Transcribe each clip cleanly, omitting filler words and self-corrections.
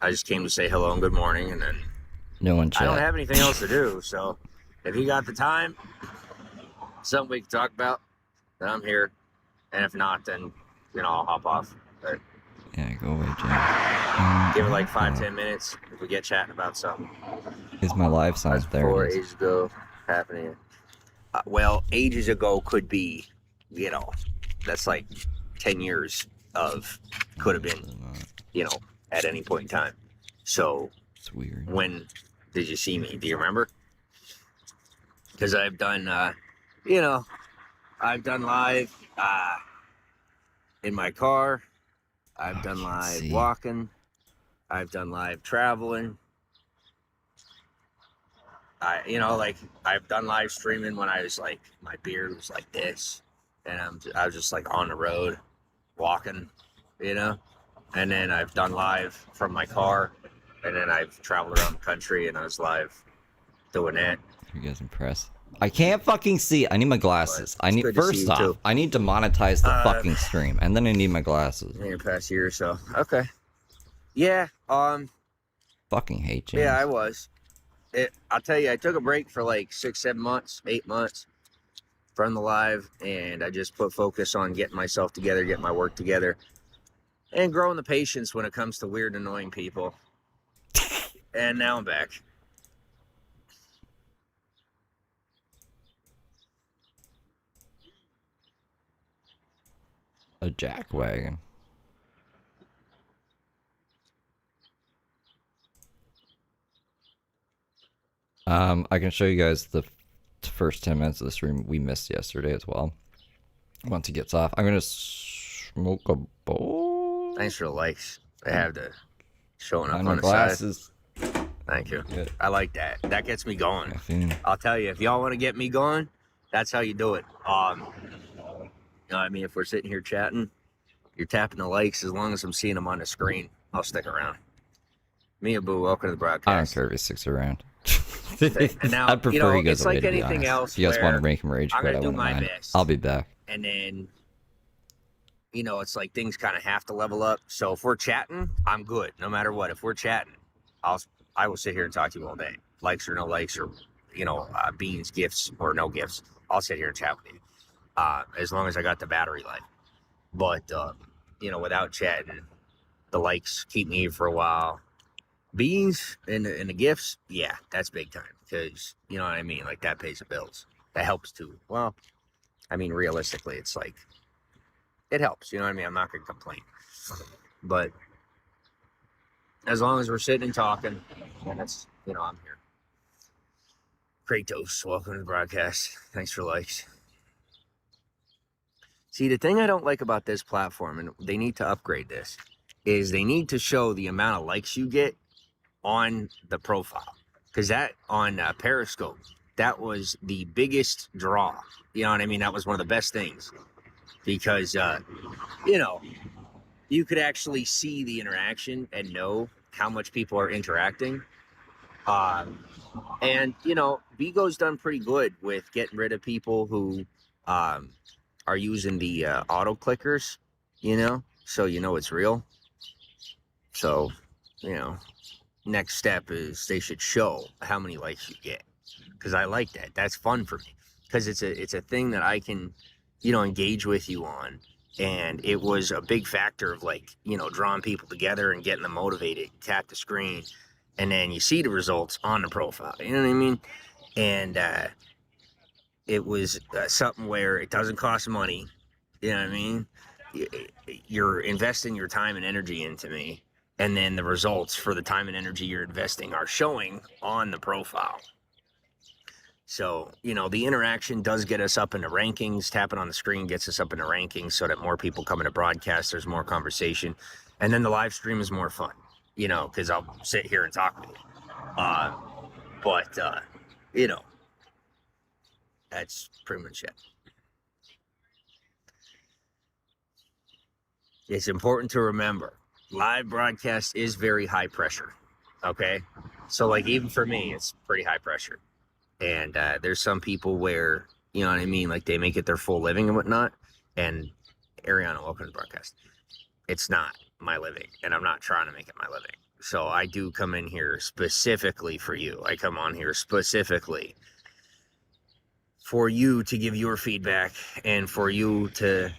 I just came to say hello and good morning, and then No one I don't chat. have anything else to do. So if you got the time, something we can talk about, then I'm here. And if not, then I'll hop off. But Yeah, go away, Jim. give it like 5-10 minutes if we get chatting about something. Is my live sound? That's There before it is. ages ago happening. Well, ages ago could be, that's like 10 years of could have been, at any point in time. So It's weird. when did you see me? Do you remember? Because I've done, I've done live in my car. I've done live walking. I've done live traveling. I've done live streaming when I was like, my beard was like this, and I was just like on the road, walking, and then I've done live from my car, and then I've traveled around the country, and I was live doing that. Are you guys impressed? I can't fucking see. I need my glasses. I need first off, too. I need to monetize the fucking stream, and then I need my glasses. In the past year or so. Okay. Yeah. Fucking hate James. Yeah, I was. I'll tell you, I took a break for like 6, 7 months, 8 months from the live, and I just put focus on getting myself together, getting my work together, and growing the patience when it comes to weird, annoying people. And now I'm back. A jack wagon. I can show you guys the first 10 minutes of the stream we missed yesterday as well. Once he gets off, I'm gonna smoke a bowl. Thanks for the likes. I have the showing up on on the the glasses. side. Thank you. Good. I like that. That gets me going. Caffeine. I'll tell you, if y'all want to get me going, that's how you do it. I mean, if we're sitting here chatting, you're tapping the likes. As long as I'm seeing them on the screen, I'll stick around. Mia Boo, welcome to the broadcast. I don't care if he sticks around. And now, I'd prefer he goes it's away, like to be anything honest. else. If you guys want to make him rage, I'm but I gonna do wouldn't my mind. best. I'll be back. And then, it's like things kind of have to level up. So if we're chatting, I'm good. No matter what. If we're chatting, I will sit here and talk to you all day. Likes or no likes, or beans, gifts or no gifts. I'll sit here and chat with you. As long as I got the battery life. But without chatting, the likes keep me here for a while. Beans and the gifts, yeah, that's big time, because you know what I mean. Like, that pays the bills. That helps too. Well, I mean, realistically, it's like it helps. You know what I mean? I'm not gonna complain. But as long as we're sitting and talking, and that's I'm here. Kratos, welcome to the broadcast. Thanks for likes. See, the thing I don't like about this platform, and they need to upgrade this, is they need to show the amount of likes you get on the profile. Because that on Periscope, that was the biggest draw. You know what I mean? That was one of the best things. Because, you could actually see the interaction and know how much people are interacting. And, Vigo's done pretty good with getting rid of people who are using the auto clickers, so it's real. So, next step is they should show how many likes you get, because I like that. That's fun for me, because it's a thing that I can, engage with you on. And it was a big factor of drawing people together and getting them motivated. Tap the screen, and then you see the results on the profile. You know what I mean? And it was something where it doesn't cost money. You know what I mean? You're investing your time and energy into me, and then the results for the time and energy you're investing are showing on the profile. So, the interaction does get us up in the rankings. Tapping on the screen gets us up in the rankings so that more people come into broadcast. There's more conversation. And then the live stream is more fun, because I'll sit here and talk with you. That's pretty much it. It's important to remember, live broadcast is very high pressure, okay? So, even for me, it's pretty high pressure. And there's some people where, you know what I mean, like they make it their full living and whatnot. And Ariana, welcome to the broadcast. It's not my living, and I'm not trying to make it my living. So I do come in here specifically for you. I come on here specifically for you to give your feedback and for you to,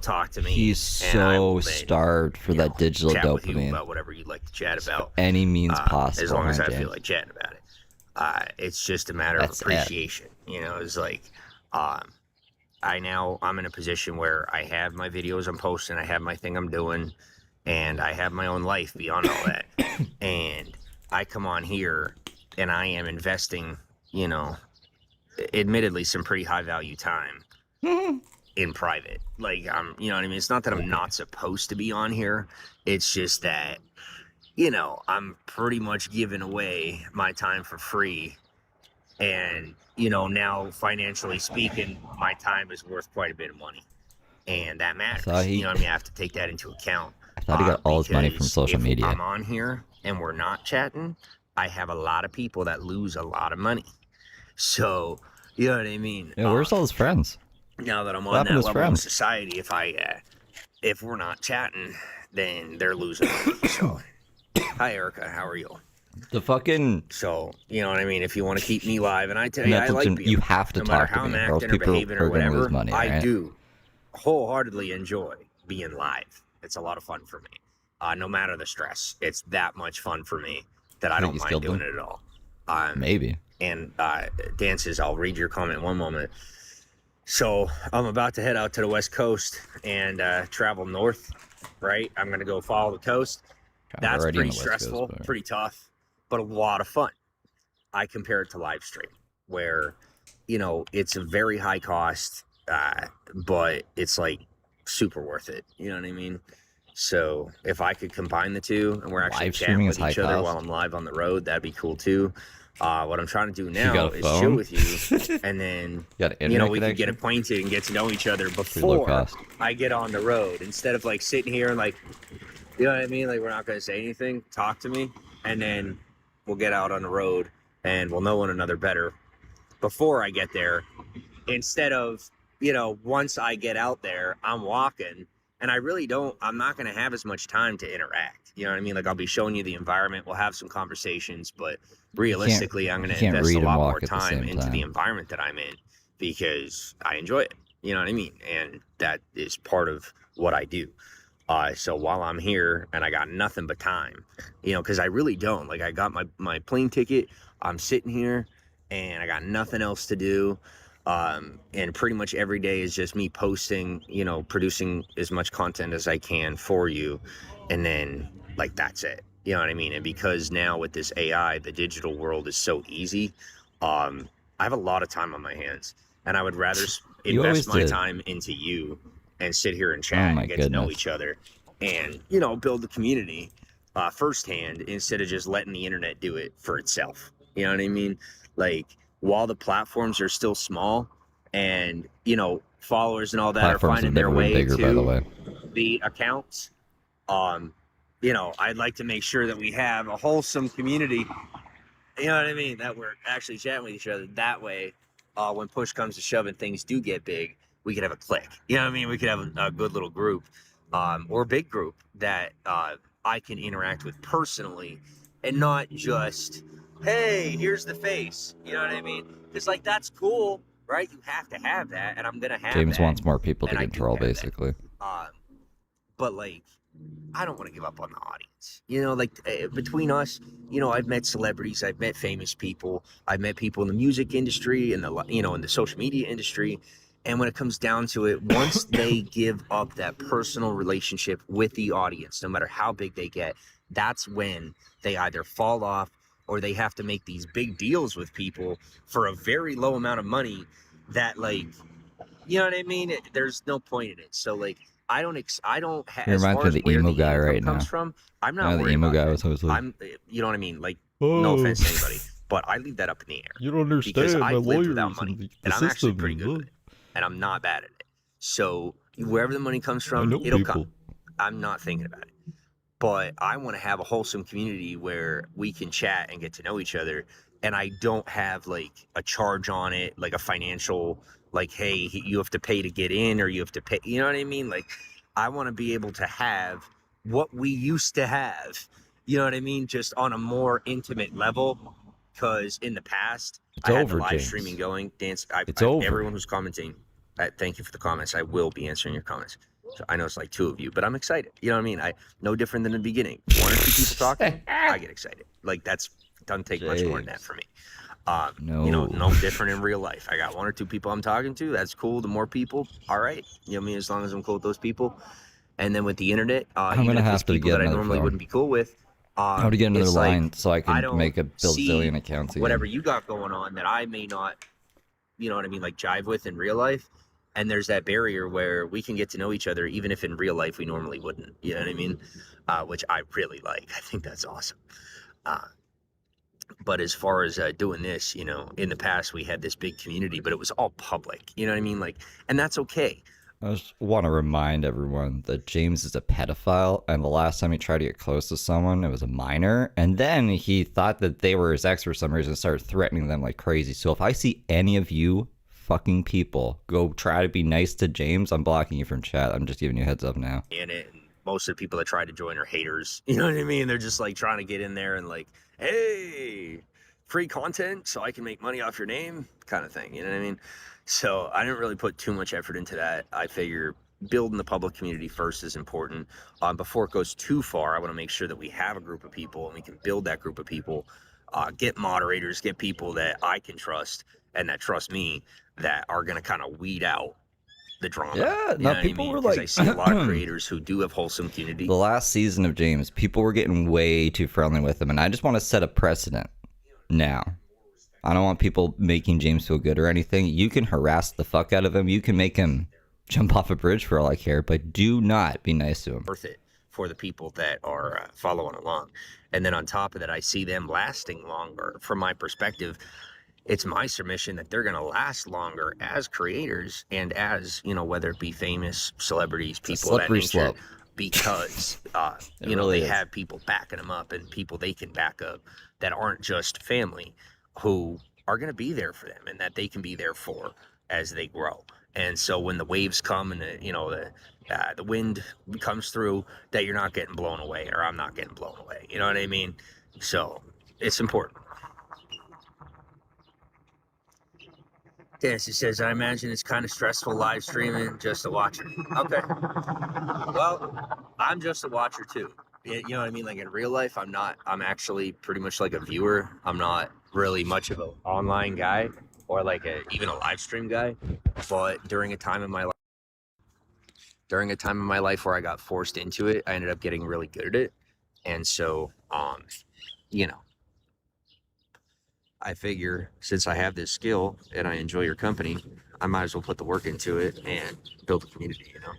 talk to me. He's And I will so then, starved for that digital chat with you dopamine. about whatever you'd like to chat Just about. any means possible. As long as I James? feel like chatting about it. It's just a matter That's of appreciation. It's like, I'm in a position where I have my videos I'm posting, I have my thing I'm doing, and I have my own life beyond all that. And I come on here and I am investing, admittedly some pretty high value time in private. Like you know what I mean? It's not that I'm not supposed to be on here. It's just that, I'm pretty much giving away my time for free. And, now financially speaking, my time is worth quite a bit of money. And that matters. I have to take that into account. I thought he got all his money from social if media. I'm on here and we're not chatting, I have a lot of people that lose a lot of money. So, you know what I mean? Yeah, where's all his friends? Now that I'm on that level of society, if we're not chatting, then they're losing money. So, hi Erica, how are you? The fucking So, you know what I mean? If you want to keep me live, and I tell you, I like being, you have to no talk matter how to me, I'm or else acting or people behaving are or going to lose whatever, money, right? I do wholeheartedly enjoy being live. It's a lot of fun for me. No matter the stress, it's that much fun for me that I don't mind doing it at all. Maybe. And dances, I'll read your comment one moment. So I'm about to head out to the West Coast and travel north, right? I'm going to go follow the coast. That's pretty stressful, pretty tough, but a lot of fun. I compare it to live stream where, it's a very high cost, but it's like super worth it. You know what I mean? So if I could combine the two and we're actually chatting with each other while I'm live on the road, that'd be cool too. What I'm trying to do now is chill with you, and then we can get acquainted and get to know each other before I get on the road. Instead of like sitting here and like, you know what I mean? Like we're not going to say anything, talk to me, and then we'll get out on the road and we'll know one another better before I get there. Instead of, once I get out there, I'm walking. And I'm not going to have as much time to interact. You know what I mean? Like I'll be showing you the environment. We'll have some conversations, but realistically, I'm going to invest a lot more time into the environment that I'm in because I enjoy it. You know what I mean? And that is part of what I do. So while I'm here and I got nothing but time, because I really don't. Like I got my plane ticket. I'm sitting here and I got nothing else to do. And pretty much every day is just me posting, producing as much content as I can for you. And then like, that's it. You know what I mean? And because now with this AI, the digital world is so easy. I have a lot of time on my hands and I would rather invest my time into you and sit here and chat and get to know each other and, build the community, firsthand instead of just letting the internet do it for itself. You know what I mean? Like, while the platforms are still small and, followers and all that are finding their way to the accounts, I'd like to make sure that we have a wholesome community, you know what I mean, that we're actually chatting with each other. That way, when push comes to shove and things do get big, we could have a clique. You know what I mean? We could have a good little group or a big group that I can interact with personally and not just, hey, here's the face. You know what I mean? It's like, that's cool, right? You have to have that, and I'm going to have James that. wants more people to control, basically. But, like, I don't want to give up on the audience. Like, between us, I've met celebrities, I've met famous people, I've met people in the music industry, and in the social media industry. And when it comes down to it, once they give up that personal relationship with the audience, no matter how big they get, that's when they either fall off or they have to make these big deals with people for a very low amount of money that, like, you know what I mean? There's no point in it. So, like, I don't have, as far as where the income comes from, I'm not worried about that. You know what I mean? Like, no offense to anybody, but I leave that up in the air. You don't understand. Because I've lived without money, and I'm actually pretty good with it. And I'm not bad at it. So wherever the money comes from, it'll come. I'm not thinking about it. But I want to have a wholesome community where we can chat and get to know each other. And I don't have like a charge on it, like a financial, like, hey, you have to pay to get in or you have to pay. You know what I mean? Like, I want to be able to have what we used to have You know what I mean? Just on a more intimate level. Because in the past, It's I had the over, live James. streaming going. Dance. It's over. Everyone who's commenting, thank you for the comments. I will be answering your comments. So I know it's like 2 of you, but I'm excited. You know what I mean? No different than the beginning. 1 or 2 people talking, I get excited. Like doesn't take much more than that for me. No. You know, no different in real life. I got 1 or 2 people I'm talking to. That's cool. The more people, all right. You know what I mean? As long as I'm cool with those people. And then with the internet, I'm even gonna if have it's to people get that I another normally phone. wouldn't be cool with, How to get another it's line like, so I I can don't make a see bazillion accounts again. whatever you got going on that I may not, you know what I mean, like jive with in real life. And there's that barrier where we can get to know each other, even if in real life we normally wouldn't. You know what I mean? Which I really like. I think that's awesome. Uh, but as far as doing this, you know, in the past we had this big community, but it was all public. You know what I mean? Like, and that's okay. I just want to remind everyone that James is a pedophile, and the last time he tried to get close to someone, it was a minor, and then he thought that they were his ex for some reason and started threatening them like crazy. So if I see any of you fucking people go try to be nice to James, I'm blocking you from chat. I'm just giving you a heads up now. In it, and most of the people that try to join are haters. You know what I mean? They're just like trying to get in there and like, hey, free content so I can make money off your name, kind of thing. You know what I mean? So I didn't really put too much effort into that. I figure building the public community first is important. Before it goes too far, I want to make sure that we have a group of people and we can build that group of people. Get moderators, get people that I can trust and that trust me, that are going to kind of weed out the drama. Yeah, you know now people I mean? were 'Cause like, I see a lot of creators who do have wholesome community. The last season of James, people were getting way too friendly with him, and I just want to set a precedent now. I don't want people making James feel good or anything. You can harass the fuck out of him. You can make him jump off a bridge for all I care, but do not be nice to him. Worth it for the people that are following along. And then on top of that, I see them lasting longer. From my perspective, it's my submission that they're going to last longer as creators and as, you know, whether it be famous celebrities, people of that nature, slope. because, you know, really they is. have people backing them up and people they can back up that aren't just family, who are going to be there for them and that they can be there for as they grow. And so when the waves come and the wind comes through, that you're not getting blown away, or I'm not getting blown away. You know what I mean? So it's important. Tennessee says, I imagine it's kind of stressful live streaming just a watcher. Okay. Well, I'm just a watcher too. You know what I mean? Like in real life, I'm not. I'm actually pretty much like a viewer. I'm not really much of an online guy or like even a live stream guy. But during a time in my life where I got forced into it, I ended up getting really good at it. And so, you know, I figure since I have this skill and I enjoy your company, I might as well put the work into it and build a community, you know.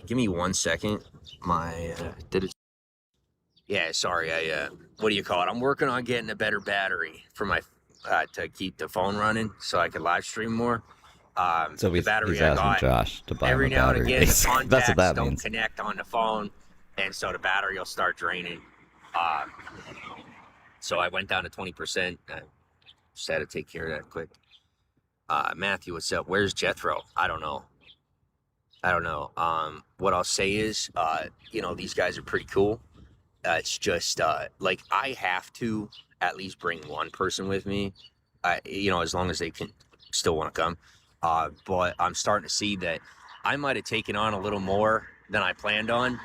Give me 1 second. Did it? Yeah, sorry. What do you call it? I'm working on getting a better battery for my to keep the phone running so I can live stream more. So the battery he's I asking got, Josh to buy him every a now and battery. again, the contacts That's what that don't means. connect on the phone, and so the battery will start draining. So I went down to 20%. I just had to take care of that quick. Matthew, what's up? Where's Jethro? I don't know. What I'll say is, you know, these guys are pretty cool. It's just like I have to at least bring one person with me, you know, as long as they can still want to come. But I'm starting to see that I might have taken on a little more than I planned on.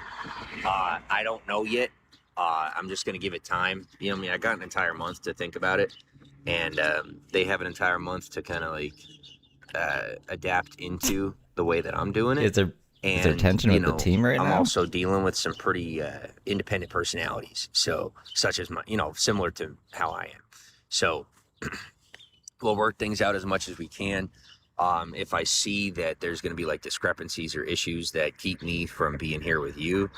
I don't know yet. I'm just going to give it time. You know what I mean? I got an entire month to think about it. And they have an entire month to kind of like adapt into the way that I'm doing it. Is there tension with the team right now? I'm also dealing with some pretty independent personalities, so such as similar to how I am. So we'll work things out as much as we can. If I see that there's going to be like discrepancies or issues that keep me from being here with you,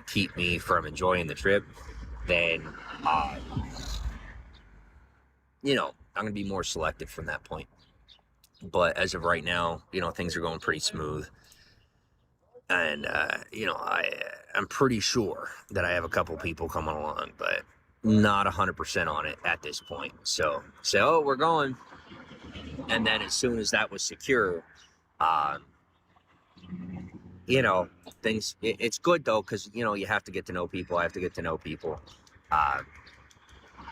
keep me from enjoying the trip, then I'm going to be more selective from that point. But as of right now, things are going pretty smooth. And, I'm pretty sure that I have a couple people coming along, but not 100% on it at this point. So we're going. And then as soon as that was secure, you know, things. It's good though because you know you have to get to know people. I have to get to know people. Uh,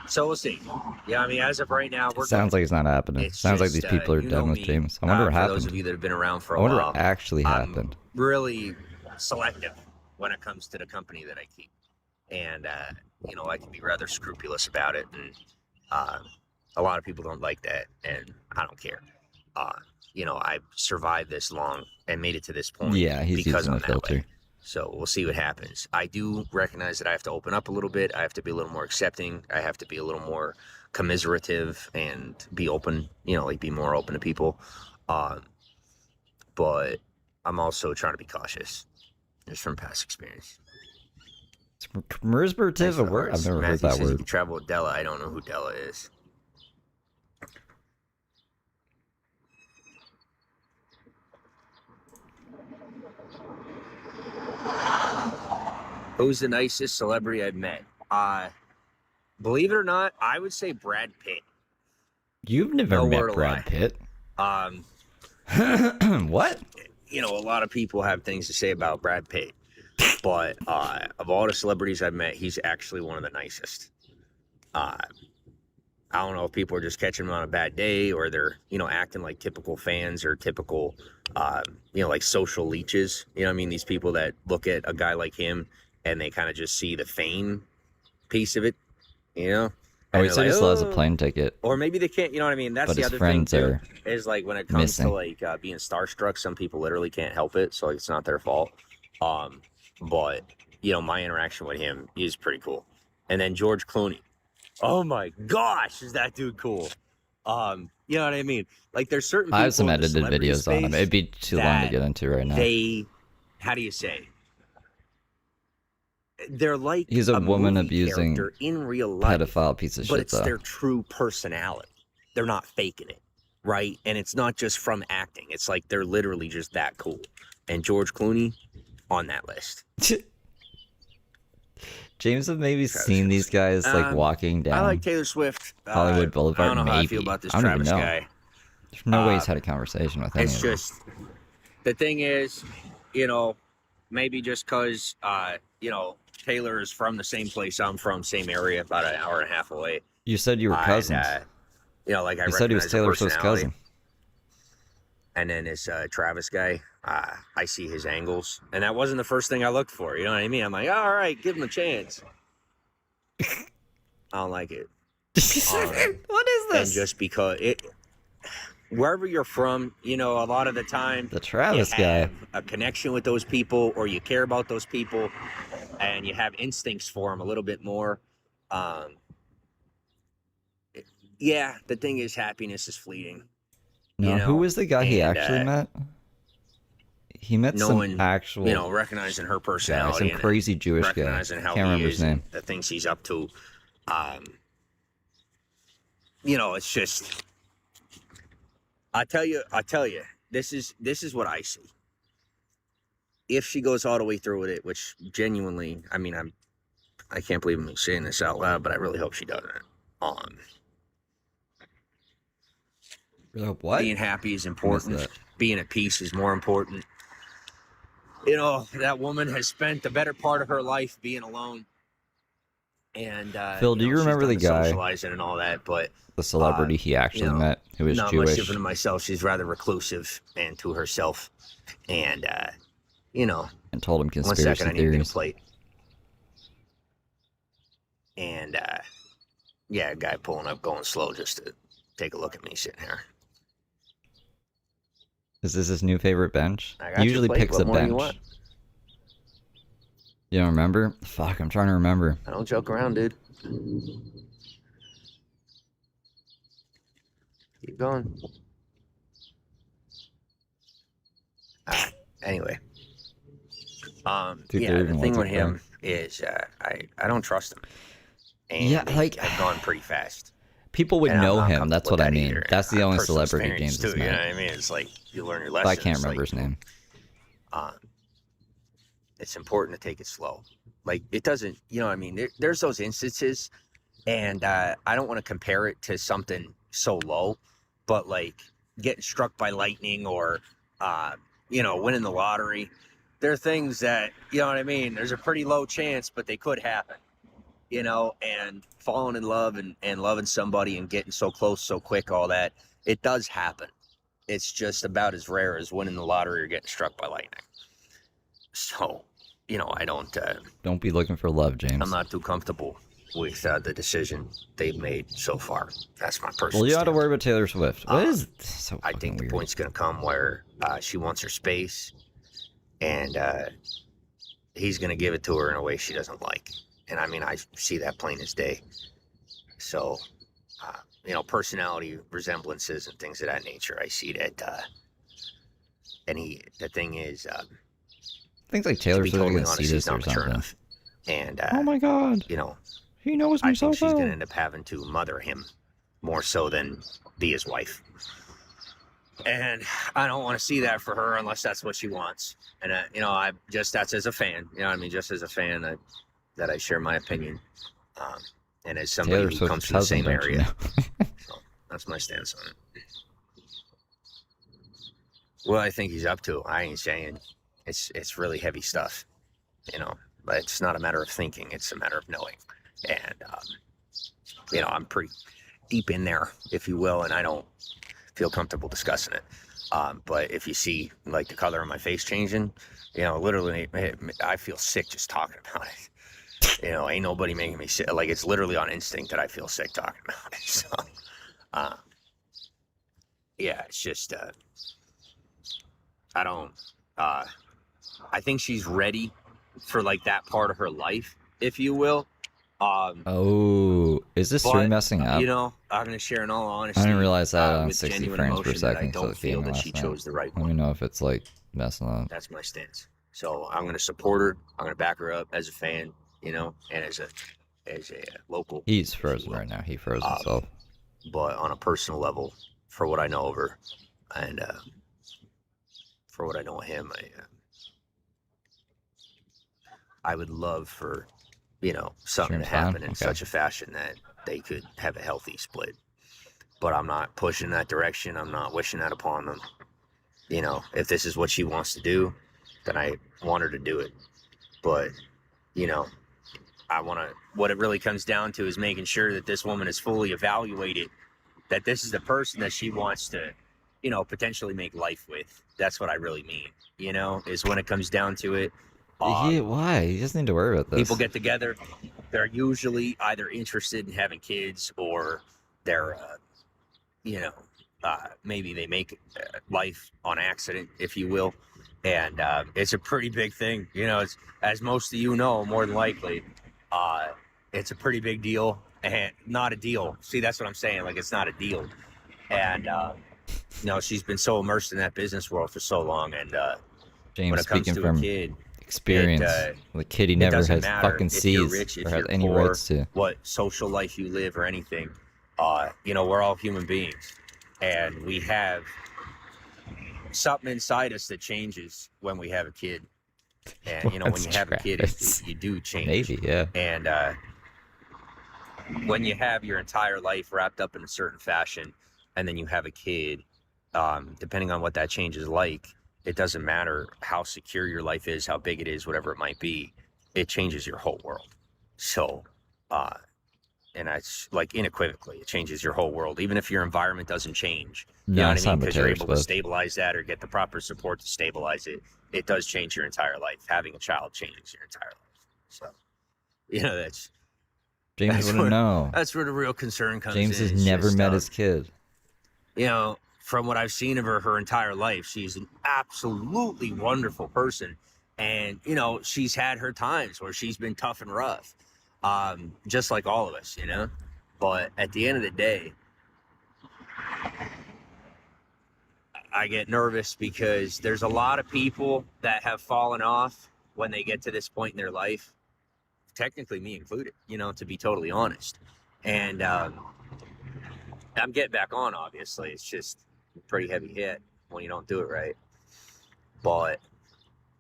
so we'll see. Yeah, I mean, as of right now, It we're good. sounds like it's not happening. It's Sounds like these just people are you know done with me. James. I wonder what For those of happened. you that have been around for I a wonder while, what actually I'm happened. really selective when it comes to the company that I keep, and you know I can be rather scrupulous about it, and uh, a lot of people don't like that, and I don't care. Uh, you know, I've survived this long and made it to this point Yeah, he's because using I'm the that way. filter. So we'll see what happens. I do recognize that I have to open up a little bit. I have to be a little more accepting. I have to be a little more commiserative and be open, you know, like be more open to people. Um, but I'm also trying to be cautious just from past experience. It's Thanks commiserative for a the word? I've hearts. never heard Matthew that says you word. can travel with Della. I don't know who Della is. Who's the nicest celebrity I've met? Believe it or not, I would say Brad Pitt. You've never No word met of lie. Brad Pitt. Um, What? you know, a lot of people have things to say about Brad Pitt, but of all the celebrities I've met, he's actually one of the nicest. Uh, I don't know if people are just catching him on a bad day or they're, you know, acting like typical fans or typical, you know, like social leeches. You know what I mean? These people that look at a guy like him and they kind of just see the fame piece of it, you know? Oh, And he they're said like, he still has a oh, plane ticket, or maybe they can't, you know what I mean? That's but the his other thing friends too, are is like when it comes to missing. like being starstruck, some people literally can't help it. So like, it's not their fault. Um, but, you know, my interaction with him is pretty cool. And then George Clooney. Oh my gosh, is that dude cool? You know what I mean? Like there's certain I have some people in the edited celebrity videos on him. space It'd be too long to that get into right now. they, how do you say? They're like He's a a woman movie abusing character in real life, pedophile piece of but shit, it's though. their true personality. They're not faking it, right? And it's not just from acting. It's like they're literally just that cool. And George Clooney on that list. James have maybe Travis seen these Kelce. guys like walking I like down Taylor Swift. Hollywood I Boulevard. don't know how I feel Maybe. about this I don't even Travis know. guy. There's no way he's had a conversation with any It's of them. just the thing is, you know, maybe just because you know, Taylor is from the same place I'm from, same area, about an hour and a half away. You said you were cousins. And, you know, like I You said he was recognize her Taylor Swift's personality. cousin. And then this Travis guy, I see his angles, and that wasn't the first thing I looked for. You know what I mean? I'm like, all right, give him a chance. I don't like it. What is this? And just because it, wherever you're from, you know, a lot of the time, The Travis you guy. have a connection with those people, or you care about those people, and you have instincts for them a little bit more. Yeah, the thing is, happiness is fleeting. No, you know, who was the guy he and, actually met? He met knowing, some actual, you know, recognizing her guy, personality, some and crazy Jewish guy. recognizing how Can't he remember is his name. and the things he's up to. You know, it's just, I tell you, this is what I see. If she goes all the way through with it, which genuinely, I mean, I can't believe I'm saying this out loud, but I really hope she doesn't. What? Being happy is important. Being at peace is more important. You know, that woman has spent the better part of her life being alone. And Phil, do you she's remember done the guy, socializing and all that? But the celebrity he actually met, who was not much Jewish? different to myself. She's rather reclusive and to herself. And you know, And told him 1 conspiracy second, I need to get a theories. plate. And yeah, a guy pulling up, going slow, just to take a look at me sitting here. Is this his new favorite bench? I He got your usually plate. picks What a more do you bench. want? You don't remember? Fuck, I'm trying to remember. I don't joke around, dude. Keep going. Anyway. Dude, Yeah, the thing wants with it him back. is I don't trust him. And Yeah, like, I've gone pretty fast. People would And I'm know not him. That's comfortable what I with that mean. either. That's the only Personal celebrity experience James has too, you know met. what I mean? It's like you learn your But lessons. I can't remember his name. It's important to take it slow. Like it doesn't, you know what I mean? There's those instances, and I don't want to compare it to something so low, but like getting struck by lightning or, you know, winning the lottery. there are things that, you know what I mean? There's a pretty low chance, but they could happen, you know, and falling in love and loving somebody and getting so close so quick, all that, it does happen. It's just about as rare as winning the lottery or getting struck by lightning. So, you know, Don't be looking for love, I'm James. not too comfortable with the decision they've made so far. That's my personal Well, you don't have to stance. worry about Taylor Swift. What is so I fucking think the weird? point's going to come where she wants her space, and he's going to give it to her in a way she doesn't like. And I mean, I see that plain as day. So, you know, personality resemblances and things of that nature, I see that. The thing is, Things like to Taylor be Swift are totally gonna see honest, he's this or not mature something. enough. And, Oh my god, you know, he knows me I so think she's going to well. end up having to mother him more so than be his wife. And I don't want to see that for her unless that's what she wants. And, you know, that's as a fan, you know what I mean? Just as a fan, that I share my opinion. And as somebody Taylor who Swift's comes from the cousin, same don't you area. know? So that's my stance on it. Well, I think he's up to. I ain't saying it's really heavy stuff, you know. But it's not a matter of thinking; it's a matter of knowing. And you know, I'm pretty deep in there, if you will, and I don't feel comfortable discussing it. But if you see like the color of my face changing, you know, literally, I feel sick just talking about it. You know, ain't nobody making me sick. Like it's literally on instinct that I feel sick talking about it. So, yeah, it's just I don't. I think she's ready for like that part of her life, if you will. Oh, is this But stream messing up? you know, I'm gonna share in all honesty. I didn't realize that on with 60 genuine frames per emotion that I second because don't of the feel gaming that she last night. chose the right Let me one. know if it's like messing up. That's my stance. So I'm gonna support her. I'm gonna back her up as a fan, you know, and as a local. He's frozen right now. He froze himself. But on a personal level, for what I know of her, and for what I know of him, I would love for, you know, something to Stream's fine? happen in Okay. such a fashion that they could have a healthy split. But I'm not pushing that direction. I'm not wishing that upon them. You know, if this is what she wants to do, then I want her to do it. But, you know, what it really comes down to is making sure that this woman is fully evaluated, that this is the person that she wants to, you know, potentially make life with. That's what I really mean, you know, is when it comes down to it. Why? He doesn't need to worry about this. People get together. They're usually either interested in having kids or they're, you know, maybe they make life on accident, if you will. And it's a pretty big thing. You know, it's, as most of you know, more than likely, it's a pretty big deal and not a deal. See, that's what I'm saying. Like, it's not a deal. And, you know, she's been so immersed in that business world for so long. And James, when it comes speaking to from a kid, experience, the kid he never has fucking if you're sees rich, if or has you're any poor, rights to. what social life you live or anything. You know, we're all human beings, and we have something inside us that changes when we have a kid. And you know, when you have a kid, you do change. Maybe, yeah. And when you have your entire life wrapped up in a certain fashion, and then you have a kid, depending on what that change is like, it doesn't matter how secure your life is, how big it is, whatever it might be, it changes your whole world. So, and that's like unequivocally, it changes your whole world, even if your environment doesn't change. You know what I mean? Because you're able to stabilize that or get the proper support to stabilize it. It does change your entire life. Having a child changes your entire life. So, you know, James wouldn't know. That's where the real concern comes in. James has never met his kid. You know, from what I've seen of her entire life, she's an absolutely wonderful person. And, you know, she's had her times where she's been tough and rough, just like all of us, you know. But at the end of the day, I get nervous because there's a lot of people that have fallen off when they get to this point in their life, technically me included, you know, to be totally honest. And I'm getting back on, obviously. It's just a pretty heavy hit when you don't do it right. But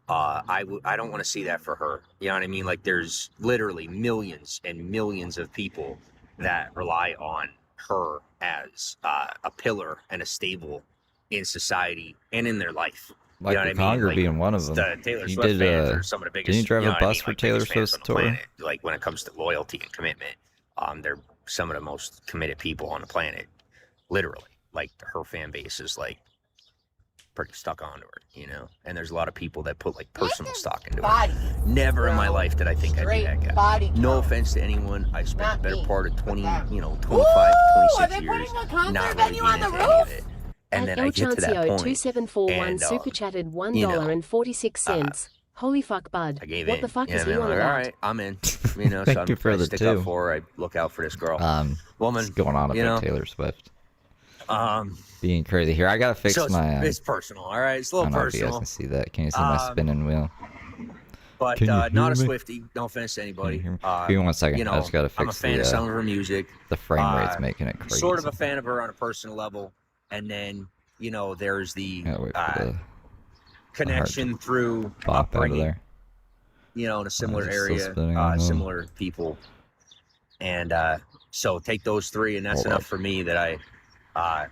I don't want to see that for her. You know what I mean? Like, there's literally millions and millions of people that rely on her as a pillar and a stable in society and in their life. You know what I Michael mean? Conger Like, being one of them. Taylor He Swift did. fans are some of the biggest. Didn't you drive you know a what I bus mean? for Like, Taylor biggest fans Swift's on the tour? planet. Like when it comes to loyalty and commitment, they're some of the most committed people on the planet. Literally, like her fan base is like pretty stuck onto her, you know. And there's a lot of people that put like personal stock into her. Never in my life did I think I'd be that guy. No offense to anyone. I spent the better part of 20, 25, 26 years not really being into any of it. And then I get to that point, 2741 and super chatted $1.46. $1.46. Holy fuck, bud. I gave What in. the fuck You is know he what I mean? on I'm like, about? all right, I'm in. You know, Thank so you for I the stick two. up for her. I look out for this girl. Woman. What's going on about Taylor Swift? Being crazy. Here, I gotta fix so my. It's personal, all right? It's a little I don't know if you guys personal. can see that. Can you see my spinning wheel? But Can you hear not a me? Swiftie. No offense to anybody. Give me 1 second. You know, I just gotta I'm a fix fan of some of her music. the frame rate's making it crazy. Sort of a fan of her on a personal level. And then, you know, there's the Gotta wait for connection through pop out of upbringing, there. you know, in a similar is it still area, spinning? I don't know. similar people. And so take those three, and that's Hold enough up. for me that I,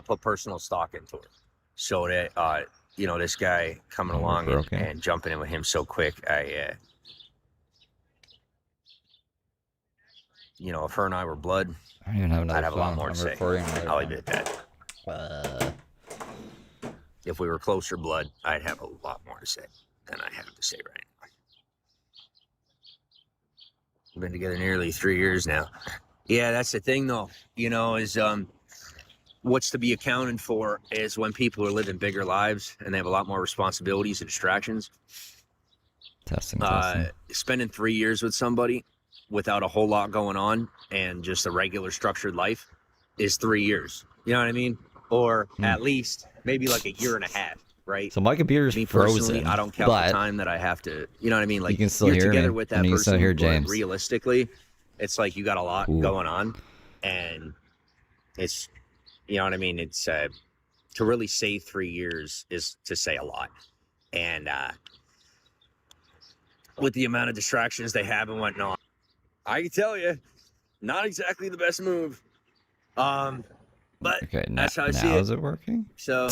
put personal stock into her. So that, this guy coming Oh, we're along broken. and jumping in with him so quick, if her and I were blood, I don't even have another I'd have a lot phone. more to I'm say. recording my I'll leave it at that. If we were closer blood, I'd have a lot more to say than I have to say right now. We've been together nearly 3 years now. Yeah, that's the thing, though. Is what's to be accounted for is when people are living bigger lives and they have a lot more responsibilities and distractions. Testing. Spending 3 years with somebody without a whole lot going on and just a regular structured life is 3 years. You know what I mean? Or at least maybe like a year and a half, right? So my computer's Me personally, frozen. I don't count the time that I have to. You know what I mean? Like you can still you're hear together me, with that and you can person. still hear but James. realistically, it's like you got a lot going on, and it's, you know what I mean? It's to really say 3 years is to say a lot, and with the amount of distractions they have and whatnot, I can tell you, not exactly the best move. But Okay, that's how I see now it. Is it working? So,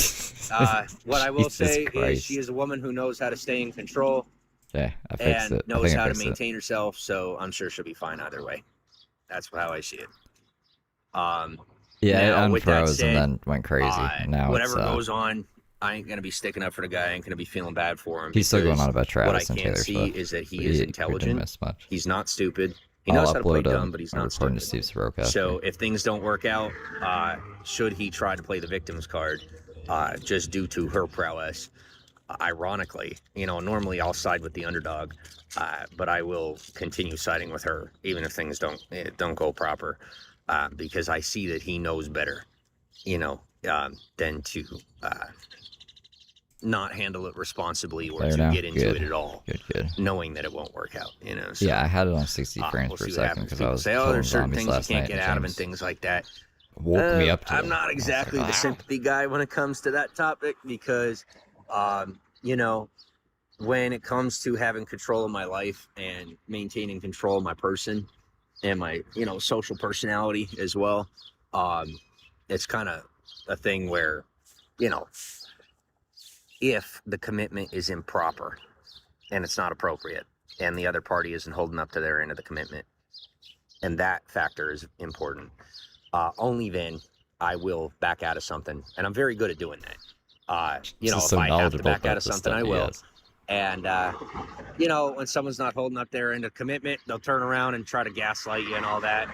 what I will Jesus say is Christ. she is a woman who knows how to stay in control Yeah, I fixed and it. I knows think I how to fixed it. maintain herself. So I'm sure she'll be fine either way. That's how I see it. Yeah, now, it with that unfroze said, and then went crazy. Now whatever it's, goes on, I ain't gonna be sticking up for the guy. I ain't gonna be feeling bad for him. he's still going on about What I Travis and can Taylor see Swift. is that he but is we didn't intelligent. miss much. He's not stupid. He I'll knows how to play upload dumb, but he's a not recording stupid. to Steve Soroka. So if things don't work out, should he try to play the victim's card, just due to her prowess, ironically, normally I'll side with the underdog, but I will continue siding with her, even if things don't go proper, because I see that he knows better, than to not handle it responsibly or to get into it at all, Good. knowing that it won't work out. So, Yeah, I had it on 60 frames we'll per see what second happens. because I People was say, killing there's certain zombies things you last can't night. get and out of and James things like that. woke me up to I'm it. not I was exactly like, the sympathy guy when it comes to that topic because, when it comes to having control of my life and maintaining control of my person and my, social personality as well, it's kind of a thing where, if the commitment is improper and it's not appropriate and the other party isn't holding up to their end of the commitment, and that factor is important, only then I will back out of something, and I'm very good at doing that. This is If so I have to knowledgeable back about out of this something, stuff I he will. has. And when someone's not holding up their end of commitment, they'll turn around and try to gaslight you and all that,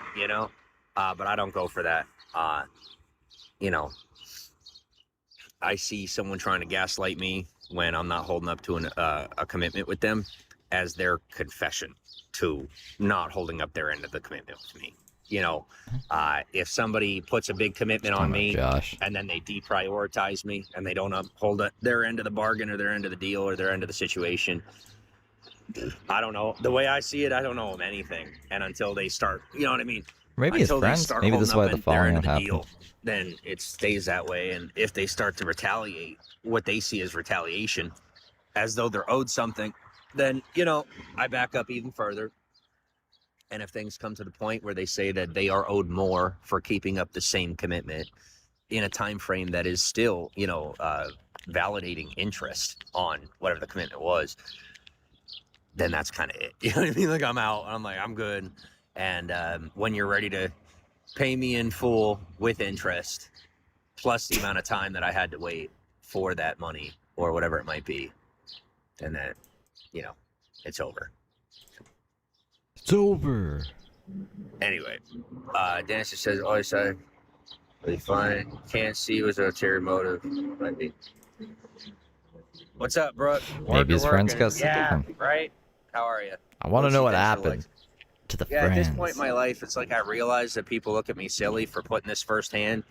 but I don't go for that. I see someone trying to gaslight me when I'm not holding up to a commitment with them as their confession to not holding up their end of the commitment with me. If somebody puts a big commitment on me Josh. and then they deprioritize me and they don't uphold their end of the bargain or their end of the deal or their end of the situation, I don't know. The way I see it, I don't know them anything. And until they start, you know what I mean? Maybe his Until they friends. start Maybe this is why holding the up their following end of the happened. deal, then it stays that way. And if they start to retaliate, what they see as retaliation, as though they're owed something, then, I back up even further. And if things come to the point where they say that they are owed more for keeping up the same commitment in a time frame that is still, validating interest on whatever the commitment was, then that's kind of it. You know what I mean? Like, I'm out. I'm like, I'm good. And when you're ready to pay me in full with interest, plus the amount of time that I had to wait for that money or whatever it might be, then that, you know, it's over. It's over. Anyway, Dennis just says, always say, really fine. Can't see was a ulterior motive. Might be. What's up, bro? Maybe his friends got sick yeah, of him. right? How are you? I want to Lucy, know what thanks for the happened likes. to the Yeah, friends. at this point in my life, it's like I realize that people look at me silly for putting this firsthand.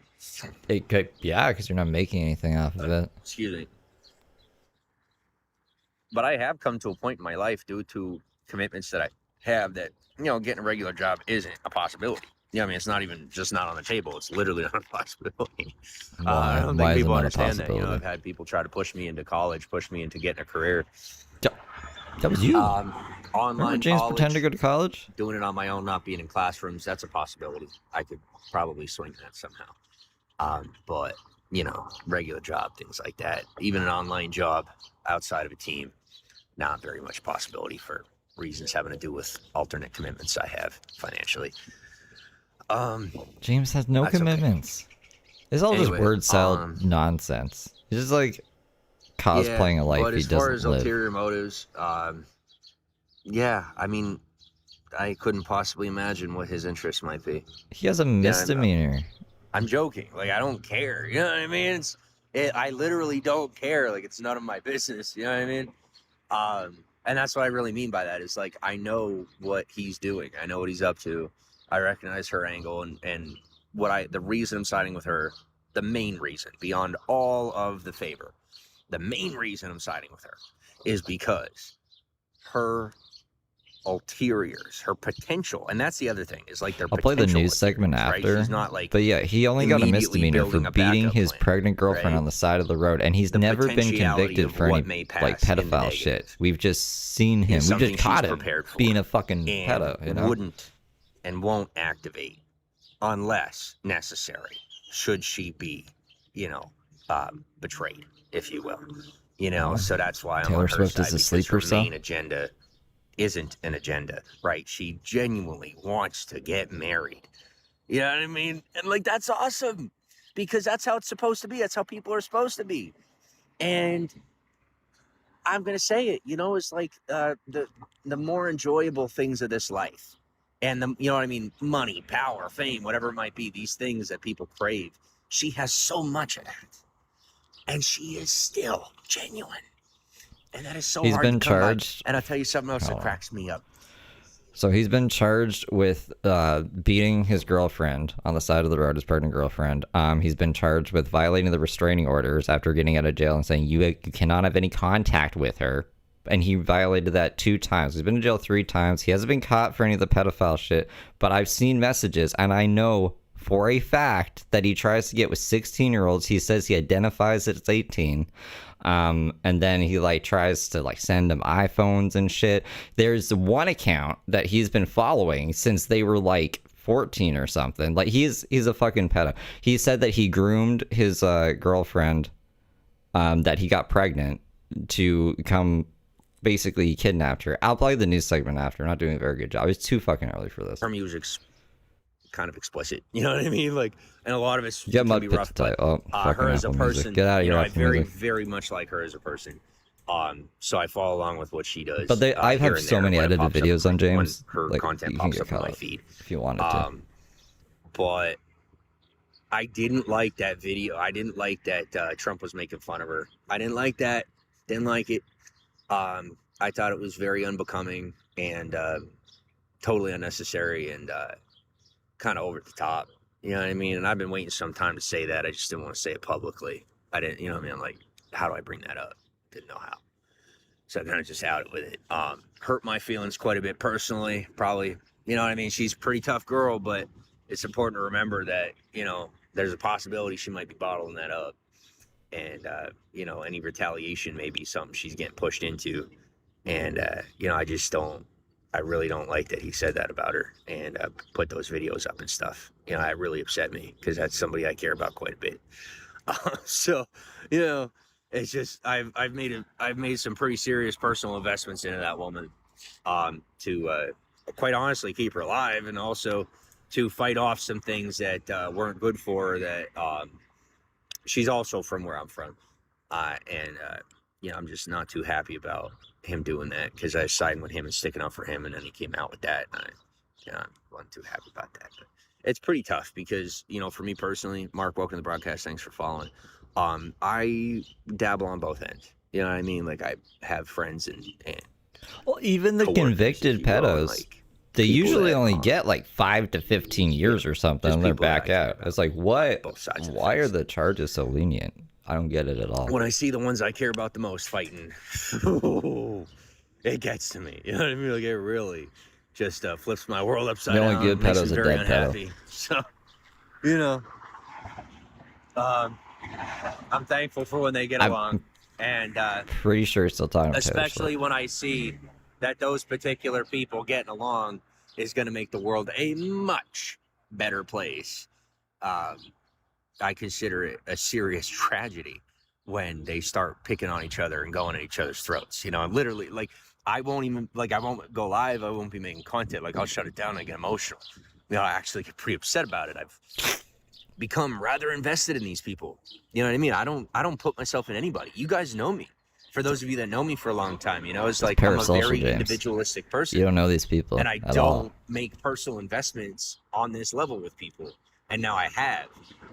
It could, yeah, because you're not making anything off of it. Excuse me. But I have come to a point in my life due to commitments that I have that, you know, getting a regular job isn't a possibility. Yeah, I mean, it's not even just not on the table. It's literally not a possibility. I don't think Why is it people not a understand that. You know, possibility? I've had people try to push me into college, push me into getting a career. That was you. Online Remember James college, pretended to go to college? doing it on my own, not being in classrooms. That's a possibility. I could probably swing that somehow. But, you know, regular job, things like that. Even an online job outside of a team, not very much possibility for reasons having to do with alternate commitments I have financially. James has no That's okay. commitments. It's all just Anyway, word salad nonsense. He's just like cosplaying a life but he as far as doesn't live. ulterior motives, yeah, I mean, I couldn't possibly imagine what his interest might be. He has a misdemeanor. I'm joking. Like, I don't care. You know what I mean? I literally don't care. Like, it's none of my business. You know what I mean? And that's what I really mean by that is, like, I know what he's doing. I know what he's up to. I recognize her angle and the reason I'm siding with her, the main reason, beyond all of the favor, the main reason I'm siding with her is because her ulteriors, her potential, and that's the other thing is like their. I'll play the potential news segment ulteriors, right? after. She's not like, but yeah, he only got a immediately misdemeanor for building a beating backup his plan, pregnant girlfriend right? on the side of the road, and he's The never been potentiality convicted of for what any may pass like in the pedophile negative shit. We've just seen him. is We something just caught she's him prepared for being a fucking and pedo. You know? wouldn't and won't activate unless necessary. Should she be, you know, betrayed, if you will, you know? Well, So that's why I'm Taylor on her Swift side, is a because sleeper her cell? main agenda isn't an agenda, right? She genuinely wants to get married. You know what I mean? And like, that's awesome because that's how it's supposed to be. That's how people are supposed to be. And I'm gonna say it, you know, it's like the more enjoyable things of this life, and the, you know what I mean, money, power, fame, whatever it might be, these things that people crave. She has so much of that, and she is still genuine, and that is so He's hard been to come by. charged. And I'll tell you something else that Oh. cracks me up. So he's been charged with beating his girlfriend on the side of the road, his pregnant girlfriend. He's been charged with violating the restraining orders after getting out of jail and saying you cannot have any contact with her. And he violated that 2 times. He's been in jail 3 times. He hasn't been caught for any of the pedophile shit. But I've seen messages, and I know for a fact that he tries to get with 16-year-olds. He says he identifies as 18. And then he like tries to like send them iPhones and shit. There's one account that he's been following since they were like 14 or something. Like he's a fucking pedo. He said that he groomed his girlfriend, that he got pregnant to come. Basically, he kidnapped her. I'll play the news segment after. I'm not doing a very good job. It's too fucking early for this. Her music's kind of explicit, you know what I mean? Like, and a lot of it's Get can my be pitch rough. type. But, Oh, fucking her as a Apple person, Music. Get out of you here, know, I Apple very, Music. very much like her as a person. So I follow along with what she does. But I here have and so there many when it edited pops up videos on when James. her Like, content you can pops get up in caught my up feed. if you wanted to. But I didn't like that video. I didn't like that Trump was making fun of her. I didn't like that. Didn't like it. I thought it was very unbecoming and totally unnecessary and kind of over the top. You know what I mean? And I've been waiting some time to say that. I just didn't want to say it publicly. I didn't, you know what I mean? I'm like, how do I bring that up? Didn't know how. So I kind of just outed with it. Hurt my feelings quite a bit personally, probably. You know what I mean? She's a pretty tough girl, but it's important to remember that, you know, there's a possibility she might be bottling that up. And, you know, any retaliation may be something she's getting pushed into. And, you know, I really don't like that he said that about her and put those videos up and stuff. You know, it really upset me because that's somebody I care about quite a bit. So, you know, It's just I've made some pretty serious personal investments into that woman, to quite honestly keep her alive, and also to fight off some things that weren't good for her. That she's also from where I'm from, and I'm just not too happy about him doing that, because I was siding with him and sticking up for him, and then he came out with that, and I wasn't too happy about that. But it's pretty tough because, for me personally, Mark, welcome to the broadcast. Thanks for following. I dabble on both ends. You know what I mean? Like, I have friends and Well, even the coworkers, convicted if you will, and, pedos, like, they people usually that, only get like 5 to 15 years or something, just and they're people that I back care out. about. It's like, what? Both sides of the Why are fence. the charges so lenient? I don't get it at all. When I see the ones I care about the most fighting, it gets to me. You know what I mean? Like, it really just flips my world upside The down. only good Makes pedo's me a very dead pedo. unhappy. So, I'm thankful for when they get along, and Pretty sure he's still talking about Taylor especially Swift. when I see that those particular people getting along is going to make the world a much better place. I consider it a serious tragedy when they start picking on each other and going at each other's throats. I'm literally, like, I won't go live. I won't be making content. Like, I'll shut it down and I get emotional. I actually get pretty upset about it. I've become rather invested in these people. You know what I mean? I don't put myself in anybody. You guys know me. For those of you that know me for a long time, it's like I'm a parasocial, very James. individualistic person. You don't know these people And I at don't all. make personal investments on this level with people. And now I have,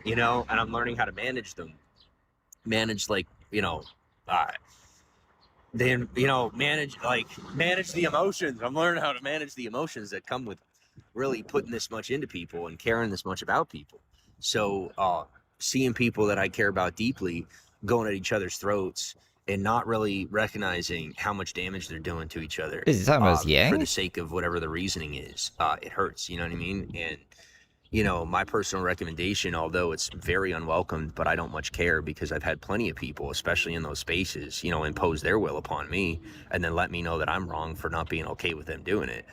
and I'm learning how to manage them. Manage, like, then, manage the emotions. I'm learning how to manage the emotions that come with really putting this much into people and caring this much about people. So seeing people that I care about deeply going at each other's throats and not really recognizing how much damage they're doing to each other, Is he talking about his Yang? for the sake of whatever the reasoning is, it hurts. You know what I mean? And my personal recommendation, although it's very unwelcome, but I don't much care, because I've had plenty of people, especially in those spaces, impose their will upon me and then let me know that I'm wrong for not being okay with them doing it.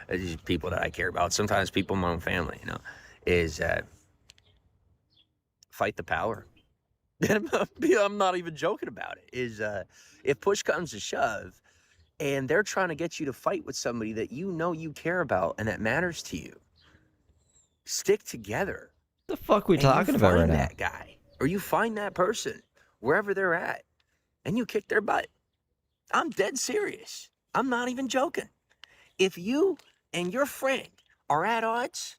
These people that I care about, sometimes people in my own family, is fight the power. I'm not even joking about it. If push comes to shove and they're trying to get you to fight with somebody that you care about and that matters to you, stick together. What the fuck are we talking about right Find now? that guy, or you find that person wherever they're at, and you kick their butt. I'm dead serious. I'm not even joking. If you and your friend are at odds,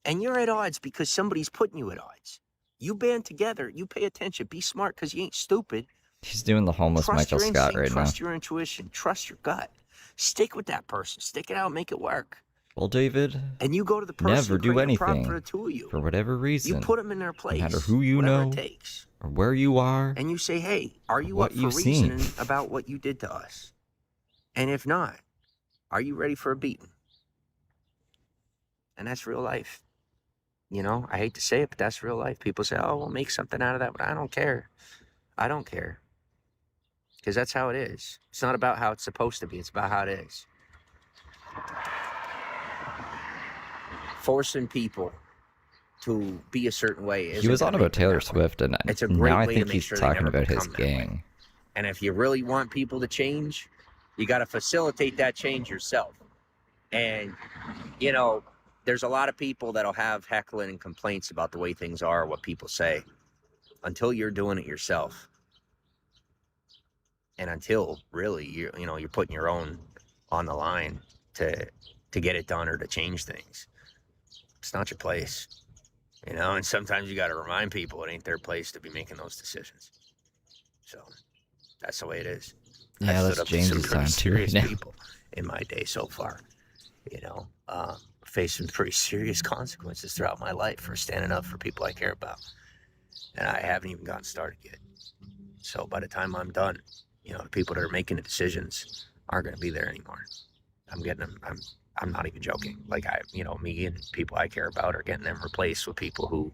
and you're at odds because somebody's putting you at odds, you band together, you pay attention, be smart, because you ain't stupid. He's doing the homeless Trust Michael your Scott instinct, right now. trust your intuition, trust your gut. Stick with that person. Stick it out, make it work. Well, David, And you go to the person, never do create a prop anything for the two of you. for whatever reason. You put them in their place, no matter who you whatever know it takes. or where you are. And you say, hey, are you what up for you've seen. reasoning about what you did to us? And if not, are you ready for a beating? And that's real life. I hate to say it, but that's real life. People say, oh, we'll make something out of that. But I don't care. I don't care. Because that's how it is. It's not about how it's supposed to be. It's about how it is. Forcing people to be a certain way. He was on about Taylor Swift, and It's a great now I way to think make he's sure they talking never about his become that way. gang. And if you really want people to change, you got to facilitate that change yourself. And, there's a lot of people that'll have heckling and complaints about the way things are, what people say, until you're doing it yourself. And until really you're putting your own on the line to get it done or to change things. It's not your place. And sometimes you got to remind people it ain't their place to be making those decisions. So that's the way it is. Yeah, I that's stood up to some James's pretty time too right serious now. people in my day so far. Facing pretty serious consequences throughout my life for standing up for people I care about. And I haven't even gotten started yet. So by the time I'm done, the people that are making the decisions aren't going to be there anymore. I'm getting them. I'm not even joking. Like, me and people I care about are getting them replaced with people who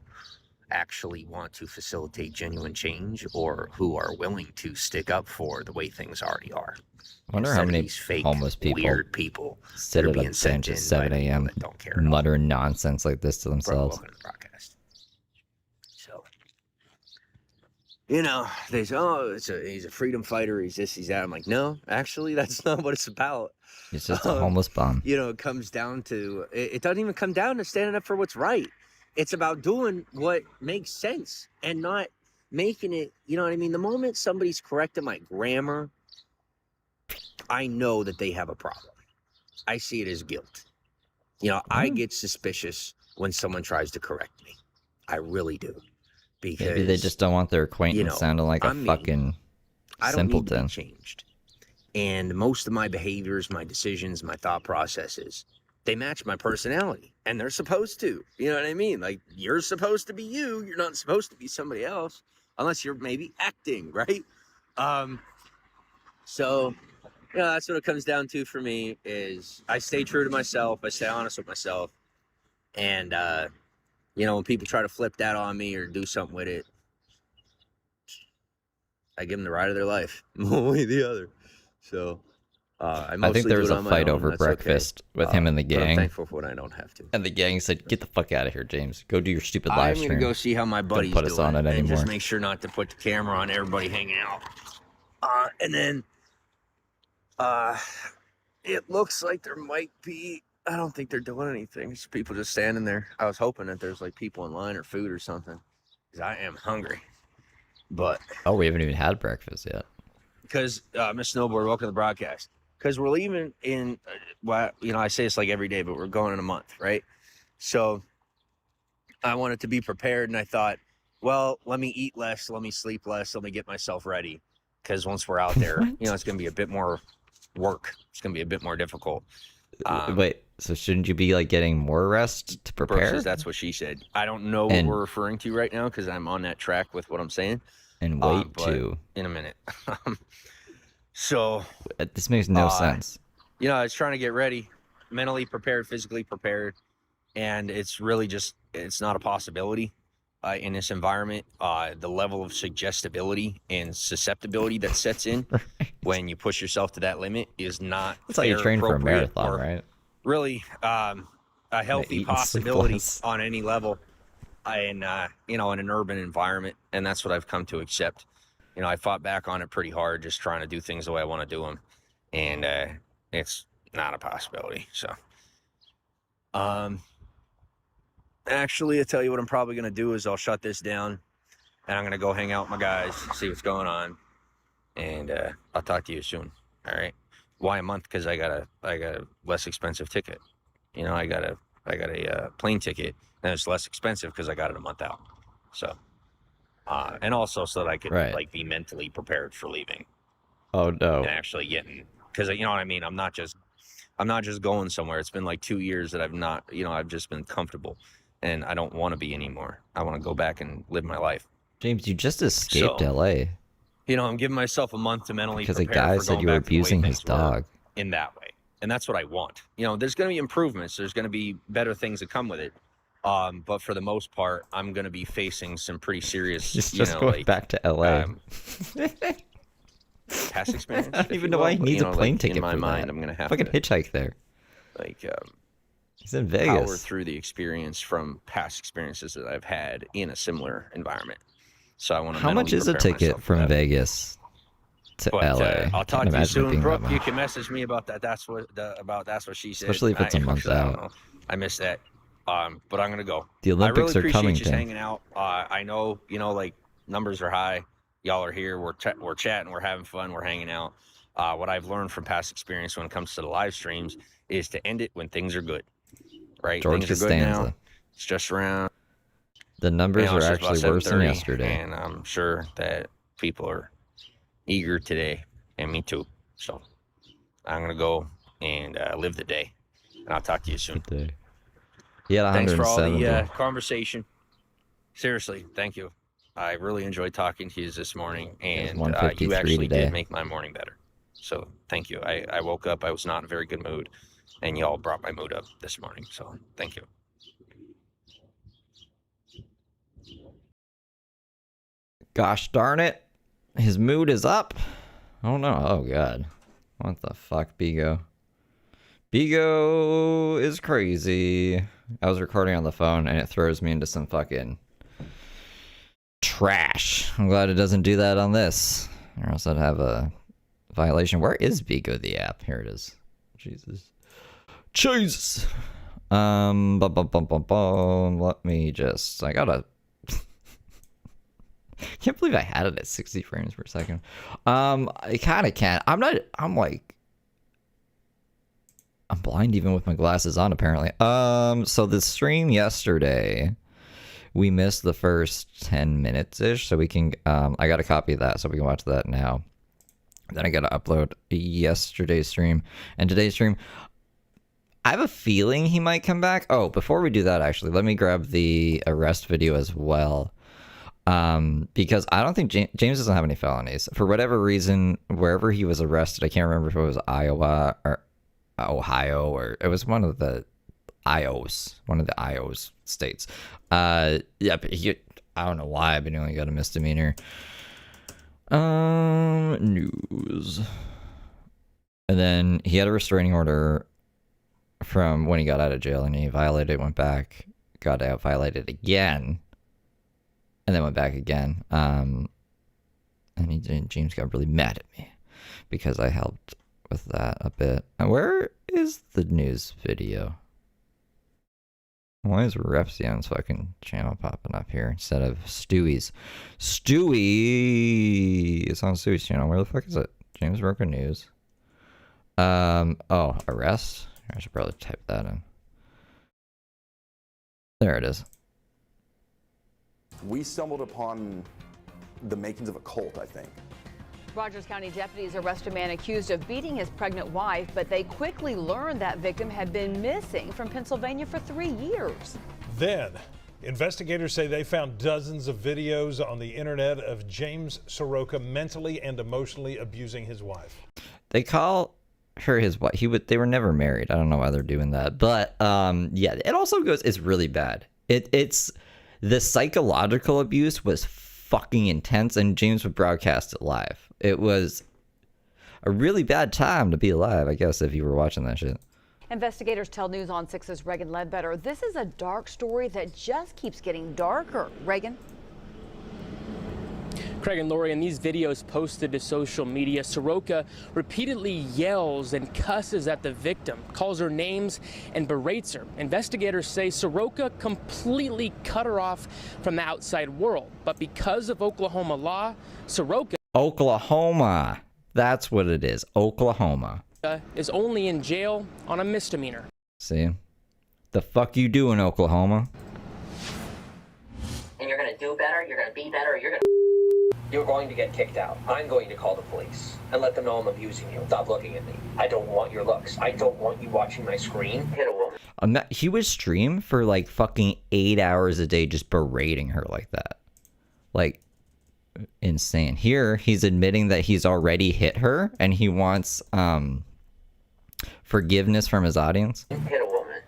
actually want to facilitate genuine change, or who are willing to stick up for the way things already are. I wonder how many Fake, homeless people weird people sit that are at a being sent bench at in 7 by people a.m. that don't care at all. muttering nonsense like this to Bro, themselves. welcome to the broadcast. So, they say, oh, he's a freedom fighter. He's this, he's that. I'm like, no, actually, that's not what it's about. He's just a homeless bum. It comes down to, it doesn't even come down to standing up for what's right. It's about doing what makes sense and not making it, you know what I mean? The moment somebody's correcting my grammar, I know that they have a problem. I see it as guilt. I get suspicious when someone tries to correct me. I really do. Because Maybe they just don't want their acquaintance sounding like a fucking I don't need to simpleton. be changed. And most of my behaviors, my decisions, my thought processes, they match my personality. And they're supposed to. You know what I mean? Like, you're supposed to be you. You're not supposed to be somebody else. Unless you're maybe acting, right? So, that's what it comes down to for me is I stay true to myself. I stay honest with myself. And, when people try to flip that on me or do something with it, I give them the ride of their life, one way or the other. So, I think there was do it a on my fight own. over That's breakfast okay. with him and the But I'm gang. thankful for when I don't have to. And the gang said, "Get the fuck out of here, James. Go do your stupid live I'm stream." gonna go see how my buddy's put us doing, on it and anymore. just make sure not to put the camera on everybody hanging out. And then, it looks like there might be. I don't think they're doing anything. It's people just standing there. I was hoping that there's like people in line or food or something, because I am hungry. But Oh, we haven't even had breakfast yet. because Miss Snowboard, welcome to the broadcast. Because we're leaving in, I say it's like every day, but we're going in a month, right? So I wanted to be prepared, and I thought, well, let me eat less, let me sleep less, let me get myself ready. Because once we're out there, it's going to be a bit more work. It's going to be a bit more difficult. Wait, so shouldn't you be like getting more rest to prepare? Versus that's what she said. I don't know what we're referring to right now because I'm on that track with what I'm saying. And wait but to. in a minute. So This makes no sense. I was trying to get ready, mentally prepared, physically prepared, and it's really it's not a possibility in this environment. The level of suggestibility and susceptibility that sets in when you push yourself to that limit is not. That's how you train for a marathon, or right? Really, a healthy possibility on any level, in an urban environment, and that's what I've come to accept. I fought back on it pretty hard, just trying to do things the way I want to do them, and it's not a possibility. So, actually, I tell you what I'm probably gonna do is I'll shut this down, and I'm gonna go hang out with my guys, see what's going on, and I'll talk to you soon. All right? Why a month? Because I got a less expensive ticket. I got a plane ticket, and it's less expensive because I got it a month out. So. And also so that I could be mentally prepared for leaving. Oh no! And actually getting, because you know what I mean. I'm not just going somewhere. It's been like 2 years that I've not, I've just been comfortable, and I don't want to be anymore. I want to go back and live my life. James, you just escaped LA. I'm giving myself a month to mentally prepare. Because a guy said you were abusing his dog. In that way, and that's what I want. There's going to be improvements. There's going to be better things that come with it. But for the most part, I'm going to be facing some pretty serious, just going back to LA. Past experience. I don't even know why he needs a plane ticket. In my for mind, that. I'm going to have fucking to hitchhike there. He's in Vegas. Power through the experience from past experiences that I've had in a similar environment. So I want to. How much is a ticket from Vegas to LA? I'll talk to you soon, Brooke. You can message me about that. That's what she said. Especially if it's a month out. I missed that. But I'm gonna go. The Olympics are coming. Tim. Hanging out. I know, numbers are high. Y'all are here. We're chatting. We're having fun. We're hanging out. What I've learned from past experience when it comes to the live streams is to end it when things are good. Right? George things are good now. It's just around. The numbers are actually worse than yesterday, and I'm sure that people are eager today, and me too. So I'm gonna go and live the day, and I'll talk to you soon. He had 170. Thanks for all the conversation. Seriously, thank you. I really enjoyed talking to you this morning, and you actually did make my morning better. So thank you. I woke up, I was not in a very good mood, and y'all brought my mood up this morning. So thank you. Gosh darn it. His mood is up. Oh no. Oh god. What the fuck, Bigo? Bigo is crazy. I was recording on the phone and it throws me into some fucking Trash. I'm glad it doesn't do that on this, or else I'd have a violation. Where is Bigo the app? Here it is. Jesus. Let me just. I gotta. Can't believe I had it at 60 frames per second. I kind of can't. I'm blind even with my glasses on, apparently. So the stream yesterday, we missed the first 10 minutes-ish, so we can, I got a copy of that, so we can watch that now. Then I gotta upload yesterday's stream and today's stream. I have a feeling he might come back. Oh, before we do that, actually, let me grab the arrest video as well. Because I don't think James doesn't have any felonies. For whatever reason, wherever he was arrested, I can't remember if it was Iowa or Ohio, or it was one of the Ios states. Yeah, but I don't know why, but he only got a misdemeanor. News. And then he had a restraining order from when he got out of jail, and he violated it, went back, got out, violated again, and then went back again. And James got really mad at me because I helped with that a bit. And where is the news video? Why is Repsion's fucking channel popping up here instead of Stewie's? Stewie! It's on Stewie's channel. Where the fuck is it? James Roca News. Oh, arrest? I should probably type that in. There it is. We stumbled upon the makings of a cult, I think. Rogers County deputies arrest a man accused of beating his pregnant wife, but they quickly learned that victim had been missing from Pennsylvania for 3 years. Then, investigators say they found dozens of videos on the internet of James Soroka mentally and emotionally abusing his wife. They call her his wife. They were never married. I don't know why they're doing that. But yeah, it also goes, it's really bad. It's the psychological abuse was fucking intense, and James would broadcast it live. It was a really bad time to be alive, I guess, if you were watching that shit. Investigators tell News on 6's Reagan Ledbetter this is a dark story that just keeps getting darker. Reagan? Craig and Lori, in these videos posted to social media, Soroka repeatedly yells and cusses at the victim, calls her names, and berates her. Investigators say Soroka completely cut her off from the outside world. But because of Oklahoma law, Soroka... Oklahoma. That's what it is. Oklahoma. ...is only in jail on a misdemeanor. See? The fuck you doing, Oklahoma? And you're gonna do better, you're gonna be better, you're going to get kicked out. I'm going to call the police and let them know I'm abusing you. Stop looking at me. I don't want your looks. I don't want you watching my screen. Hit a woman. He would stream for like fucking 8 hours a day just berating her like that. Like, insane. Here, he's admitting that he's already hit her and he wants forgiveness from his audience. Hit a woman.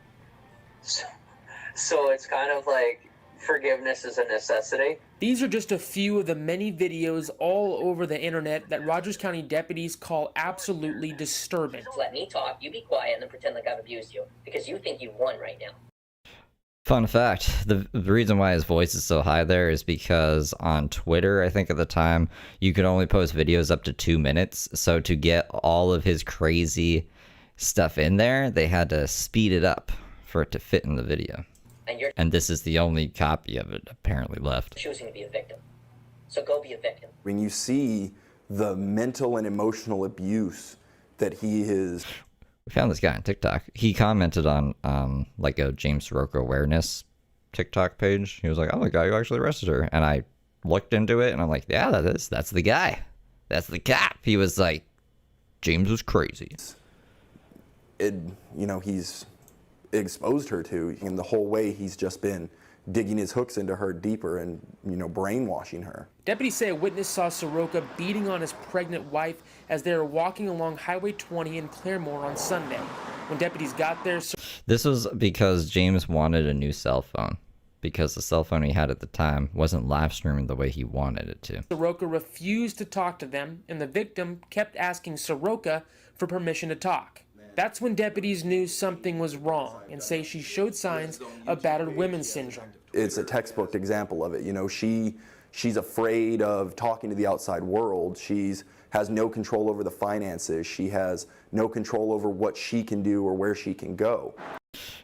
So it's kind of like forgiveness is a necessity. These are just a few of the many videos all over the internet that Rogers County deputies call absolutely disturbing. Let me talk, you be quiet, and then pretend like I've abused you, because you think you've won right now. Fun fact, the reason why his voice is so high there is because on Twitter, I think at the time, you could only post videos up to 2 minutes. So to get all of his crazy stuff in there, they had to speed it up for it to fit in the video. And this is the only copy of it apparently left. Choosing to be a victim. So go be a victim. When you see the mental and emotional abuse that he is... We found this guy on TikTok. He commented on like a James Soroka awareness TikTok page. He was like, "I'm the guy who actually arrested her." And I looked into it and I'm like, yeah, that's the guy. That's the cop. He was like, James was crazy. He's exposed her to, and the whole way he's just been digging his hooks into her deeper and, brainwashing her. Deputies say a witness saw Soroka beating on his pregnant wife as they were walking along Highway 20 in Claremore on Sunday. When deputies got there... This was because James wanted a new cell phone, because the cell phone he had at the time wasn't live streaming the way he wanted it to. Soroka refused to talk to them, and the victim kept asking Soroka for permission to talk. That's when deputies knew something was wrong and say she showed signs of battered women's syndrome. It's a textbook example of it. She's afraid of talking to the outside world. She's has no control over the finances. She has no control over what she can do or where she can go.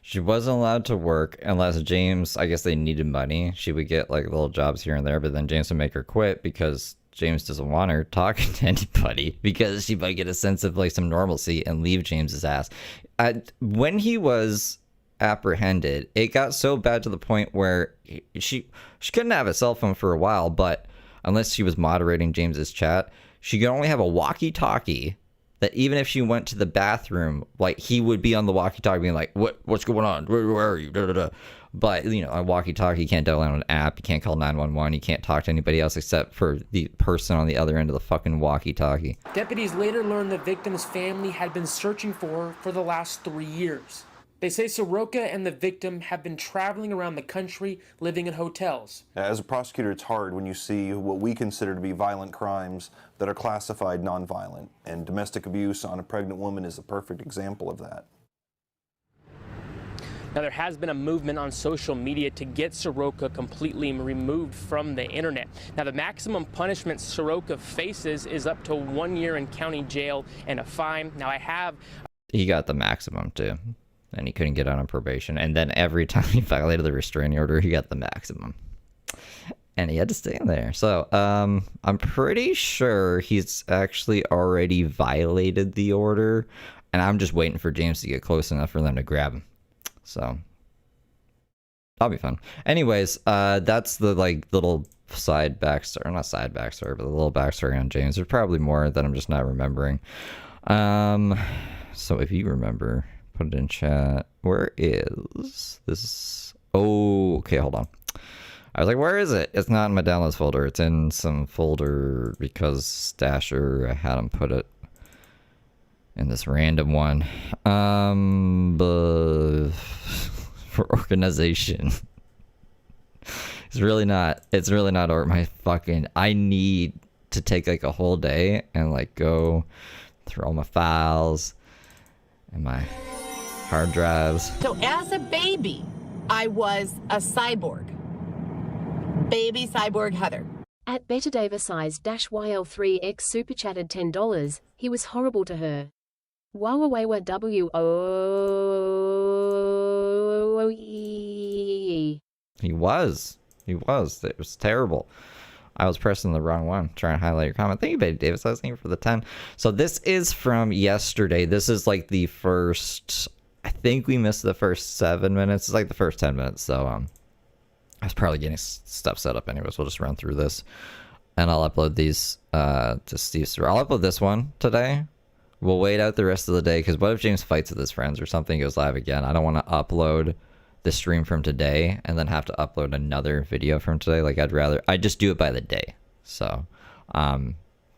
She wasn't allowed to work unless James, I guess they needed money. She would get like little jobs here and there, but then James would make her quit because James doesn't want her talking to anybody because she might get a sense of like some normalcy and leave James's ass. When he was apprehended, it got so bad to the point where she couldn't have a cell phone for a while, but unless she was moderating James's chat, she could only have a walkie-talkie that even if she went to the bathroom, like he would be on the walkie-talkie being like, what's going on? Where are you? Da, da, da. But, you know, a walkie-talkie, you can't download an app, you can't call 911, you can't talk to anybody else except for the person on the other end of the fucking walkie-talkie. Deputies later learned the victim's family had been searching for her for the last 3 years. They say Soroka and the victim have been traveling around the country, living in hotels. As a prosecutor, it's hard when you see what we consider to be violent crimes that are classified nonviolent, and domestic abuse on a pregnant woman is a perfect example of that. Now, there has been a movement on social media to get Soroka completely removed from the internet. Now, the maximum punishment Soroka faces is up to 1 year in county jail and a fine. Now, He got the maximum, too. And he couldn't get out on probation. And then every time he violated the restraining order, he got the maximum. And he had to stay in there. So, I'm pretty sure he's actually already violated the order. And I'm just waiting for James to get close enough for them to grab him. So, that'll be fun. Anyways, that's the, like, little side backstory. Not side backstory, but the little backstory on James. There's probably more that I'm just not remembering. So, if you remember... Put it in chat. Where is this? Oh, okay, hold on. I was like, where is it? It's not in my downloads folder. It's in some folder because Stasher had him put it in this random one. But for organization. It's really not or my fucking, I need to take like a whole day and like go through all my files and my hard drives. So as a baby, I was a cyborg. Baby cyborg Heather. At Better Davis size -YL3X super chatted $10. He was horrible to her. Wawawa WOE. He was. It was terrible. I was pressing the wrong one, trying to highlight your comment. Thank you, Betty Davis. I was thinking for the 10. So this is from yesterday. This is like the first, I think we missed the first 7 minutes. It's like the first 10 minutes. So I was probably getting stuff set up anyways. We'll just run through this. And I'll upload these to Steve's. I'll upload this one today. We'll wait out the rest of the day because what if James fights with his friends or something, goes live again? I don't want to upload the stream from today and then have to upload another video from today. Like I'd just do it by the day. So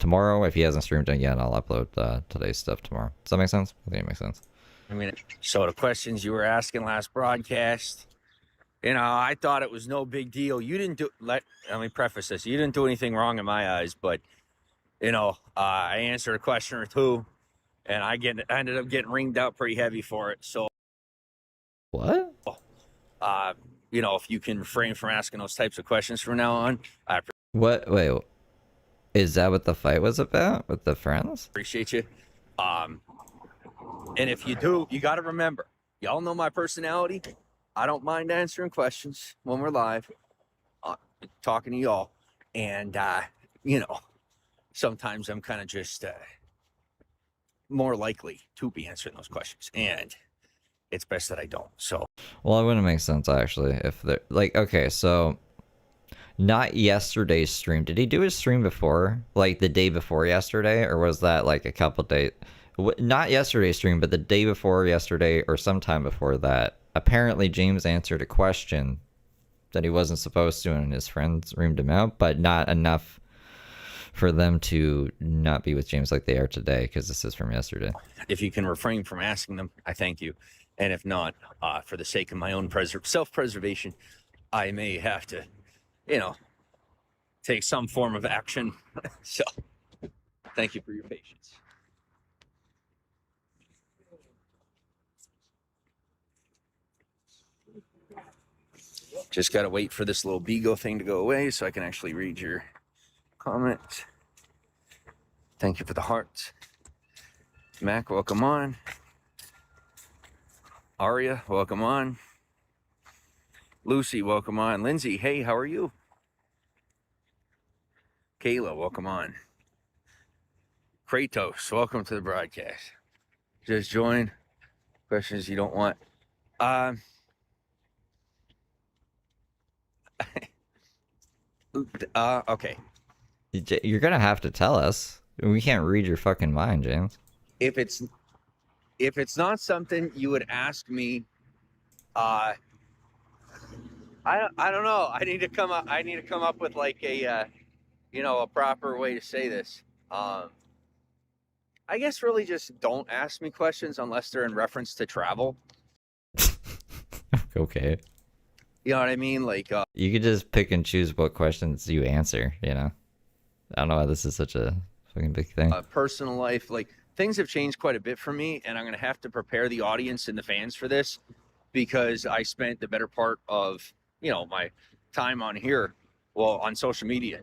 tomorrow, if he hasn't streamed again, I'll upload today's stuff tomorrow. Does that make sense? I think it makes sense. I mean, so the questions you were asking last broadcast, you know, I thought it was no big deal. You didn't do, let me preface this. You didn't do anything wrong in my eyes, but, you know, I answered a question or two, and I ended up getting ringed out pretty heavy for it. So, what? You know, if you can refrain from asking those types of questions from now on, What? Wait, is that what the fight was about with the friends? appreciate you. And if you do, you got to remember, y'all know my personality. I don't mind answering questions when we're live, talking to y'all. And, you know, sometimes I'm kind of just more likely to be answering those questions. And it's best that I don't. So, well, it wouldn't make sense actually if they're like, okay, so not yesterday's stream. Did he do his stream before, like the day before yesterday, or was that like a couple days? Not yesterday's stream, but the day before yesterday or sometime before that. Apparently, James answered a question that he wasn't supposed to, and his friends reamed him out, but not enough for them to not be with James like they are today, because this is from yesterday. if you can refrain from asking them, I thank you. And if not, for the sake of my own self-preservation, I may have to, you know, take some form of action. So, thank you for your patience. Just got to wait for this little Bigo thing to go away so I can actually read your comments. Thank you for the hearts. Mac, welcome on. Aria, welcome on. Lucy, welcome on. Lindsay, hey, how are you? Kayla, welcome on. Kratos, welcome to the broadcast. Just join. Questions you don't want. Okay. You're gonna have to tell us. We can't read your fucking mind, James. If it's not something you would ask me, I don't know. I need to come up with like a a proper way to say this. I guess really just don't ask me questions unless they're in reference to travel. Okay. You know what I mean? Like you could just pick and choose what questions you answer, you know? I don't know why this is such a fucking big thing. Personal life, like things have changed quite a bit for me, and I'm going to have to prepare the audience and the fans for this because I spent the better part of, my time on here, on social media,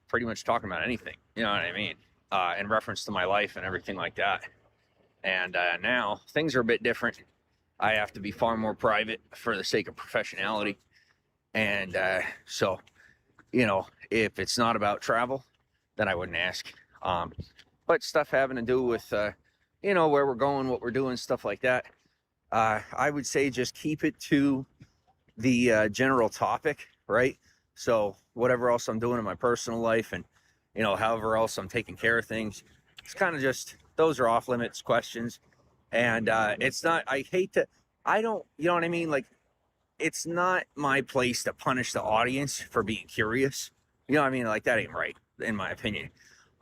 pretty much talking about anything, you know what I mean? In reference to my life and everything like that. And now things are a bit different. I have to be far more private for the sake of professionality. And so, if it's not about travel, then I wouldn't ask. But stuff having to do with, where we're going, what we're doing, stuff like that, I would say just keep it to the general topic, right? So whatever else I'm doing in my personal life and, however else I'm taking care of things, it's kind of just, those are off limits questions. And it's not, I don't, you know what I mean? Like, it's not my place to punish the audience for being curious. You know what I mean? Like, that ain't right, in my opinion.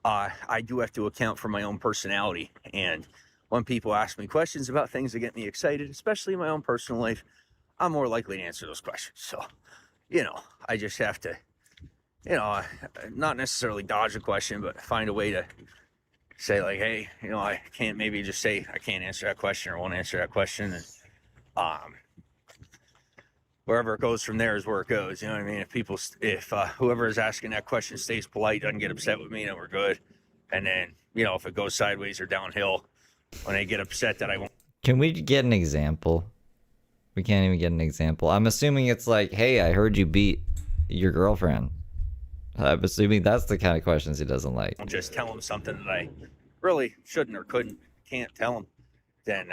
I do have to account for my own personality. And when people ask me questions about things that get me excited, especially in my own personal life, I'm more likely to answer those questions. So, I just have to, not necessarily dodge a question, but find a way to say like, hey, I can't maybe just say I can't answer that question or won't answer that question. And wherever it goes from there is where it goes. You know what I mean? If whoever is asking that question stays polite, doesn't get upset with me, then we're good. And then, if it goes sideways or downhill, when they get upset that I won't. Can we get an example? We can't even get an example. I'm assuming it's like, hey, I heard you beat your girlfriend. I'm assuming that's the kind of questions he doesn't like. I'll just tell him something that I really shouldn't or can't tell him. Then,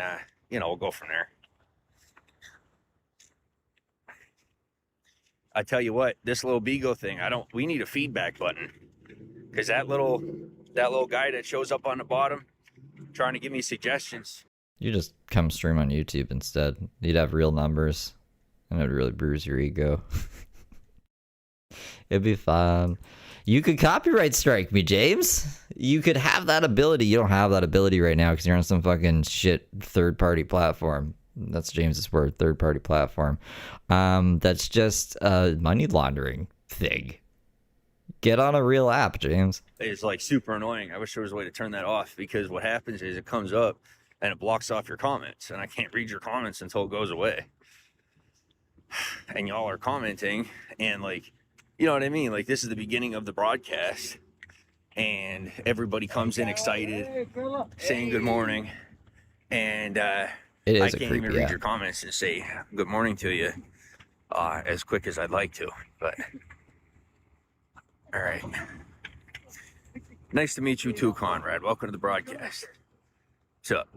we'll go from there. I tell you what, this little Bigo thing, we need a feedback button. Because that little guy that shows up on the bottom trying to give me suggestions. You just come stream on YouTube instead. You'd have real numbers. And it would really bruise your ego. It'd be fun. You could copyright strike me, James. You could have that ability. You don't have that ability right now because you're on some fucking shit third-party platform. That's James's word, third-party platform. That's just a money laundering thing. Get on a real app, James. It's like super annoying. I wish there was a way to turn that off because what happens is it comes up and it blocks off your comments, and I can't read your comments until it goes away. And y'all are commenting, and like, you know what I mean? Like, this is the beginning of the broadcast, and everybody comes in excited, saying good morning, and I can't even read your comments and say good morning to you as quick as I'd like to. But all right, nice to meet you too, Conrad. Welcome to the broadcast. What's up?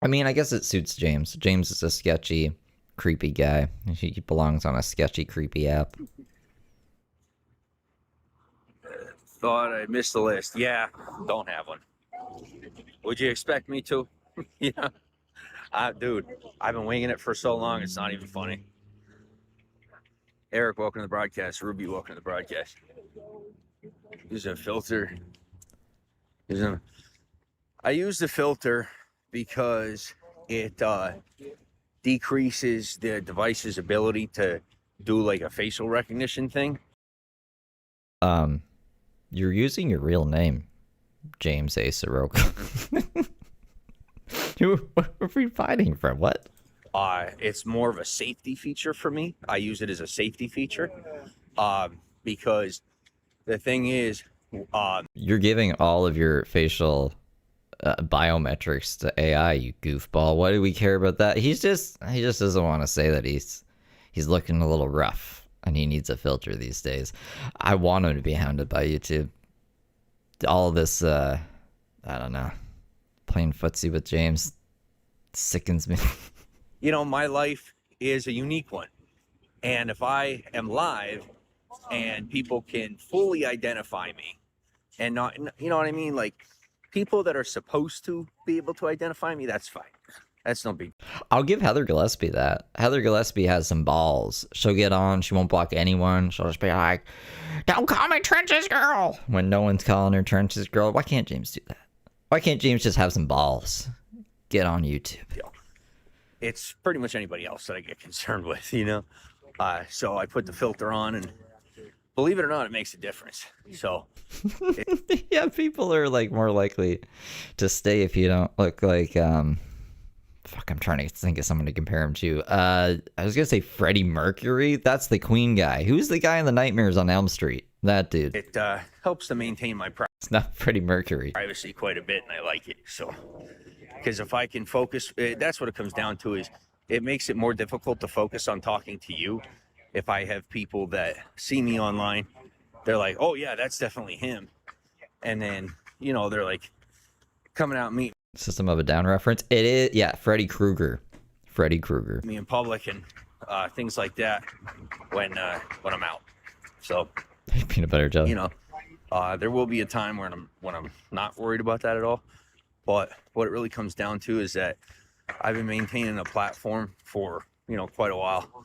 I mean, I guess it suits James. James is a sketchy, creepy guy. He belongs on a sketchy, creepy app. Thought I missed the list. Yeah, don't have one. Would you expect me to? Yeah. Dude, I've been winging it for so long, it's not even funny. Eric, welcome to the broadcast. Ruby, welcome to the broadcast. Use a filter. I use the filter because it decreases the device's ability to do like a facial recognition thing. You're using your real name, James A. Soroka. What are we fighting from? What? It's more of a safety feature for me. I use it as a safety feature because the thing is, You're giving all of your facial biometrics to AI, you goofball. Why do we care about that? He just doesn't want to say that he's looking a little rough and he needs a filter these days. I want him to be hounded by YouTube. All this, I don't know, playing footsie with James sickens me. you know, my life is a unique one. And if I am live and people can fully identify me and not, you know what I mean? Like people that are supposed to be able to identify me, that's fine. That's no big. I'll give Heather Gillespie that. Heather Gillespie has some balls. She'll get on. She won't block anyone. She'll just be like, "Don't call me Trenches Girl," when no one's calling her Trenches Girl. Why can't James do that? Why can't James just have some balls? Get on YouTube. It's pretty much anybody else that I get concerned with, you know? So I put the filter on and believe it or not, it makes a difference. So yeah, people are like more likely to stay if you don't look like fuck, I'm trying to think of someone to compare him to. I was gonna say Freddie Mercury. That's the Queen guy. Who's the guy in the Nightmares on Elm Street? That dude. It helps to maintain my It's not Freddie Mercury. privacy quite a bit, and I like it. So, because if I can focus, that's what it comes down to. Is it makes it more difficult to focus on talking to you. If I have people that see me online, they're like, "Oh yeah, that's definitely him," and then you know they're like coming out and meet System of a Down reference. It is, yeah, Freddy Krueger. Freddy Krueger. me in public and things like that when I'm out. So Peanut butter jelly. you know, there will be a time when I'm not worried about that at all. But what it really comes down to is that I've been maintaining a platform for quite a while.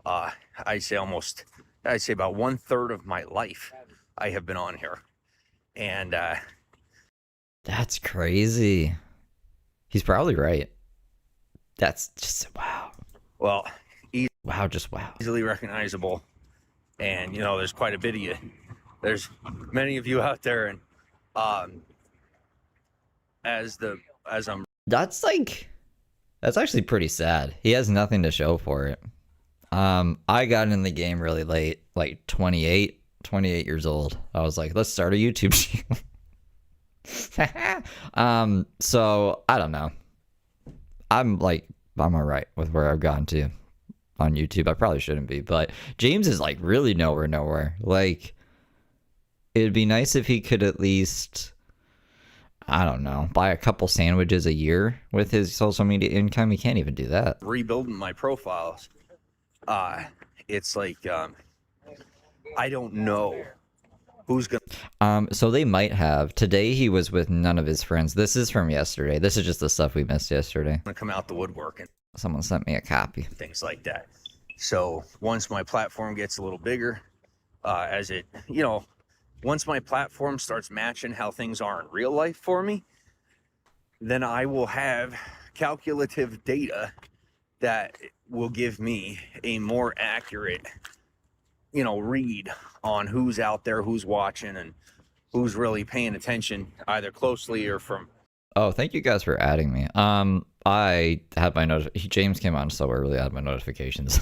I'd say about 1/3 of my life I have been on here, and That's crazy. He's probably right. That's just wow. well, Wow, just wow. easily recognizable. And there's quite a bit of you. There's many of you out there, and as I'm That's actually pretty sad. He has nothing to show for it. I got in the game really late, like 28 years old. I was like, let's start a YouTube channel. So I don't know. I'm all right with where I've gotten to on YouTube. I probably shouldn't be, but James is like really nowhere. Like, it'd be nice if he could at least, I don't know, buy a couple sandwiches a year with his social media income. He can't even do that. rebuilding my profiles. It's like I don't know who's gonna So they might have. Today he was with none of his friends. This is from yesterday. This is just the stuff we missed yesterday. come out the woodwork and Someone sent me a copy. things like that. So once my platform gets a little bigger, once my platform starts matching how things are in real life for me, then I will have calculative data that will give me a more accurate, read on who's out there, who's watching, and who's really paying attention either closely or from. Oh, thank you guys for adding me. I had my James came on so early. I had my notifications.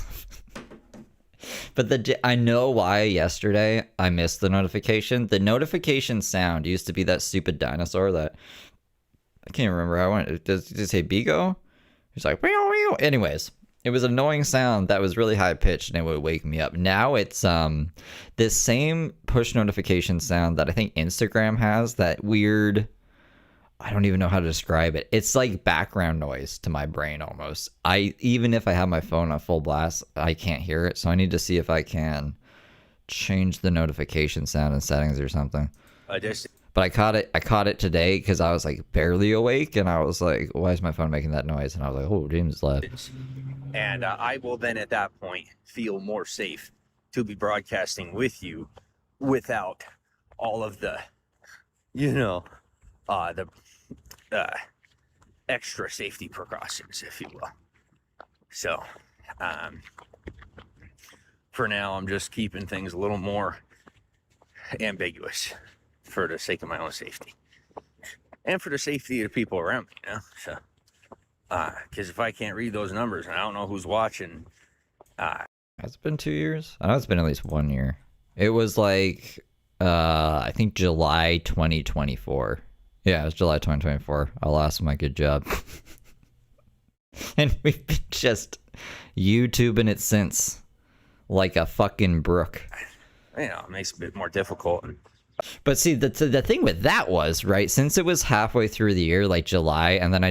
But I know why yesterday I missed the notification. The notification sound used to be that stupid dinosaur that I can't remember. Did it say Bigo? He's like, meow, meow. Anyways, it was an annoying sound that was really high pitched and it would wake me up. Now it's this same push notification sound that I think Instagram has, that weird, I don't even know how to describe it. It's like background noise to my brain almost. Even if I have my phone on full blast, I can't hear it. So I need to see if I can change the notification sound in settings or something. But I caught it today because I was like barely awake and I was like, why is my phone making that noise? And I was like, oh, James left. And I will then at that point feel more safe to be broadcasting with you without all of the, extra safety precautions, if you will. So, for now, I'm just keeping things a little more ambiguous for the sake of my own safety and for the safety of the people around me, So, Because if I can't read those numbers and I don't know who's watching, Has it been 2 years? I know it's been at least 1 year. It was like, I think July 2024. Yeah, it was July 2024. I lost my good job. And we've been just YouTubing it since. Like a fucking brook. you know, it makes it a bit more difficult. But see, the thing with that was, right, since it was halfway through the year, like July, and then I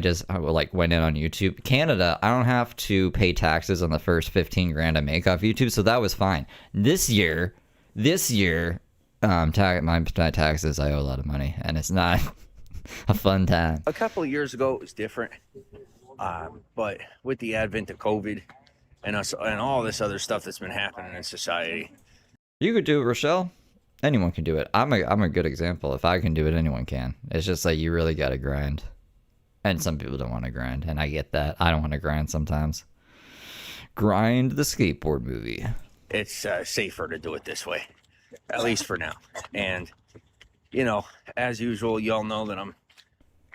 went in on YouTube. Canada, I don't have to pay taxes on the first 15 grand I make off YouTube, so that was fine. This year, my taxes, I owe a lot of money, and it's not a fun time. A couple of years ago, it was different. But with the advent of COVID and all this other stuff that's been happening in society. You could do it, Rochelle. Anyone can do it. I'm a good example. If I can do it, anyone can. It's just like you really got to grind. And some people don't want to grind, and I get that. I don't want to grind sometimes. Grind the skateboard movie. It's safer to do it this way, at least for now. And, you know, as usual, y'all know that I'm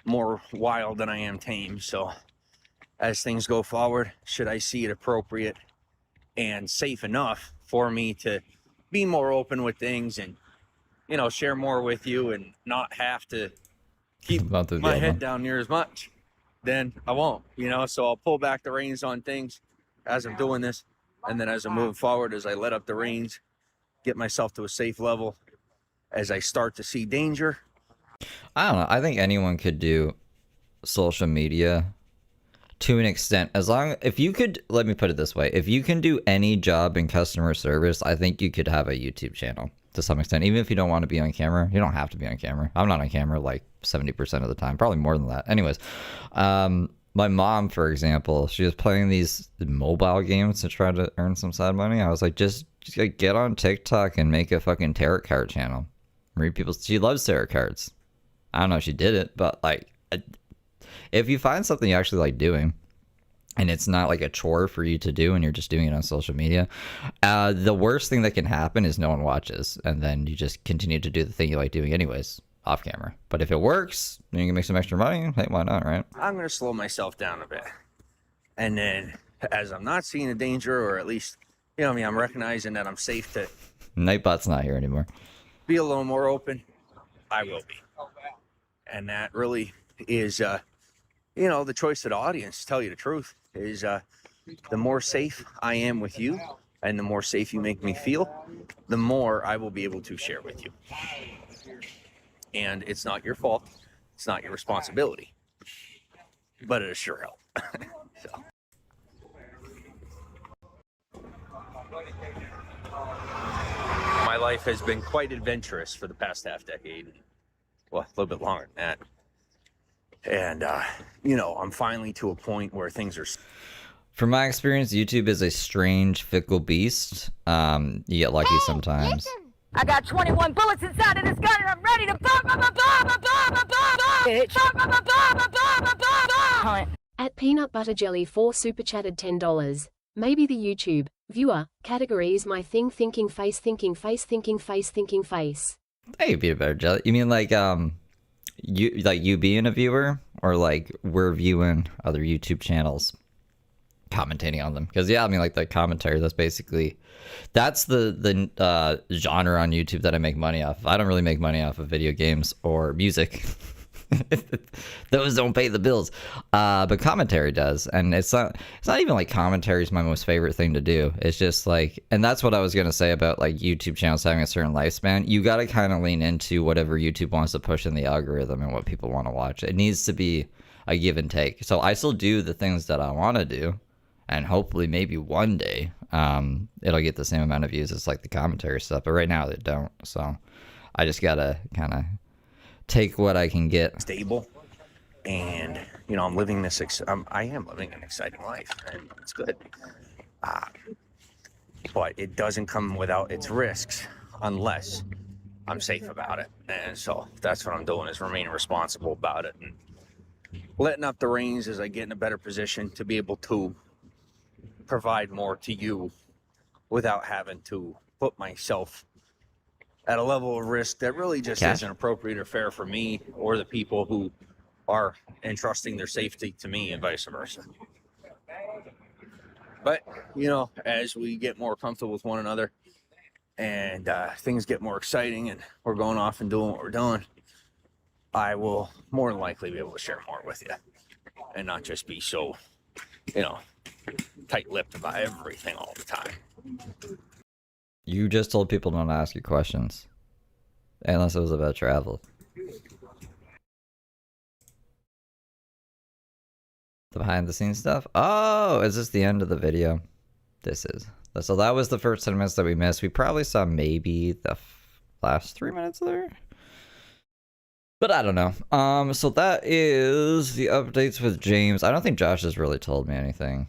more wild than I am tame. So as things go forward, should I see it appropriate and safe enough for me to be more open with things and, you know, share more with you and not have to keep my head down near as much, then I won't, you know. So I'll pull back the reins on things as I'm doing this, and then as I move forward, as I let up the reins, get myself to a safe level, as I start to see danger. I don't know. I think anyone could do social media to an extent, if you could, let me put it this way, if you can do any job in customer service, I think you could have a YouTube channel to some extent, even if you don't want to be on camera. You don't have to be on camera. I'm not on camera like 70% of the time, probably more than that. Anyways, my mom, for example, she was playing these mobile games to try to earn some side money. I was like, just get on TikTok and make a fucking tarot card channel. Read people. She loves tarot cards. I don't know if she did it, but like, if you find something you actually like doing and it's not like a chore for you to do and you're just doing it on social media, the worst thing that can happen is no one watches, and then you just continue to do the thing you like doing anyways off camera. But if it works and you can make some extra money, hey, why not, right? I'm going to slow myself down a bit. And then as I'm not seeing a danger, or at least, you know what I mean, I'm recognizing that I'm safe to Nightbot's not here anymore. Be a little more open, I will be. And that really is, you know, the choice of the audience, to tell you the truth, is the more safe I am with you and the more safe you make me feel, the more I will be able to share with you. And it's not your fault. It's not your responsibility. But it is sure help. So. My life has been quite adventurous for the past half decade. Well, a little bit longer than that. And, you know, I'm finally to a point where things are... From my experience, YouTube is a strange, fickle beast. You get lucky sometimes. Listen. I got 21 bullets inside of this gun and I'm ready to At Peanut Butter Jelly 4 super chatted $10. Maybe the YouTube viewer category is my thing, thinking face, thinking face, thinking face, thinking face. Hey, Peanut Butter Jelly. You mean like you being a viewer, or like we're viewing other YouTube channels, commentating on them? Because yeah, I mean like the commentary, that's the genre on YouTube that I make money off. I don't really make money off of video games or music. Those don't pay the bills, but commentary does. And it's not even like commentary is my most favorite thing to do. It's just like, and that's what I was gonna say about like YouTube channels having a certain lifespan. You got to kind of lean into whatever YouTube wants to push in the algorithm and what people want to watch. It needs to be a give and take. So I still do the things that I want to do, and hopefully maybe one day it'll get the same amount of views as like the commentary stuff, but right now they don't. So I just gotta kind of take what I can get. Stable, and you know, I'm living this. I am living an exciting life, and it's good. But it doesn't come without its risks, unless I'm safe about it. And so that's what I'm doing, is remaining responsible about it and letting up the reins as I get in a better position to be able to provide more to you without having to put myself at a level of risk that really just isn't appropriate or fair for me or the people who are entrusting their safety to me and vice versa. But, you know, as we get more comfortable with one another and things get more exciting and we're going off and doing what we're doing, I will more than likely be able to share more with you and not just be so, you know, tight-lipped about everything all the time. You just told people not to ask you questions. Unless it was about travel. The behind the scenes stuff? Oh, is this the end of the video? This is. So that was the first 10 minutes that we missed. We probably saw maybe the last 3 minutes there. But I don't know. So that is the updates with James. I don't think Josh has really told me anything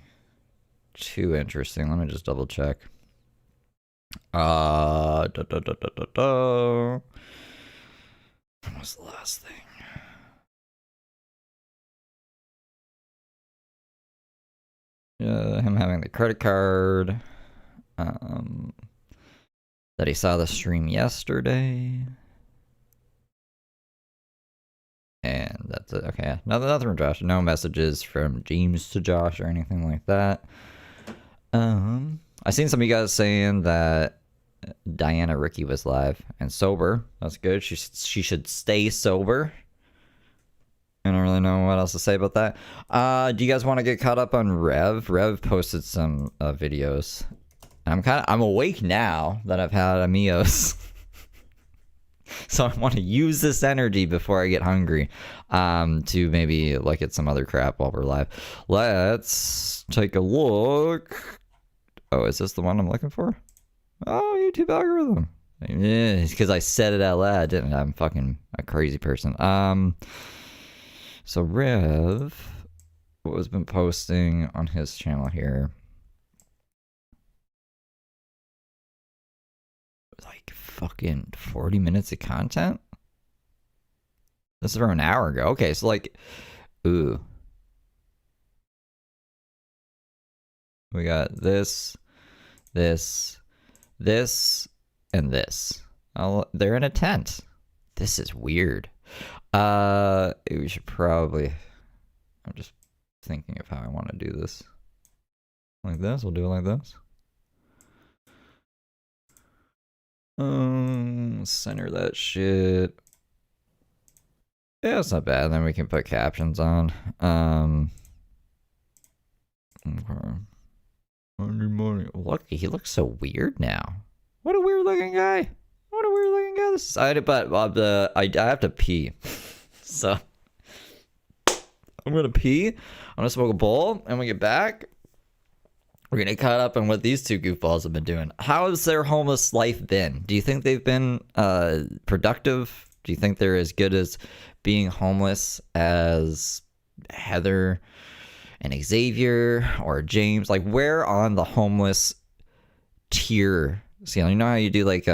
too interesting. Let me just double check. What was the last thing? Him having the credit card. That he saw the stream yesterday. And that's it. Okay, nothing from Josh. No messages from James to Josh or anything like that. I seen some of you guys saying that Diana Ricky was live and sober. That's good. She should stay sober. I don't really know what else to say about that. Do you guys want to get caught up on Rev? Rev posted some videos. I'm awake now that I've had amigos. So I want to use this energy before I get hungry. To maybe look at some other crap while we're live. Let's take a look. Oh, is this the one I'm looking for? Oh, YouTube algorithm. Yeah, it's because I said it out loud, didn't I? I'm fucking a crazy person. So Rev, what has been posting on his channel here? Like fucking 40 minutes of content? This is around an hour ago. Okay, so like, ooh. We got this, and this. Oh, they're in a tent. This is weird. We should probably... I'm just thinking of how I want to do this. Like this? We'll do it like this. Center that shit. Yeah, it's not bad. Then we can put captions on. Okay. Monday morning. Look, he looks so weird now. What a weird looking guy. What a weird looking guy. This is, I have to pee. So I'm gonna pee. I'm gonna smoke a bowl, and when we get back, we're gonna cut up on what these two goofballs have been doing. How has their homeless life been? Do you think they've been productive? Do you think they're as good as being homeless as Heather and Xavier or James? Like, where on the homeless tier scale? You know how you do like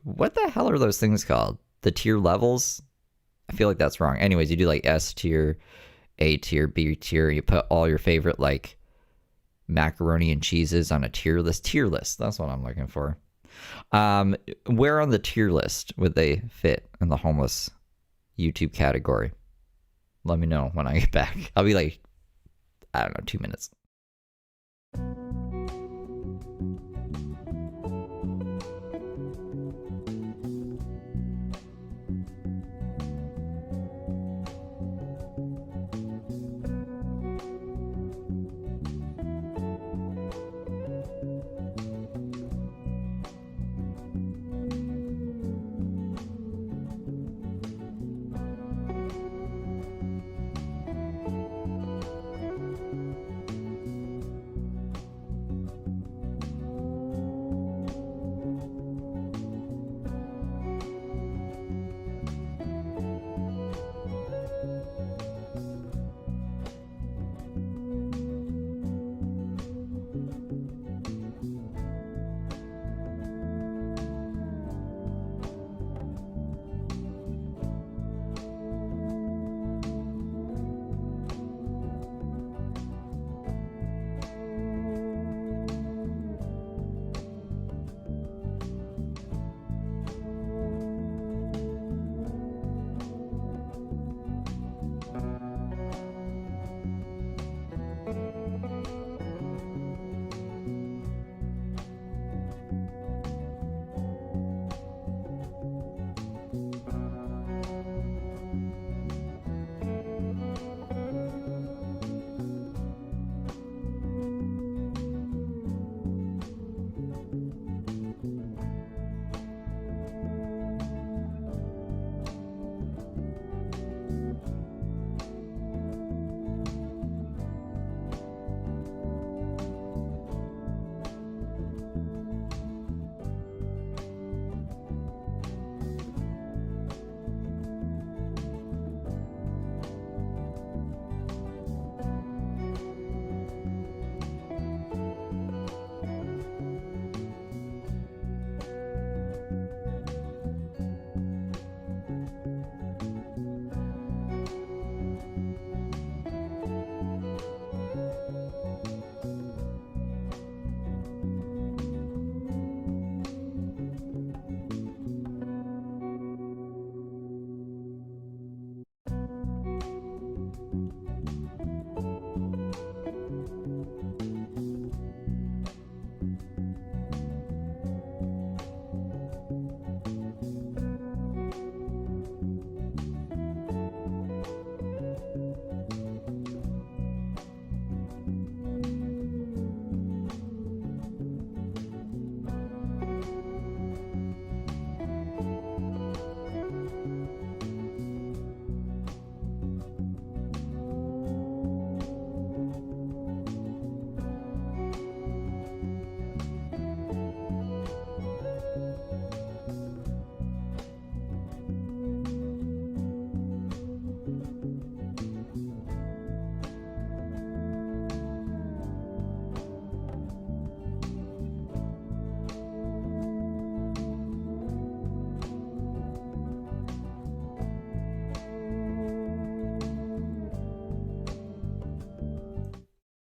what the hell are those things called? The tier levels? I feel like that's wrong. Anyways, you do like S tier, A tier, B tier. You put all your favorite like macaroni and cheeses on a tier list. Tier list. That's what I'm looking for. Where on the tier list would they fit in the homeless YouTube category? Let me know when I get back. I'll be like, I don't know, 2 minutes.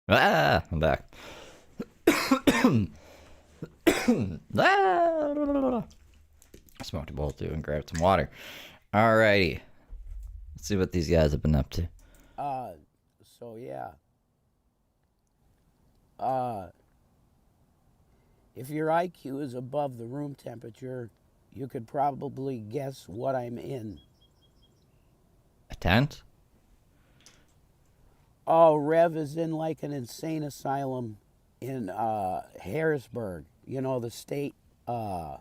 Ah, I'm back. I smoked a bowl too and grabbed some water. Alrighty. Let's see what these guys have been up to. So yeah. If your IQ is above the room temperature, you could probably guess what I'm in. A tent? Oh, Rev is in like an insane asylum in Harrisburg. You know, the state the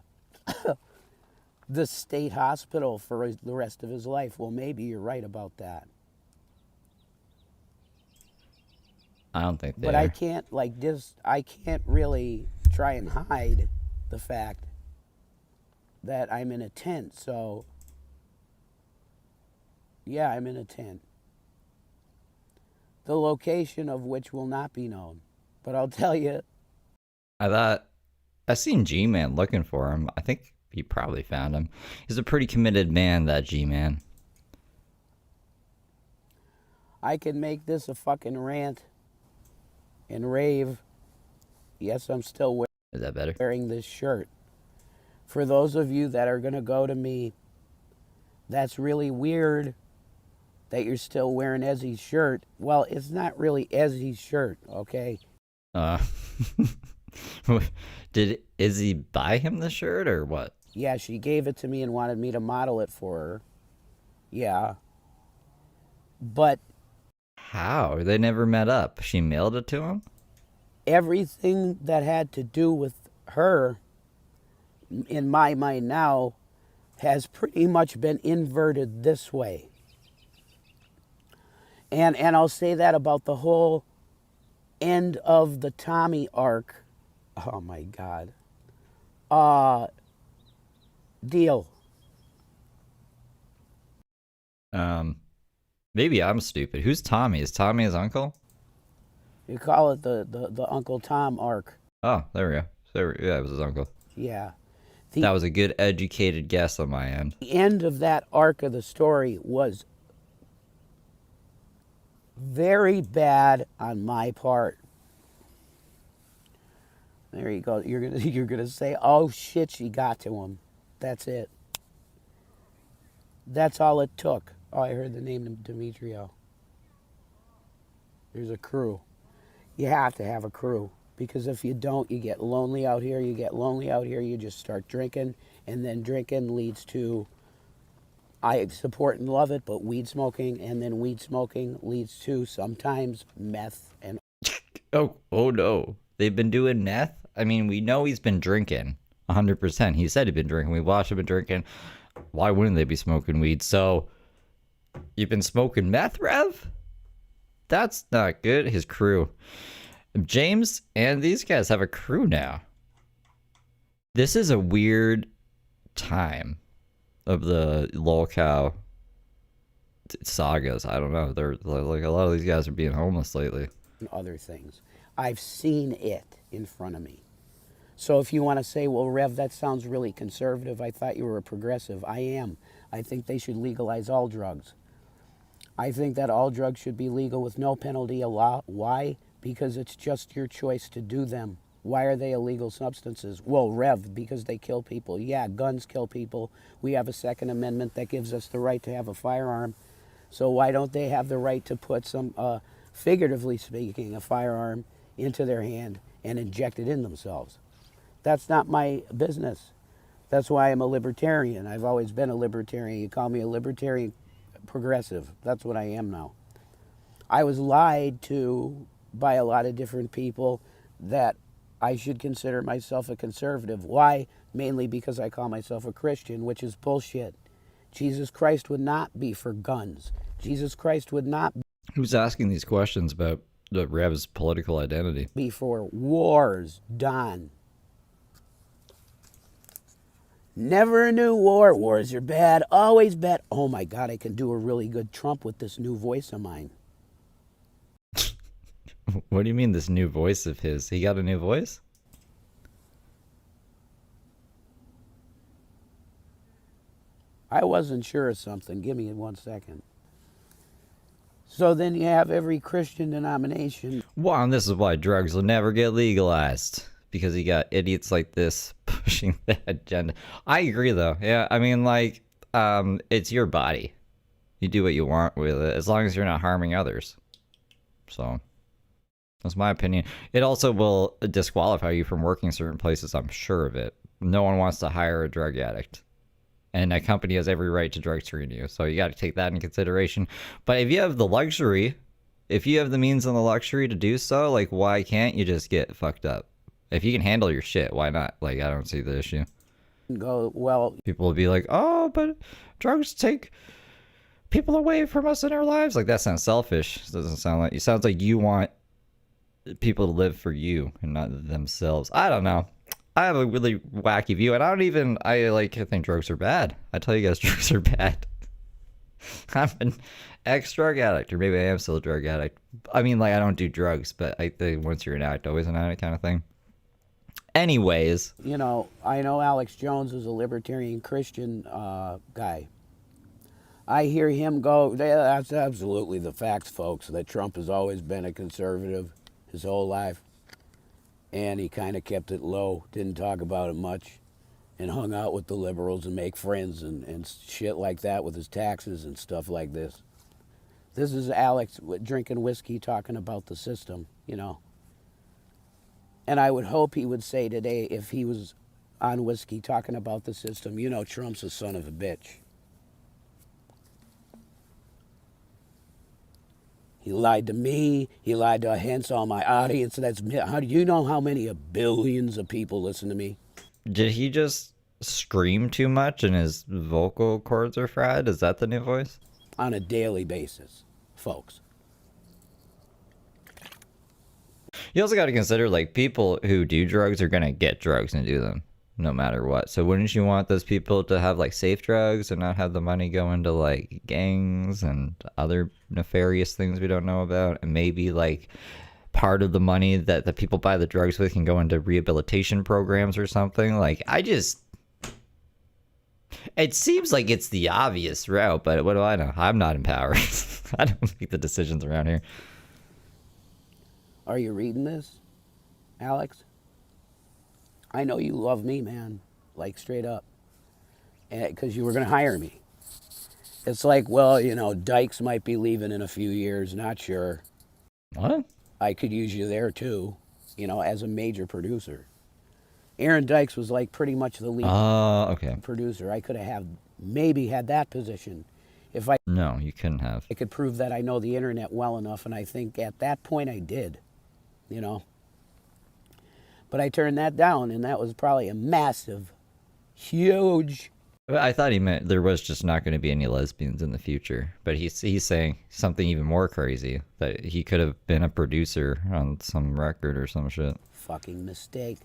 state hospital for the rest of his life. Well, maybe you're right about that. I don't think they But are. I can't I can't really try and hide the fact that I'm in a tent. So yeah, I'm in a tent. The location of which will not be known. But I'll tell you. I seen G-Man looking for him. I think he probably found him. He's a pretty committed man, that G-Man. I can make this a fucking rant and rave. Yes, I'm still Is that better? wearing this shirt. For those of you that are going to go to me, that's really weird that you're still wearing Ezzy's shirt. Well, it's not really Ezzy's shirt, okay? Did Izzy buy him the shirt or what? Yeah, she gave it to me and wanted me to model it for her. Yeah. But How? They never met up. She mailed it to him? everything that had to do with her, in my mind now, has pretty much been inverted this way. And I'll say that about the whole end of the Tommy arc. Oh my God. Deal. Maybe I'm stupid. Who's Tommy? Is Tommy his uncle? You call it the Uncle Tom arc. Oh, there we go. Yeah, it was his uncle. Yeah. That was a good educated guess on my end. The end of that arc of the story was very bad on my part. There you go. You're gonna say, "Oh shit, she got to him." That's it. That's all it took. Oh, I heard the name of Demetrio. There's a crew. You have to have a crew, because if you don't, you get lonely out here. You get lonely out here, you just start drinking, and then drinking leads to, I support and love it, but weed smoking, and then weed smoking leads to sometimes meth and... Oh no. They've been doing meth? I mean, we know he's been drinking. 100%. He said he'd been drinking. We watched him been drinking. Why wouldn't they be smoking weed? So, you've been smoking meth, Rev? That's not good. His crew. James and these guys have a crew now. This is a weird time of the lolcow sagas. I don't know. They're like, a lot of these guys are being homeless lately. Other things. I've seen it in front of me. So if you want to say, well, Rev, that sounds really conservative. I thought you were a progressive. I am. I think they should legalize all drugs. I think that all drugs should be legal with no penalty of law. Why? Because it's just your choice to do them. Why are they illegal substances? Well, Rev, because they kill people. Yeah, guns kill people. We have a Second Amendment that gives us the right to have a firearm. So why don't they have the right to put some, figuratively speaking, a firearm into their hand and inject it in themselves? That's not my business. That's why I'm a libertarian. I've always been a libertarian. You call me a libertarian progressive. That's what I am now. I was lied to by a lot of different people that I should consider myself a conservative. Why? Mainly because I call myself a Christian, which is bullshit. Jesus Christ would not be for guns. Jesus Christ would not Who's asking these questions about the Rev's political identity? be for wars, Don. Never a new war. Wars are bad, always bad. Oh my God, I can do a really good Trump with this new voice of mine. What do you mean, this new voice of his? He got a new voice? I wasn't sure of something. Give me 1 second. So then you have every Christian denomination. Well, and this is why drugs will never get legalized. Because you got idiots like this pushing that agenda. I agree, though. Yeah, I mean, like, it's your body. You do what you want with it, as long as you're not harming others. So, that's my opinion. It also will disqualify you from working certain places, I'm sure of it. No one wants to hire a drug addict. And a company has every right to drug screen you. So you got to take that into consideration. But if you have the luxury, if you have the means and the luxury to do so, like, why can't you just get fucked up? If you can handle your shit, why not? Like, I don't see the issue. Go, well, people will be like, oh, but drugs take people away from us in our lives. Like, that sounds selfish. It doesn't sound like, it sounds like you want people to live for you and not themselves. I don't know. I have a really wacky view, and I think drugs are bad. I tell you guys, drugs are bad. I'm an ex-drug addict, or maybe I am still a drug addict. I mean, like, I don't do drugs, but I think once you're an addict, always an addict kind of thing. Anyways. You know, I know Alex Jones is a libertarian Christian guy. I hear him go, that's absolutely the facts, folks, that Trump has always been a conservative his whole life. And he kind of kept it low, didn't talk about it much, and hung out with the liberals and make friends and shit like that with his taxes and stuff like this. This is Alex drinking whiskey talking about the system, you know. And I would hope he would say today, if he was on whiskey talking about the system, you know, Trump's a son of a bitch. He lied to me. He lied to hence all my audience. How do you know how many billions of people listen to me? Did he just scream too much and his vocal cords are fried? Is that the new voice? On a daily basis, folks. You also got to consider, like, people who do drugs are going to get drugs and do them no matter what. So wouldn't you want those people to have, like, safe drugs and not have the money go into, like, gangs and other nefarious things we don't know about? And maybe, like, part of the money that the people buy the drugs with can go into rehabilitation programs or something. Like, it seems like it's the obvious route, but what do I know? I'm not in power. I don't make the decisions around here. Are you reading this, Alex? I know you love me, man, like straight up, because you were going to hire me. It's like, well, you know, Dykes might be leaving in a few years, not sure. What? I could use you there too, you know, as a major producer. Aaron Dykes was like pretty much the lead producer. I could have maybe had that position. If I No, you couldn't have. I could prove that I know the internet well enough, and I think at that point I did, you know. But I turned that down, and that was probably a massive, huge. I thought he meant there was just not going to be any lesbians in the future. But he's saying something even more crazy, that he could have been a producer on some record or some shit. Fucking mistake.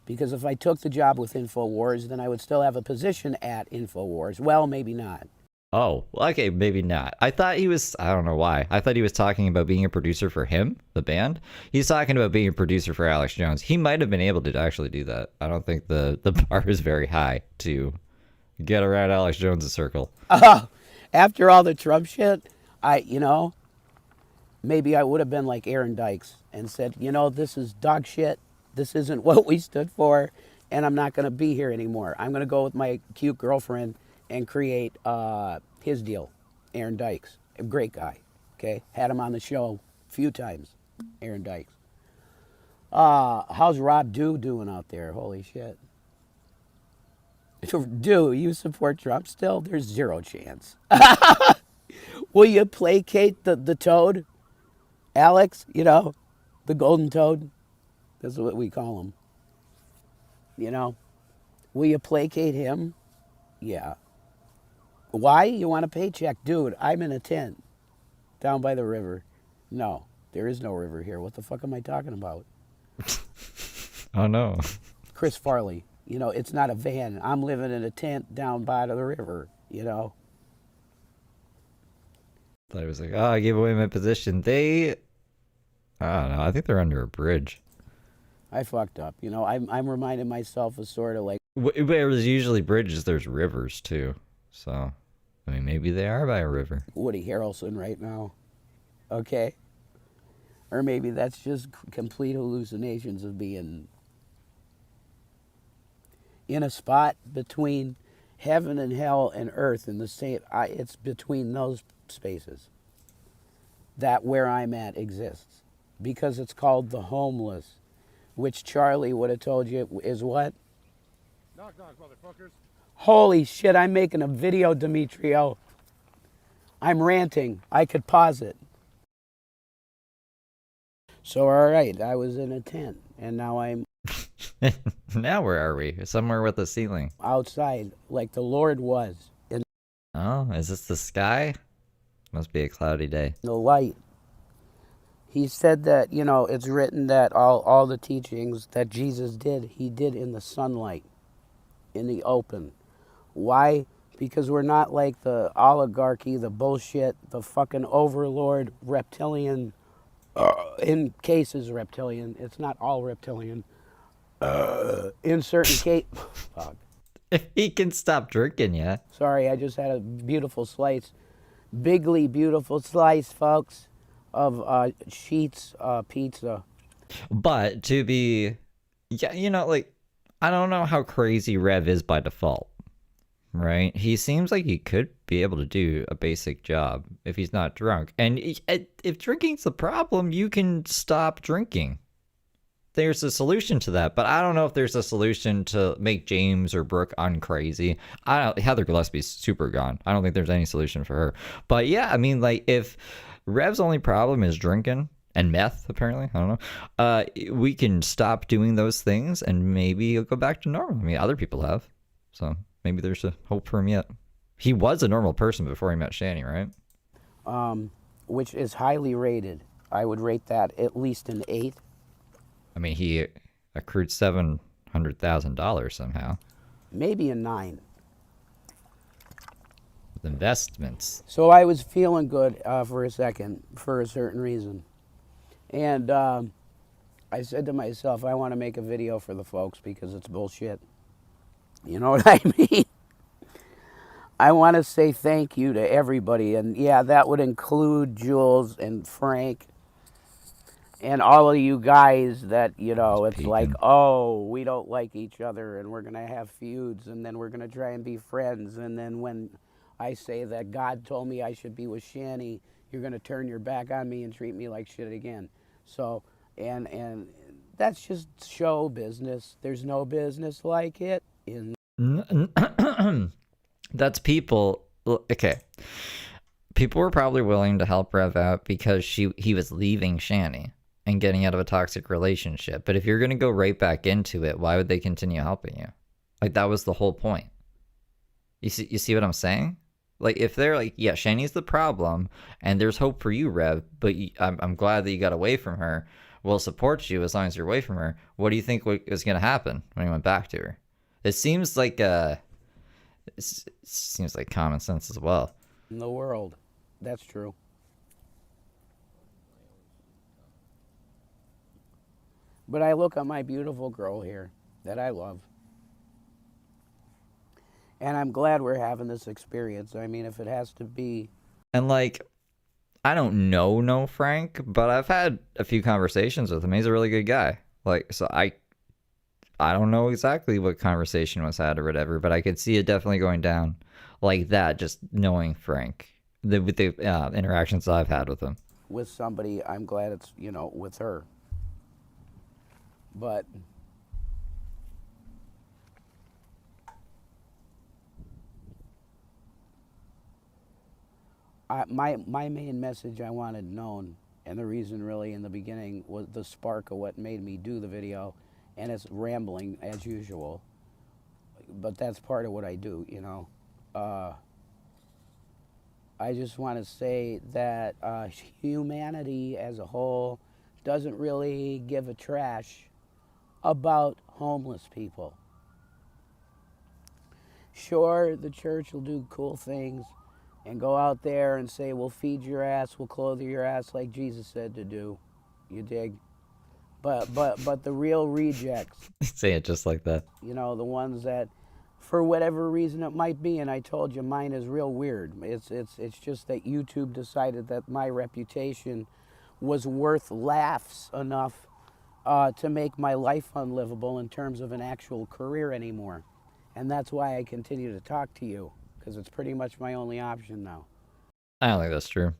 Because if I took the job with InfoWars, then I would still have a position at InfoWars. Well, maybe not. Oh, okay, maybe not. I thought he was, I don't know why. I thought he was talking about being a producer for him, the band. He's talking about being a producer for Alex Jones. He might have been able to actually do that. I don't think the bar is very high to get around Alex Jones' circle. After all the Trump shit, maybe I would have been like Aaron Dykes and said, you know, this is dog shit. This isn't what we stood for, and I'm not going to be here anymore. I'm going to go with my cute girlfriend and create his deal, Aaron Dykes. A great guy, okay? Had him on the show a few times, Aaron Dykes. How's Rob Dew doing out there? Holy shit. Dew, you support Trump still? There's zero chance. Will you placate the toad? Alex, you know, the golden toad? That's what we call him. You know? Will you placate him? Yeah. Why? You want a paycheck? Dude, I'm in a tent down by the river. No, there is no river here. What the fuck am I talking about? Oh, no. Chris Farley. You know, it's not a van. I'm living in a tent down by the river, you know. Thought he was like, oh, I gave away my position. I don't know. I think they're under a bridge. I fucked up. You know, I'm reminding myself of sort of like... Where there's usually bridges, there's rivers, too. So, I mean, maybe they are by a river. Woody Harrelson right now. Okay? Or maybe that's just complete hallucinations of being in a spot between heaven and hell and earth in the same. It's between those spaces that where I'm at exists. Because it's called the homeless, which Charlie would have told you is what? Knock, knock, motherfuckers. Holy shit, I'm making a video, Demetrio. I'm ranting. I could pause it. So, all right, I was in a tent, and now I'm Now where are we? Somewhere with a ceiling. outside, like the Lord was, in Oh, is this the sky? Must be a cloudy day. the light. He said that, you know, it's written that all the teachings that Jesus did, he did in the sunlight, in the open. Why? Because we're not like the oligarchy, the bullshit, the fucking overlord reptilian, in cases reptilian. It's not all reptilian. In certain cases, fuck. If he can stop drinking, yeah. Sorry, I just had a beautiful slice, bigly beautiful slice, folks, of Sheets pizza. But to be, yeah, you know, like, I don't know how crazy Rev is by default, right? He seems like he could be able to do a basic job if he's not drunk. And if drinking's the problem, you can stop drinking. There's a solution to that, but I don't know if there's a solution to make James or Brooke uncrazy. Heather Gillespie's super gone. I don't think there's any solution for her. But yeah, I mean, like, if Rev's only problem is drinking and meth, apparently, I don't know, we can stop doing those things and maybe he'll go back to normal. I mean, other people have, so maybe there's a hope for him yet. He was a normal person before he met Shani, right? Which is highly rated. I would rate that at least an 8. I mean, he accrued $700,000 somehow. Maybe a 9. With investments. So I was feeling good for a second, for a certain reason. And I said to myself, I want to make a video for the folks because it's bullshit. You know what I mean? I want to say thank you to everybody. And yeah, that would include Jules and Frank and all of you guys that, you know, it's like, oh, we don't like each other and we're going to have feuds and then we're going to try and be friends. And then when I say that God told me I should be with Shani, you're going to turn your back on me and treat me like shit again. So, and that's just show business. There's no business like it in. That's people. Okay. People were probably willing to help Rev out because he was leaving Shani and getting out of a toxic relationship. But if you're going to go right back into it, why would they continue helping you? Like, that was the whole point. You see what I'm saying? Like, if they're like, yeah, Shani's the problem and there's hope for you, Rev, but I'm glad that you got away from her. We'll support you as long as you're away from her. What do you think was going to happen when he went back to her? It seems like common sense as well. In the world. That's true. But I look at my beautiful girl here that I love. And I'm glad we're having this experience. I mean, if it has to be. And like, I don't know Frank, but I've had a few conversations with him. He's a really good guy. Like, so I don't know exactly what conversation was had or whatever, but I could see it definitely going down like that, just knowing Frank, with the interactions I've had with him. With somebody, I'm glad it's, you know, with her. But my main message I wanted known, and the reason really in the beginning was the spark of what made me do the video, and it's rambling as usual, but that's part of what I do, you know. I just want to say that humanity as a whole doesn't really give a trash about homeless people. Sure, the church will do cool things and go out there and say, we'll feed your ass, we'll clothe your ass like Jesus said to do. You dig? But the real rejects. Say it just like that. You know, the ones that for whatever reason it might be, and I told you mine is real weird. It's just that YouTube decided that my reputation was worth laughs enough to make my life unlivable in terms of an actual career anymore. And that's why I continue to talk to you, because it's pretty much my only option now. I don't think that's true.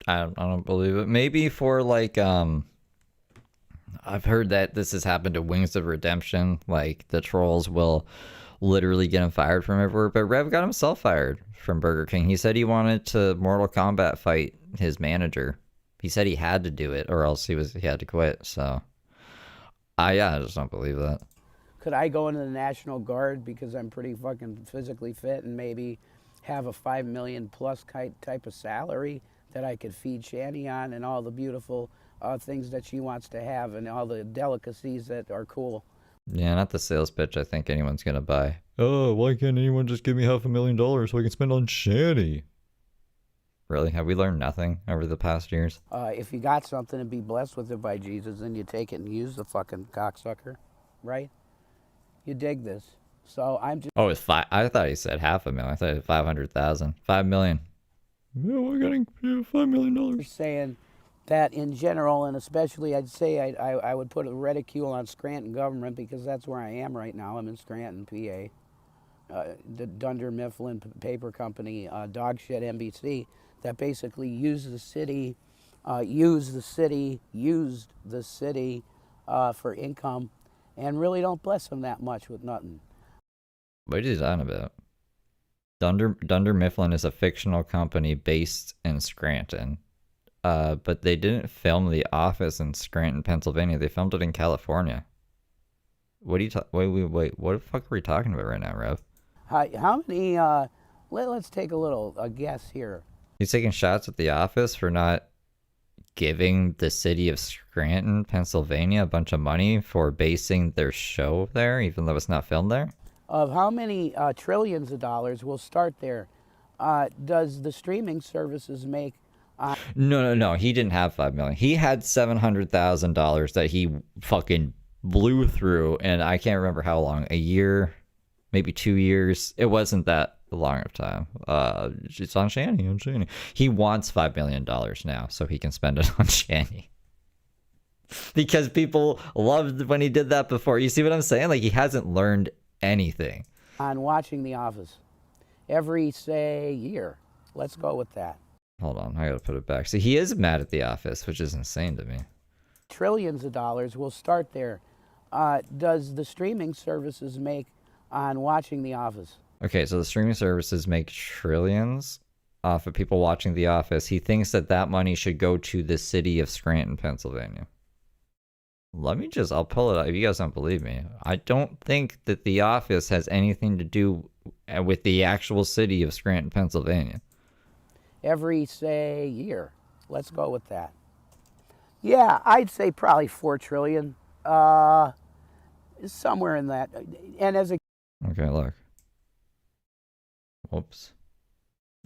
I don't believe it. Maybe for like I've heard that this has happened to Wings of Redemption. Like the trolls will literally get him fired from everywhere. But Rev got himself fired from Burger King. He said he wanted to Mortal Kombat fight his manager. He said he had to do it or else he had to quit. So I just don't believe that. Could I go into the National Guard because I'm pretty fucking physically fit and maybe have a $5 million plus type of salary that I could feed Shanny on and all the beautiful things that she wants to have and all the delicacies that are cool? Yeah, not the sales pitch I think anyone's going to buy. Oh, why can't anyone just give me $500,000 so I can spend on Shanny? Really? Have we learned nothing over the past years? If you got something and be blessed with it by Jesus, then you take it and use the fucking cocksucker, right? You dig this. So I'm just... Oh, it's I thought he said $500,000. I thought it was 500,000. 5 million. Yeah, we're getting $5 million. Saying that in general, and especially I'd say I would put a ridicule on Scranton government because that's where I am right now. I'm in Scranton, PA. The Dunder Mifflin Paper Company, Dogshit NBC, that basically used the city for income and really don't bless them that much with nothing. What are you talking about? Dunder Mifflin is a fictional company based in Scranton. But they didn't film The Office in Scranton, Pennsylvania. They filmed it in California. What are you wait, what the fuck are we talking about right now, Rev? How many, let's take a guess here. He's taking shots at The Office for not giving the city of Scranton, Pennsylvania a bunch of money for basing their show there, even though it's not filmed there? Of how many trillions of dollars, we'll start there. Does the streaming services make... No. He didn't have $5 million. He had $700,000 that he fucking blew through, and I can't remember how long. A year, maybe 2 years. It wasn't that long of time. It's on Shanny. He wants $5 million now, so he can spend it on Shanny. Because people loved when he did that before. You see what I'm saying? Like, he hasn't learned anything. On watching The Office every, say, year. Let's go with that. Hold on, I gotta put it back. See, he is mad at The Office, which is insane to me. Trillions of dollars, we'll start there. Does the streaming services make on watching The Office? Okay, so the streaming services make trillions off of people watching The Office. He thinks that money should go to the city of Scranton, Pennsylvania. I'll pull it up if you guys don't believe me. I don't think that The Office has anything to do with the actual city of Scranton, Pennsylvania. Every, say, year. Let's go with that. Yeah, I'd say probably 4 trillion. Somewhere in that. And as a... Okay, look. Whoops.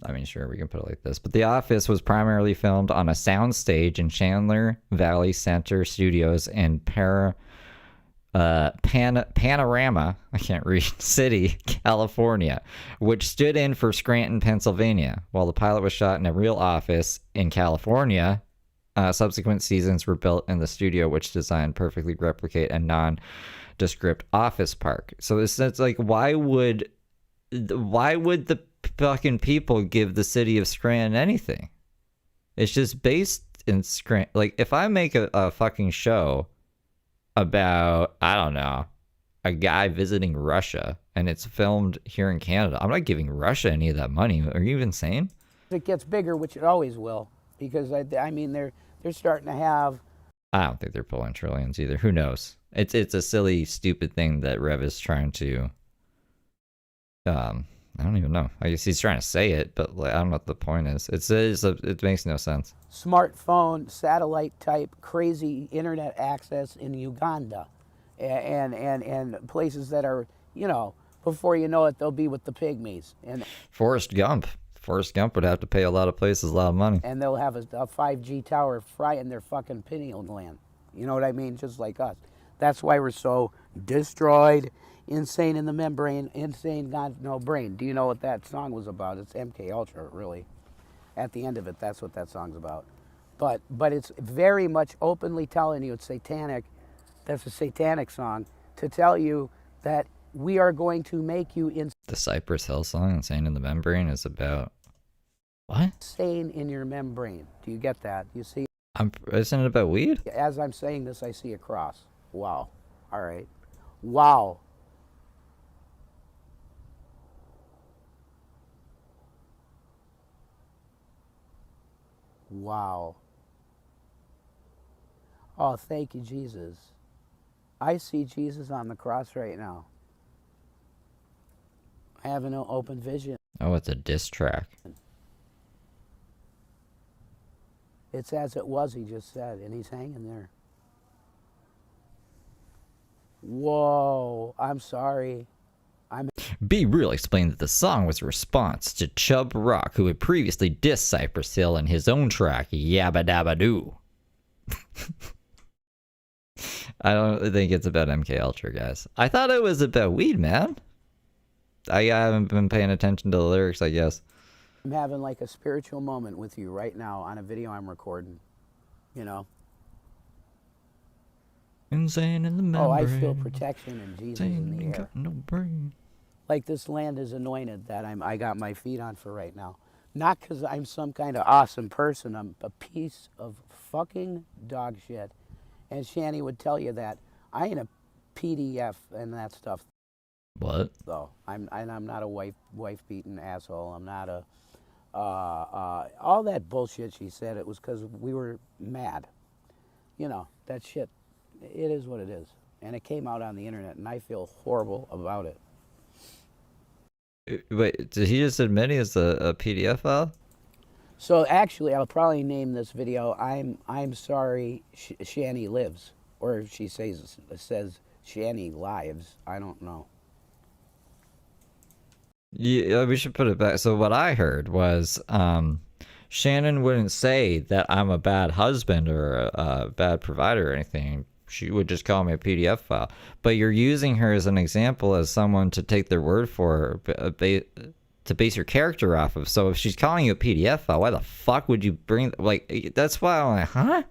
I mean, sure, we can put it like this. But The Office was primarily filmed on a soundstage in Chandler Valley Center Studios in Panorama, I can't read, City, California, which stood in for Scranton, Pennsylvania. While the pilot was shot in a real office in California, subsequent seasons were built in the studio, which designed perfectly replicate a nondescript office park. So it's like, why would the fucking people give the city of Scranton anything? It's just based in Scranton. Like, if I make a fucking show about, I don't know, a guy visiting Russia and it's filmed here in Canada, I'm not giving Russia any of that money. Are you insane? It gets bigger, which it always will, because I mean they're starting to have... I don't think they're pulling trillions either. Who knows? It's a silly, stupid thing that Rev is trying to... I don't even know. I guess he's trying to say it, but like, I don't know what the point is. It makes no sense. Smartphone, satellite type, crazy internet access in Uganda, and places that are, before you know it, they'll be with the pygmies. And Forrest Gump would have to pay a lot of places a lot of money. And they'll have a 5G tower frying their fucking pineal gland. You know what I mean? Just like us. That's why we're so destroyed Insane in the Membrane, Insane Got No Brain. Do you know what that song was about? It's MK Ultra, really. At the end of it, that's what that song's about. But it's very much openly telling you it's satanic. That's a satanic song to tell you that we are going to make you The Cypress Hill song, Insane in the Membrane, is about what? insane in your membrane. Do you get that? You see? Isn't it about weed? As I'm saying this, I see a cross. Wow. All right. Wow. Wow. Oh, thank you, Jesus. I see Jesus on the cross right now. I have an open vision. Oh, it's a diss track. It's as it was, he just said, and he's hanging there. Whoa, I'm sorry. B Real explained that the song was a response to Chub Rock, who had previously dissed Cypress Hill in his own track, Yabba Dabba Doo. I don't think it's about MK Ultra, guys. I thought it was about weed, man. I haven't been paying attention to the lyrics, I guess. I'm having like a spiritual moment with you right now on a video I'm recording, you know. Insane in the membrane. Oh, I feel protection and Jesus in the air. Got no brain. Like this land is anointed that I got my feet on for right now. Not because I'm some kind of awesome person. I'm a piece of fucking dog shit. And Shanny would tell you that. I ain't a PDF and that stuff. What? Though I'm not a wife beating asshole. I'm not a all that bullshit she said. It was because we were mad. You know that shit. It is what it is, and it came out on the internet, and I feel horrible about it. Wait, did he just admit he has a PDF file? So actually, I'll probably name this video "I'm sorry, Shanny lives," or she says Shanny lives. I don't know. Yeah, we should put it back. So what I heard was Shannon wouldn't say that I'm a bad husband or a bad provider or anything. She would just call me a PDF file. But you're using her as an example as someone to take their word for, to base your character off of. So if she's calling you a PDF file, why the fuck would you bring, like, that's why I'm like, huh?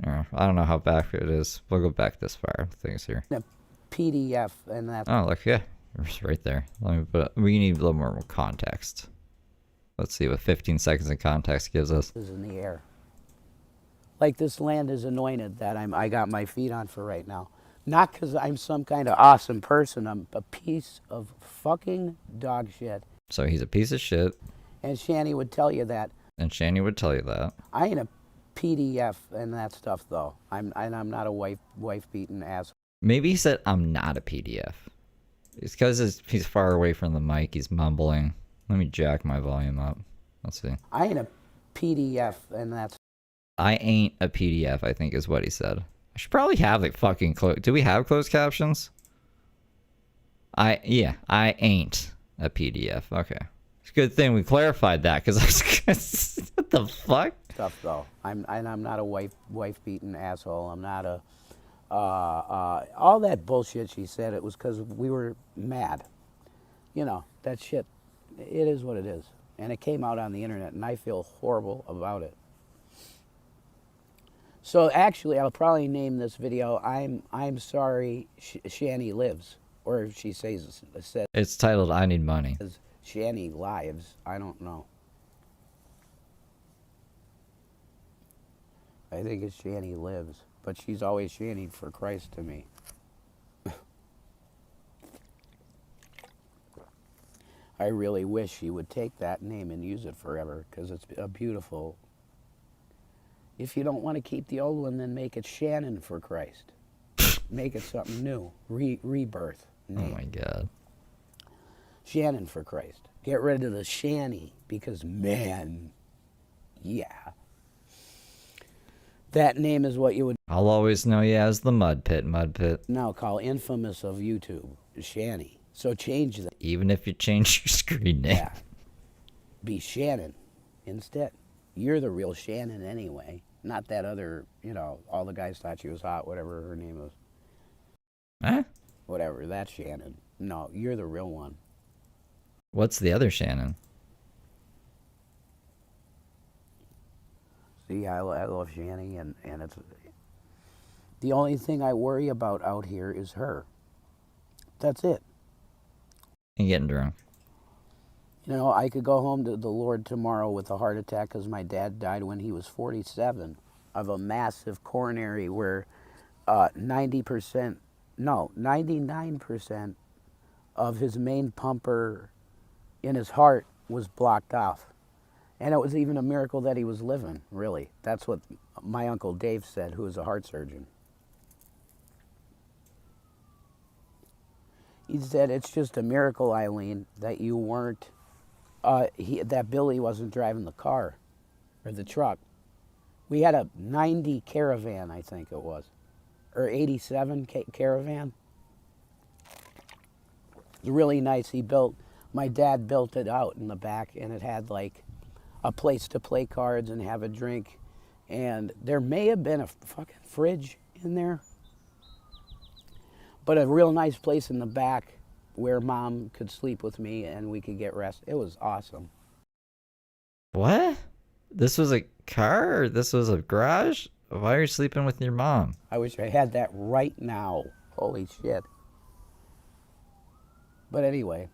I don't know how back it is. We'll go back this far. Things here. A PDF and that. Oh, look, yeah. It's right there. Let me put. We need a little more context. Let's see what 15 seconds of context gives us. Is in the air. Like this land is anointed that I got my feet on for right now. Not because I'm some kind of awesome person. I'm a piece of fucking dog shit. So he's a piece of shit. And Shanny would tell you that. And Shanny would tell you that. I ain't a PDF and that stuff though. I'm not a wife beating asshole. Maybe he said I'm not a PDF. It's because he's far away from the mic. He's mumbling. Let me jack my volume up. Let's see. I ain't a PDF and that's. I ain't a PDF, I think is what he said. I should probably have like fucking do we have closed captions? I ain't a PDF. Okay. It's a good thing we clarified that because I was what the fuck? Stuff though. I'm not a wife beating asshole. I'm not a all that bullshit she said. It was because we were mad. You know that shit. It is what it is, and it came out on the internet, and I feel horrible about it. So actually, I'll probably name this video "I'm sorry, Shanny lives," or she says. It's titled "I Need Money." Shanny lives. I don't know. I think it's Shanny lives, but she's always Shanny for Christ to me. I really wish she would take that name and use it forever, because it's a beautiful. If you don't want to keep the old one, then make it Shannon for Christ. Make it something new. Rebirth name. Oh my God. Shannon for Christ. Get rid of the Shanny, because man, yeah. That name is what you would I'll always know you as the Mud Pit. now call infamous of YouTube, Shanny. So change that. Even if you change your screen name. Yeah. Be Shannon instead. You're the real Shannon anyway. Not that other, you know, all the guys thought she was hot, whatever her name was. Huh? Whatever. whatever. That's Shannon. No, you're the real one. What's the other Shannon? See, I love Shanny, and it's the only thing I worry about out here is her. That's it. And getting drunk. You know, I could go home to the Lord tomorrow with a heart attack because my dad died when he was 47 of a massive coronary where 99% of his main pumper in his heart was blocked off. And it was even a miracle that he was living, really. That's what my Uncle Dave said, who is a heart surgeon. He said, it's just a miracle, Eileen, that you weren't, that Billy wasn't driving the car or the truck. We had a 90 Caravan, I think it was, or 87 Caravan. It was really nice. My dad built it out in the back, and it had like a place to play cards and have a drink. And there may have been a fucking fridge in there, but a real nice place in the back where Mom could sleep with me and we could get rest. It was awesome. What? This was a car? Or this was a garage? Why are you sleeping with your mom? I wish I had that right now. Holy shit. But anyway.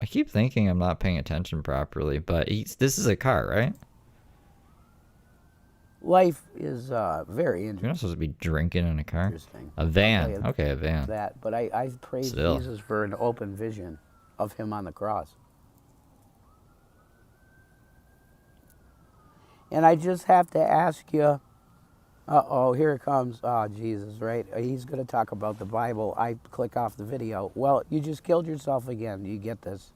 I keep thinking I'm not paying attention properly, but this is a car, right? Life is very interesting. You're not supposed to be drinking in a car. Interesting. A van. Okay, a van. That, but I praise Jesus for an open vision of him on the cross. And I just have to ask you, uh-oh, here it comes. Oh, Jesus, right? He's going to talk about the Bible. I click off the video. Well, you just killed yourself again. You get this.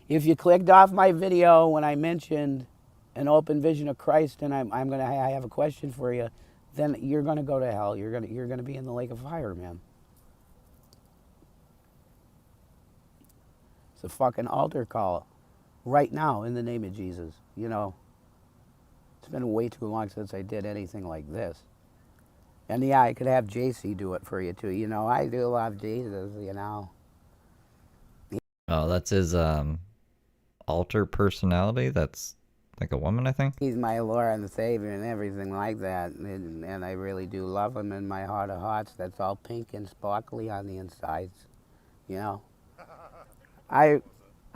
If you clicked off my video when I mentioned an open vision of Christ, and I have a question for you, then you're going to go to hell. You're going to be in the lake of fire, man. It's a fucking altar call right now in the name of Jesus. You know, it's been way too long since I did anything like this. And yeah, I could have JC do it for you too. You know, I do love Jesus, you know. Oh, that's his alter personality. That's like a woman, I think. He's my Lord and Savior and everything like that. And I really do love him in my heart of hearts. That's all pink and sparkly on the insides. You know.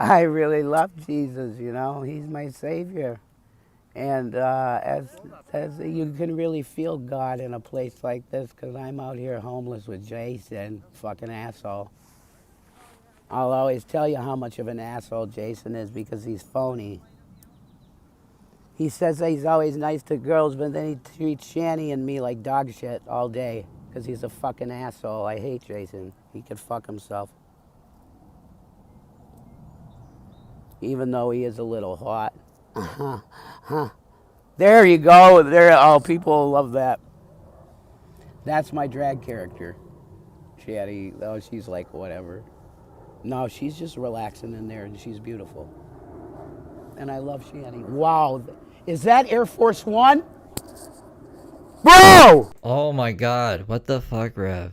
I really love Jesus, you know. He's my Savior. And as you can really feel God in a place like this, because I'm out here homeless with Jason, fucking asshole. I'll always tell you how much of an asshole Jason is because he's phony. He says that he's always nice to girls, but then he treats Shanny and me like dog shit all day because he's a fucking asshole. I hate Jason. He could fuck himself. Even though he is a little hot. There you go. There. Oh, people love that. That's my drag character. Shanny. Oh, she's like whatever. No, she's just relaxing in there, and she's beautiful. And I love Shanny. Wow. Is that Air Force One? Bro! Oh my god. What the fuck, Rev?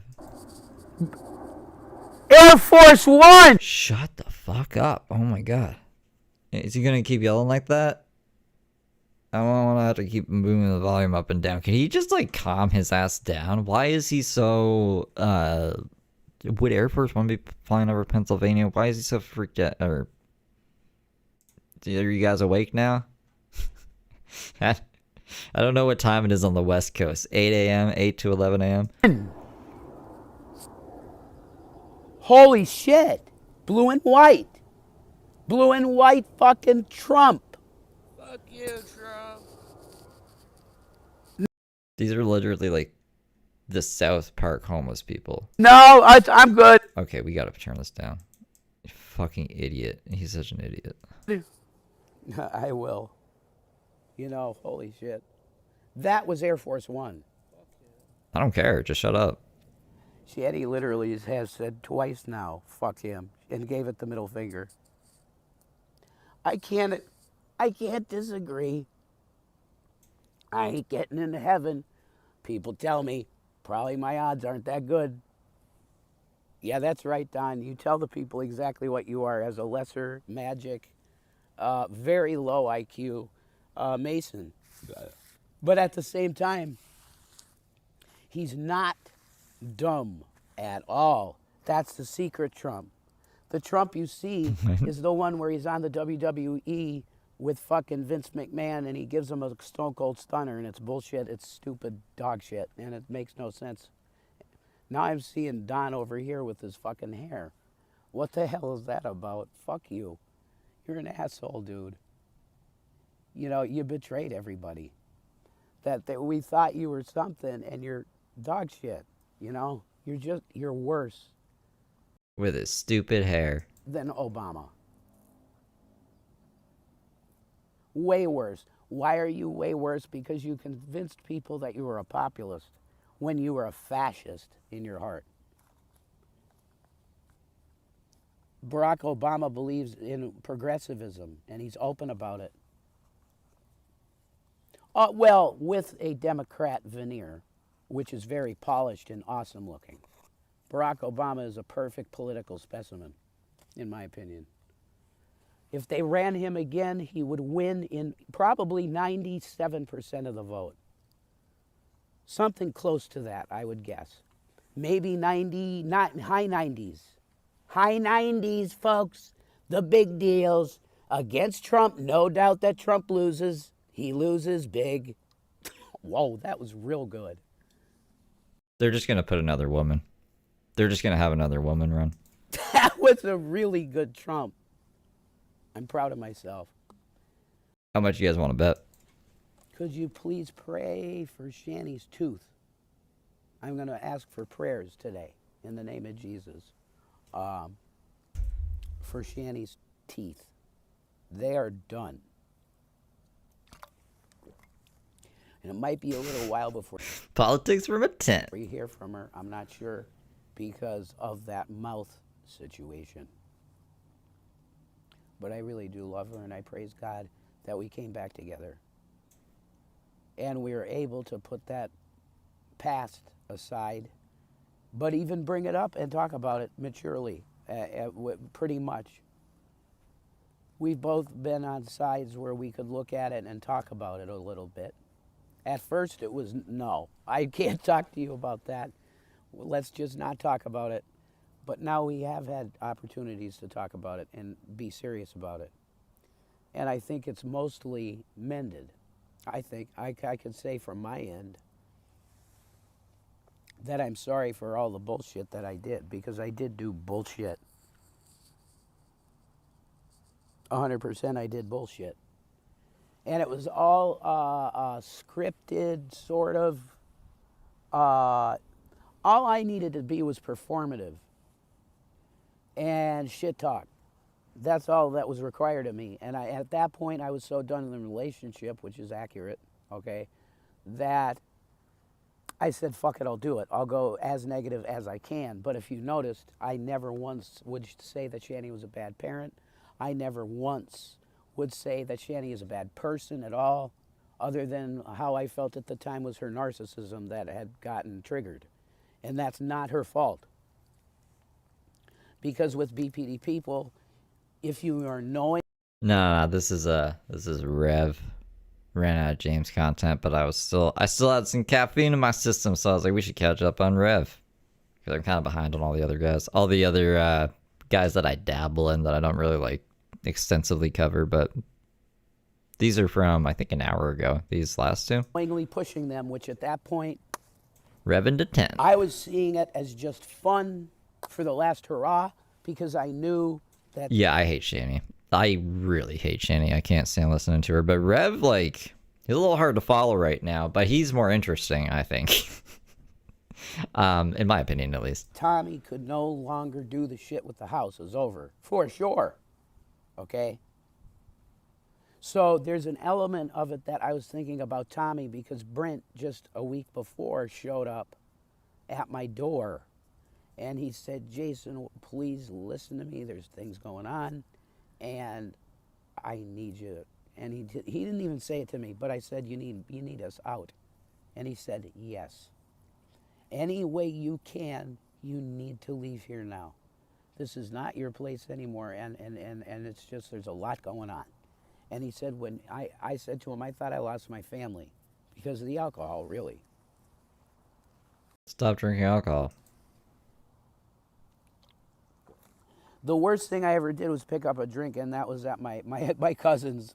Air Force One! Shut the fuck up. Oh my god. Is he gonna keep yelling like that? I don't want to have to keep moving the volume up and down. Can he just like calm his ass down? Why is he so would Air Force One be flying over Pennsylvania? Why is he so freaked out? Or are you guys awake now? I don't know what time it is on the West Coast. 8 a.m., 8 to 11 a.m. Holy shit. Blue and white. Blue and white fucking Trump. Fuck you, Trump. These are literally like the South Park homeless people. No, I'm good. Okay, we gotta turn this down. You fucking idiot. He's such an idiot. I will. You know, holy shit. That was Air Force One. I don't care. Just shut up. Shanny literally has said twice now, fuck him, and gave it the middle finger. I can't disagree. I ain't getting into heaven. People tell me probably my odds aren't that good. Yeah, that's right, Don. You tell the people exactly what you are as a lesser magic, very low IQ Mason. But at the same time, he's not dumb at all. That's the secret Trump. The Trump you see is the one where he's on the WWE with fucking Vince McMahon and he gives him a stone cold stunner and it's bullshit, it's stupid dog shit, and it makes no sense. Now I'm seeing Don over here with his fucking hair. What the hell is that about? Fuck you. You're an asshole, dude. You know, you betrayed everybody. That we thought you were something and you're dog shit, you know? You're worse With his stupid hair. than Obama. Way worse. Why are you way worse? Because you convinced people that you were a populist when you were a fascist in your heart. Barack Obama believes in progressivism, and he's open about it. Well, with a Democrat veneer, which is very polished and awesome looking. Barack Obama is a perfect political specimen, in my opinion. If they ran him again, he would win in probably 97% of the vote. Something close to that, I would guess. Maybe 90, not high 90s. High 90s, folks. The big deals. Against Trump, no doubt that Trump loses. He loses big. Whoa, that was real good. They're just going to put another woman. They're just going to have another woman run. That was a really good Trump. I'm proud of myself. How much you guys want to bet? Could you please pray for Shanny's tooth? I'm going to ask for prayers today in the name of Jesus for Shanny's teeth. They are done. And it might be a little while before Politics from a 10. you hear from her. I'm not sure because of that mouth situation. But I really do love her, and I praise God that we came back together. And we were able to put that past aside, but even bring it up and talk about it maturely, pretty much. We've both been on sides where we could look at it and talk about it a little bit. At first it was, no, I can't talk to you about that. Let's just not talk about it. But now we have had opportunities to talk about it and be serious about it. And I think it's mostly mended. I think I could say from my end that I'm sorry for all the bullshit that I did, because I did do bullshit. 100% I did bullshit. And it was all scripted, sort of. All I needed to be was performative and shit talk. That's all that was required of me. And at that point, I was so done in the relationship, which is accurate, okay, that I said, fuck it, I'll do it. I'll go as negative as I can. But if you noticed, I never once would say that Shanny was a bad parent. I never once would say that Shanny is a bad person at all, other than how I felt at the time was her narcissism that had gotten triggered. And that's not her fault. Because with BPD people, if you are knowing... No, this is Rev. Ran out of James content, but I still had some caffeine in my system, so I was like, we should catch up on Rev. Because I'm kind of behind on all the other guys. All the other guys that I dabble in that I don't really like extensively cover, but these are from, I think, an hour ago, these last two. ...knowingly pushing them, which at that point... Rev into 10. I was seeing it as just fun for the last hurrah, because I knew that... Yeah, I hate Shanny. I really hate Shanny. I can't stand listening to her. But Rev, like, he's a little hard to follow right now, but he's more interesting, I think. In my opinion, at least. Tommy could no longer do the shit with the house. It was over. For sure. Okay? So there's an element of it that I was thinking about Tommy, because Brent just a week before showed up at my door. And he said, Jason, please listen to me. There's things going on. And I need you And he didn't even say it to me, but I said, you need us out. And he said, yes. Any way you can, you need to leave here now. This is not your place anymore, and it's just, there's a lot going on. And he said, when I said to him, I thought I lost my family because of the alcohol, really. Stop drinking alcohol. The worst thing I ever did was pick up a drink, and that was at my cousin's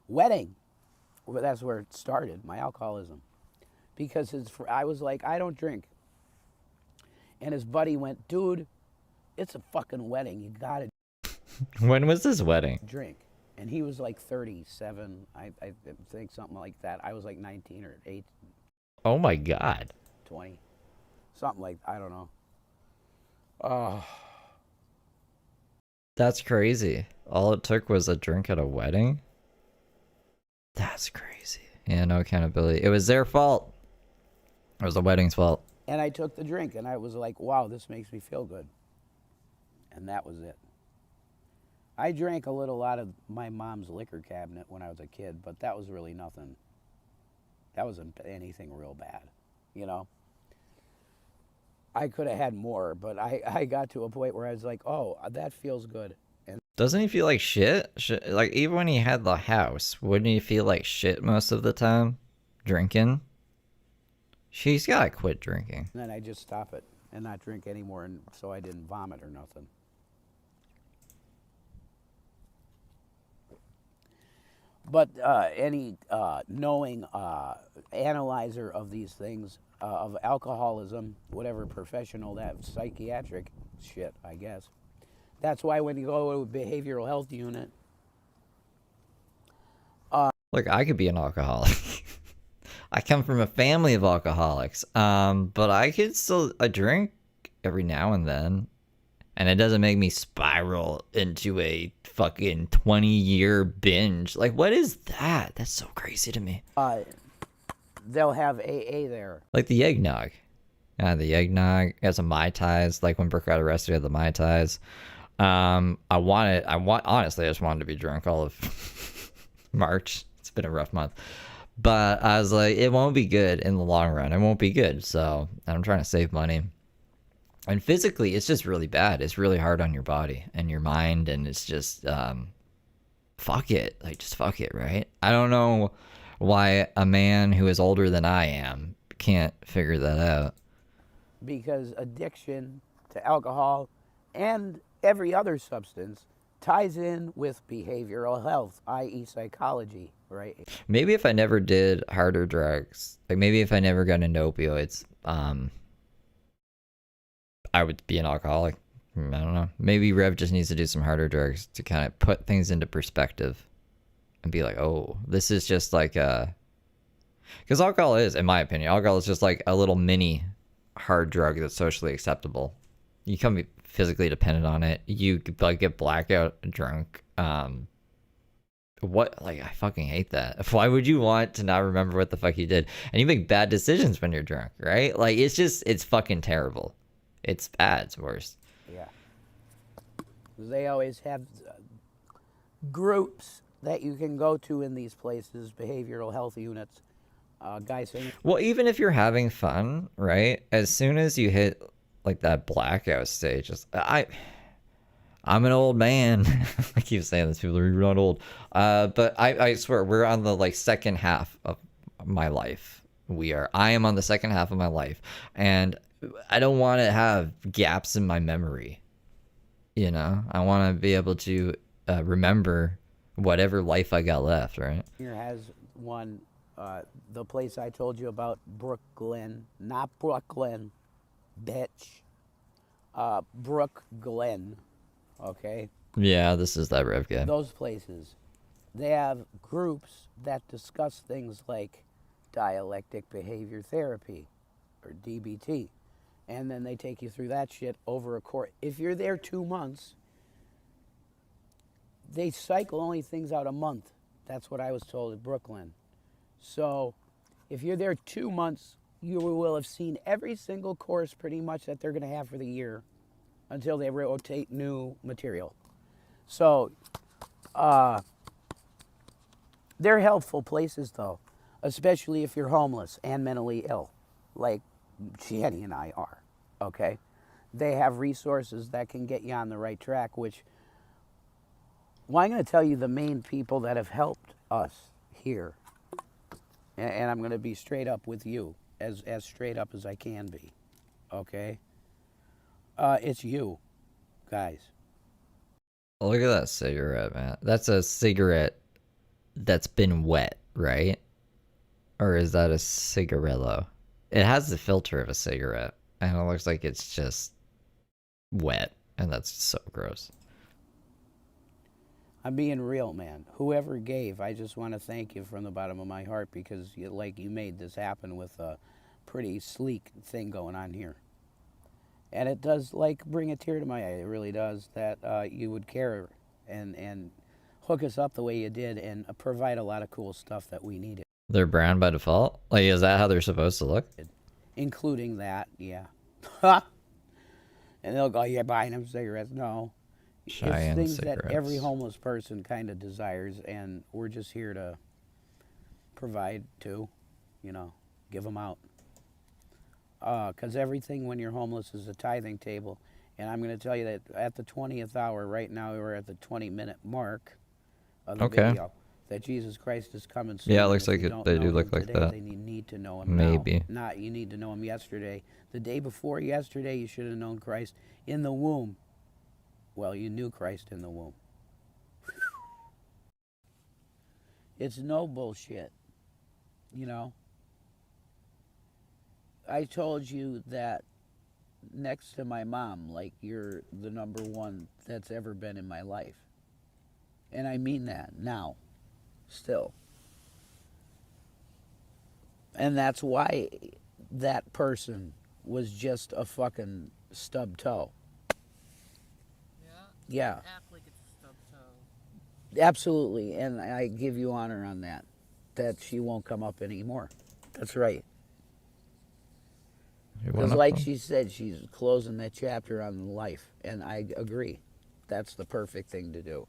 wedding. Well, that's where it started, my alcoholism. Because I was like, I don't drink. And his buddy went, dude, it's a fucking wedding. You gotta When was this wedding? drink. And he was like 37, I think, something like that. I was like 19 or 8, Oh my God. 20, something like, I don't know. Oh. That's crazy. All it took was a drink at a wedding? That's crazy. Yeah, no accountability. It was their fault. It was the wedding's fault. And I took the drink, and I was like, wow, this makes me feel good. And that was it. I drank a little out of my mom's liquor cabinet when I was a kid, but that was really nothing. That wasn't anything real bad, you know? I could have had more, but I got to a point where I was like, oh, that feels good. And Doesn't he feel like shit? Like, even when he had the house, wouldn't he feel like shit most of the time? Drinking? She's gotta quit drinking. then I just stop it and not drink anymore, and so I didn't vomit or nothing. But any knowing analyzer of these things, of alcoholism, whatever professional, that psychiatric shit, I guess. That's why when you go to a behavioral health unit. Look, I could be an alcoholic. I come from a family of alcoholics, but I could still drink every now and then. And it doesn't make me spiral into a fucking 20-year binge. Like, what is that? That's so crazy to me. They'll have AA there. Like the eggnog. The eggnog has a Mai Tais, like when Brooke got arrested at the Mai Tais. Honestly, I just wanted to be drunk all of March. It's been a rough month. But I was like, it won't be good in the long run. It won't be good. So I'm trying to save money. And physically, it's just really bad. It's really hard on your body and your mind. And it's just, fuck it. Like, just fuck it, right? I don't know why a man who is older than I am can't figure that out. Because addiction to alcohol and every other substance ties in with behavioral health, i.e. psychology, right? Maybe if I never did harder drugs, like maybe if I never got into opioids, I would be an alcoholic. I don't know. Maybe Rev just needs to do some harder drugs to kind of put things into perspective and be like, oh, this is just like a... Because alcohol is, in my opinion, alcohol is just like a little mini hard drug that's socially acceptable. You can be physically dependent on it. You like get blackout drunk. What? Like, I fucking hate that. Why would you want to not remember what the fuck you did? And you make bad decisions when you're drunk, right? Like, it's fucking terrible. It's bad. It's worse. Yeah. They always have groups that you can go to in these places, behavioral health units. Guys saying, well, even if you're having fun, right? As soon as you hit like that blackout stage, I'm an old man. I keep saying this, people are not old. But I swear, we're on the like second half of my life. I am on the second half of my life. And I don't want to have gaps in my memory. You know, I want to be able to remember whatever life I got left, right? Here has one, the place I told you about, Brooklyn, not Brooklyn, bitch. Brook Glen, okay? Yeah, this is that Rev guy. Those places, they have groups that discuss things like dialectic behavior therapy, or DBT. And then they take you through that shit over a course. If you're there 2 months, they cycle only things out a month. That's what I was told at Brooklyn. So if you're there 2 months, you will have seen every single course pretty much that they're going to have for the year until they rotate new material. So They're helpful places, though, especially if you're homeless and mentally ill, like Jenny and I are, okay? They have resources that can get you on the right track, which, well, I'm going to tell you the main people that have helped us here, and I'm going to be straight up with you, as straight up as I can be, okay? It's you, guys. Look at that cigarette, man. That's a cigarette that's been wet, right? Or is that a cigarillo? It has the filter of a cigarette, and it looks like it's just wet, and that's so gross. I'm being real, man. Whoever gave, I just want to thank you from the bottom of my heart, because you made this happen with a pretty sleek thing going on here. And it does bring a tear to my eye. It really does, that you would care and hook us up the way you did and provide a lot of cool stuff that we needed. They're brown by default? Like, is that how they're supposed to look? Including that, yeah. And they'll go, you're buying them cigarettes. No. Cheyenne it's things cigarettes. that every homeless person kind of desires, and we're just here to provide to, give them out. Because everything when you're homeless is a tithing table. And I'm going to tell you that at the 20th hour, right now we're at the 20-minute mark of the video, that Jesus Christ is coming soon. Yeah, it looks like they do look today, like that. They need to know him Maybe. now. Not you need to know him yesterday. The day before yesterday, you should have known Christ in the womb. Well, you knew Christ in the womb. It's no bullshit, I told you that next to my mom, you're the number one that's ever been in my life. And I mean that now, still. And that's why that person was just a fucking stub toe. Yeah. Act like it's a stub toe. Absolutely. And I give you honor on that she won't come up anymore. That's right. Because like she said, she's closing that chapter on life, and I agree. That's the perfect thing to do.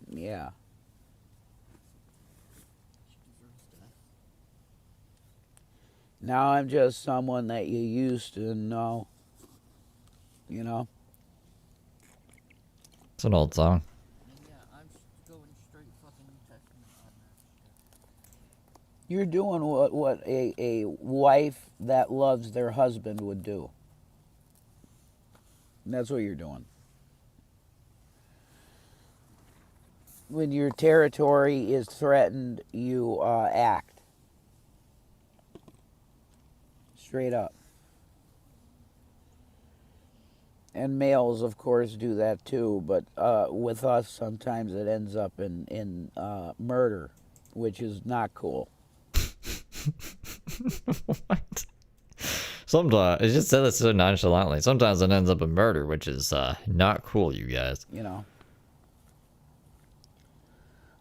Yeah. Now I'm just someone that you used to know, It's an old song. You're doing what a wife that loves their husband would do. That's what you're doing. When your territory is threatened, you act. Straight up. And males, of course, do that too, but with us, sometimes it ends up in murder, which is not cool. What? Sometimes it just said it so nonchalantly. Sometimes it ends up in murder, which is not cool, you guys.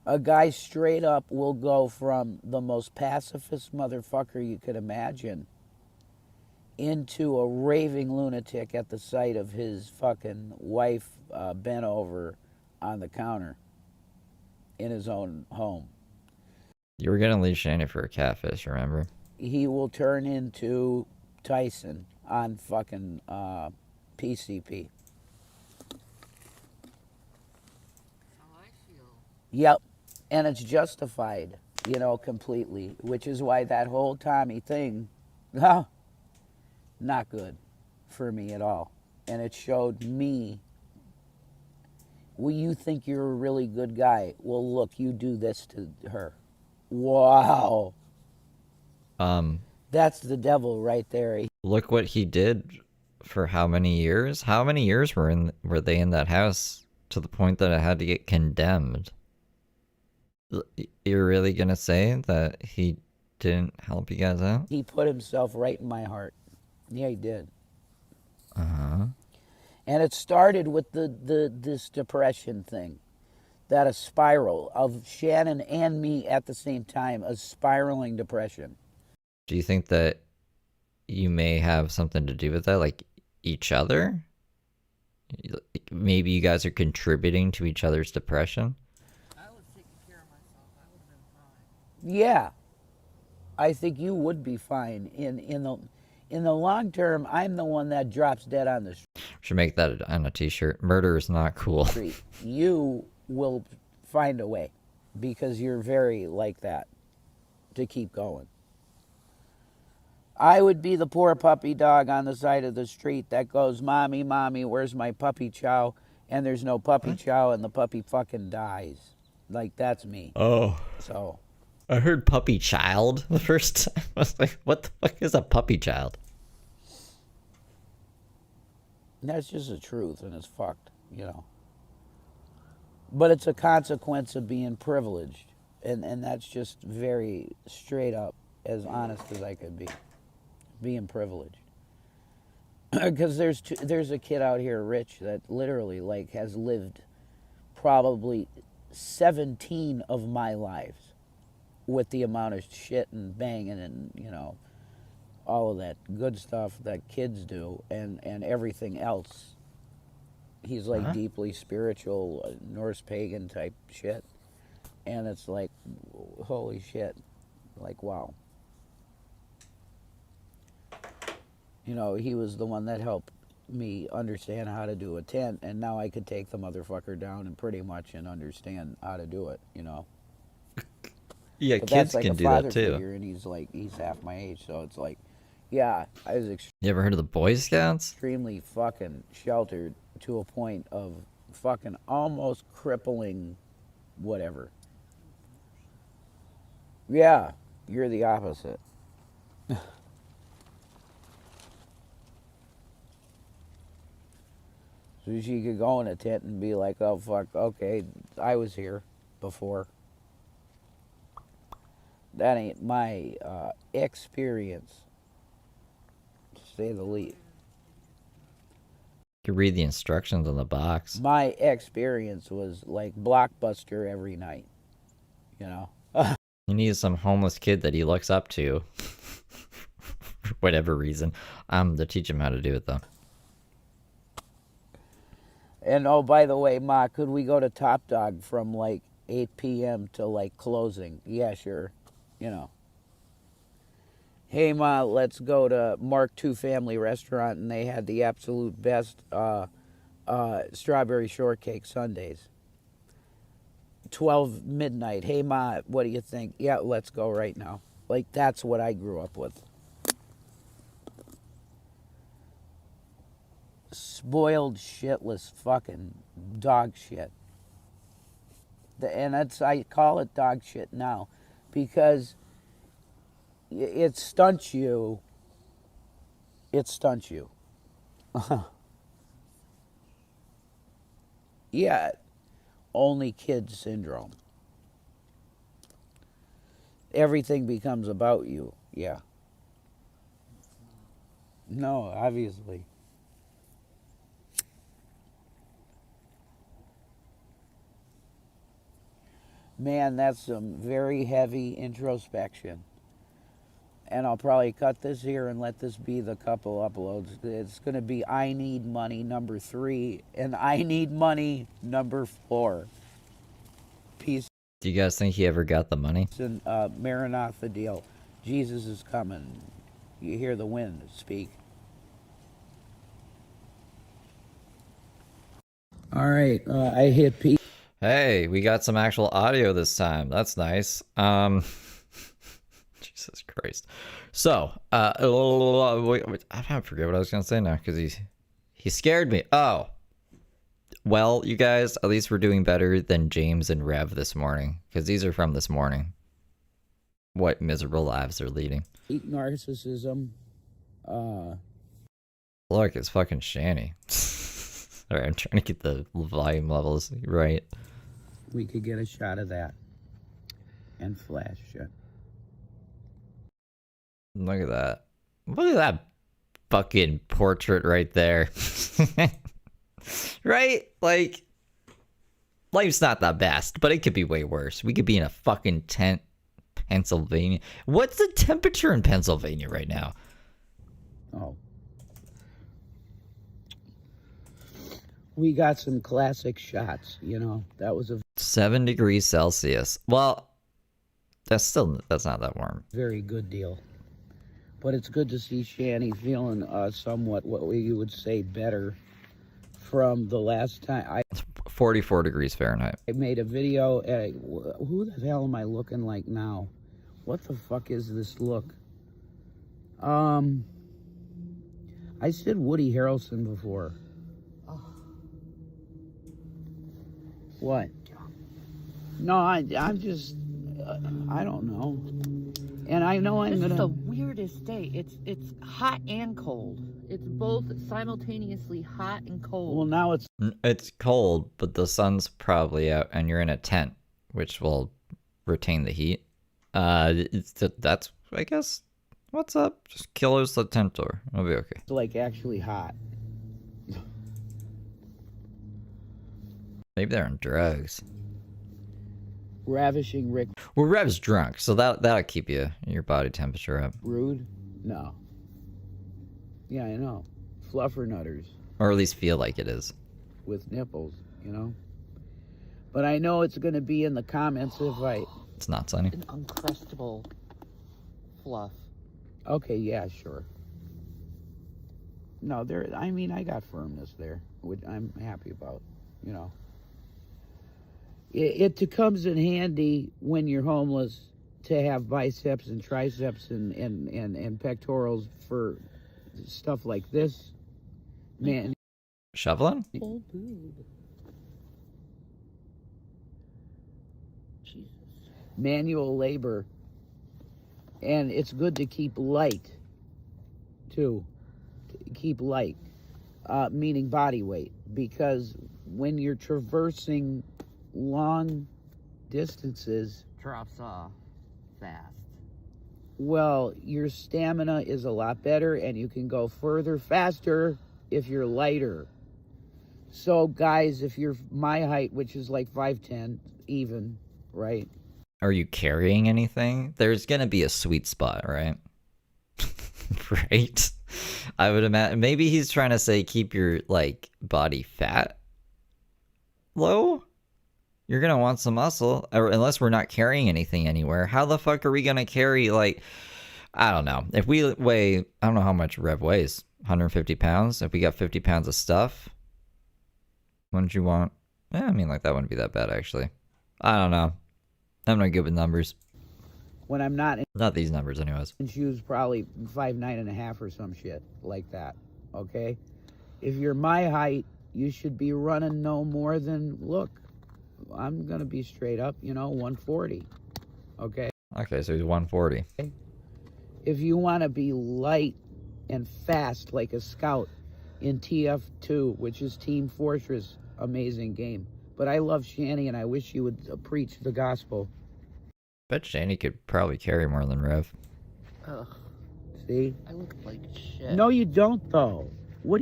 A guy straight up will go from the most pacifist motherfucker you could imagine into a raving lunatic at the sight of his fucking wife bent over on the counter in his own home. You were gonna leave Shani for a catfish, remember? He will turn into Tyson on fucking PCP. How I feel. Yep. And it's justified, completely. Which is why that whole Tommy thing, not good for me at all. And it showed me, well, you think you're a really good guy. Well, look, you do this to her. Wow. That's the devil right there. Look what he did for how many years? How many years were they in that house to the point that it had to get condemned? You're really gonna say that he didn't help you guys out? He put himself right in my heart. Yeah, he did. Uh-huh. And it started with this depression thing. That a spiral of Shannon and me at the same time, a spiraling depression. Do you think that you may have something to do with that, like each other? Maybe you guys are contributing to each other's depression? Yeah, I think you would be fine in the long term. I'm the one that drops dead on the Should make that on a t-shirt. Murder is not cool. street. You will find a way because you're very like that to keep going. I would be the poor puppy dog on the side of the street that goes, "Mommy, mommy, where's my puppy chow?" And there's no puppy chow, and the puppy fucking dies. Like, that's me. Oh. So I heard puppy child the first time. I was like, what the fuck is a puppy child? that's just the truth, and it's fucked, you know. But it's a consequence of being privileged, and that's just very straight up, as honest as I could be. Being privileged. Because there's a kid out here, Rich, that literally like has lived probably 17 of my lives with the amount of shit and banging and, you know, all of that good stuff that kids do and everything else. He's like deeply spiritual, Norse pagan type shit. And it's like, holy shit. Like, wow. You know, he was the one that helped me understand how to do a tent, and now I could take the motherfucker down and pretty much and understand how to do it, you know. Yeah, But kids that's like can a do father that too. figure, and he's half my age, so it's like, yeah, I was You ever heard of the Boy Scouts? extremely fucking sheltered to a point of fucking almost crippling whatever. Yeah, you're the opposite. So she could go in a tent and be like, oh, fuck, okay, I was here before. That ain't my experience, to say the least. You can read the instructions on the box. My experience was like Blockbuster every night, you know? He needs some homeless kid that he looks up to, for whatever reason. To teach him how to do it, though. And oh, by the way, Ma, could we go to Top Dog from like 8 p.m. to like closing? Yeah, sure. You know. Hey, Ma, let's go to Mark II Family Restaurant, and they had the absolute best strawberry shortcake sundaes. 12 midnight. Hey, Ma, what do you think? Yeah, let's go right now. Like, that's what I grew up with. Spoiled, shitless fucking dog shit. And I call it dog shit now because it stunts you. It stunts you. Yeah, only kid syndrome. Everything becomes about you. Yeah. No, obviously. Man, that's some very heavy introspection. And I'll probably cut this here and let this be the couple uploads. It's going to be I Need Money number 3 and I Need Money number 4. Peace. Do you guys think he ever got the money? And Maranatha deal. Jesus is coming. You hear the wind speak. All right, I hit P. Hey, we got some actual audio this time. That's nice. Jesus Christ. So, I forget what I was gonna say now because he scared me. Oh, well, you guys, at least we're doing better than James and Rev this morning because these are from this morning. What miserable lives they're leading. Narcissism. Look, it's fucking Shanny. All right, I'm trying to get the volume levels right. We could get a shot of that and flash it. Look at that. Look at that fucking portrait right there. Right? Like, life's not the best, but it could be way worse. We could be in a fucking tent, Pennsylvania. What's the temperature in Pennsylvania right now? Oh. We got some classic shots, you know. That was a 7 degrees Celsius. Well, That's not that warm. Very good deal. But it's good to see Shanny feeling somewhat what you would say better from the last time. 44 degrees Fahrenheit. I made a video. Who the hell am I looking like now? What the fuck is this look? I said Woody Harrelson before. Oh. What? No, I'm just, I don't know. And I know I'm gonna. This is the weirdest day. It's hot and cold. It's both simultaneously hot and cold. Well, now it's cold, but the sun's probably out, and you're in a tent, which will retain the heat. That's, I guess. What's up? Just kill the tent door. It'll be okay. It's like actually hot. Maybe they're on drugs. Ravishing Rick. Well, Rev's drunk, so that'll keep your body temperature up. Rude? No. Yeah, I know. Fluffernutters. Or at least feel like it is. With nipples, you know? But I know it's going to be in the comments if I... It's not sunny. An uncrustable fluff. Okay, yeah, sure. No, I mean, I got firmness there, which I'm happy about, you know. It comes in handy when you're homeless to have biceps and triceps and pectorals for stuff like this. Man. Shoveling? Full boob. Jesus. Manual labor. And it's good to keep light, too. Keep light, meaning body weight. Because when you're traversing long distances, Drops off fast. well, your stamina is a lot better and you can go further faster if you're lighter. So guys, if you're my height, which is like 5'10", even, right? Are you carrying anything? There's gonna be a sweet spot, right? Right? I would imagine. Maybe he's trying to say keep your, like, body fat low? You're gonna want some muscle, or unless we're not carrying anything anywhere. How the fuck are we gonna carry, like, I don't know. If we weigh, I don't know how much Rev weighs, 150 pounds. If we got 50 pounds of stuff, wouldn't you want? Yeah, I mean, like, that wouldn't be that bad, actually. I don't know. I'm not good with numbers. When I'm not these numbers, anyways. in shoes, probably 5'9.5" or some shit like that, okay? If you're my height, you should be running no more than, look, I'm gonna be straight up, 140, okay? Okay, so he's 140. If you want to be light and fast like a scout in TF2, which is Team Fortress, amazing game. But I love Shanny, and I wish you would preach the gospel. Bet Shanny could probably carry more than Rev. Ugh. See? I look like shit. No, you don't, though. What?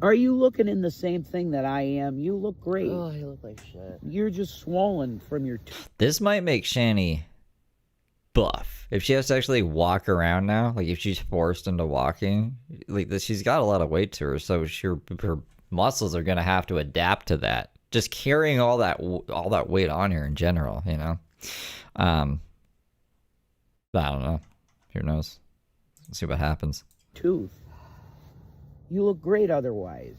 Are you looking in the same thing that I am? You look great. Oh, I look like shit. You're just swollen from your... This might make Shanny buff. If she has to actually walk around now, like if she's forced into walking, like she's got a lot of weight to her, so her muscles are going to have to adapt to that. Just carrying all that weight on her in general, I don't know. Who knows? Let's see what happens. Tooth. You look great otherwise.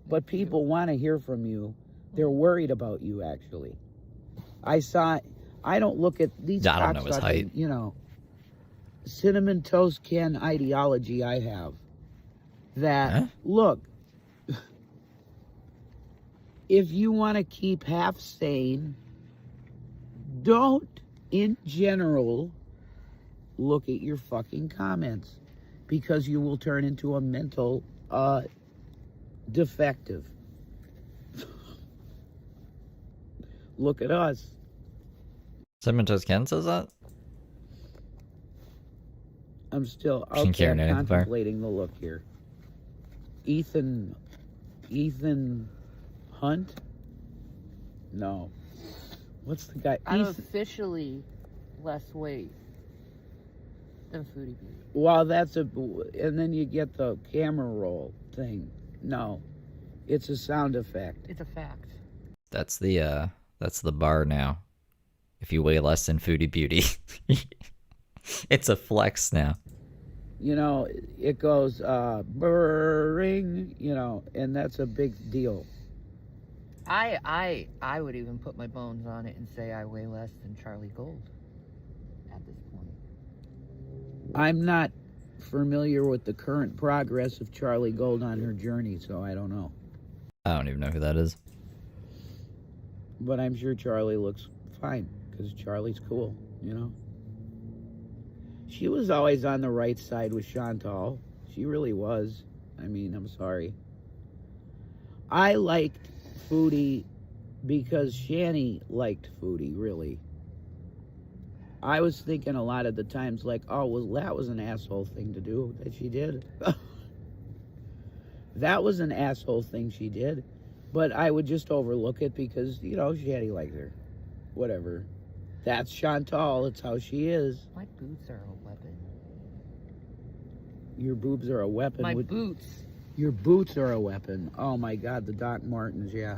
But people want to hear from you. They're worried about you, actually. I don't look at these I don't know his height. Cinnamon Toast Ken ideology I have. That, look, if you want to keep half sane, don't, in general, look at your fucking comments, because you will turn into a mental defective. Look at us. Cinnamon Toast Ken says that? I'm still contemplating the look here. Ethan Hunt? No. What's the guy? I'm officially less weight than Foodie Beauty. Well, and then you get the camera roll thing. No, it's a sound effect. It's a fact. That's the bar now. if you weigh less than Foodie Beauty. It's a flex now. You know, it goes burring, you know, and that's a big deal. I would even put my bones on it and say I weigh less than Charlie Gold at this point. I'm not familiar with the current progress of Charlie Gold on her journey, so I don't know. I don't even know who that is. But I'm sure Charlie looks fine, because Charlie's cool, you know? She was always on the right side with Chantal. She really was. I mean, I'm sorry. I liked Foodie because Shani liked Foodie, really. I was thinking a lot of the times, like, oh, well, that was an asshole thing to do that she did. That was an asshole thing she did. But I would just overlook it because, you know, Shani liked her. Whatever. That's Chantal. It's how she is. My boots are a weapon. Your boobs are a weapon. My boots. Your boots are a weapon. Oh my God, the Doc Martens, yeah.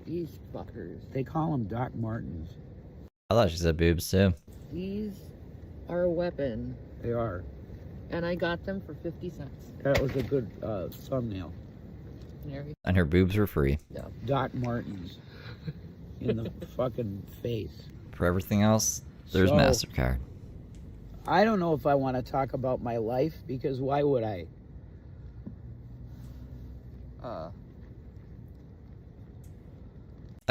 These fuckers. They call them Doc Martens. I thought she said boobs too. These are a weapon. They are. And I got them for 50 cents. That was a good thumbnail. And her boobs were free. Yeah. Doc Martens. In the fucking face. For everything else, there's So, MasterCard. I don't know if I want to talk about my life, because why would I? I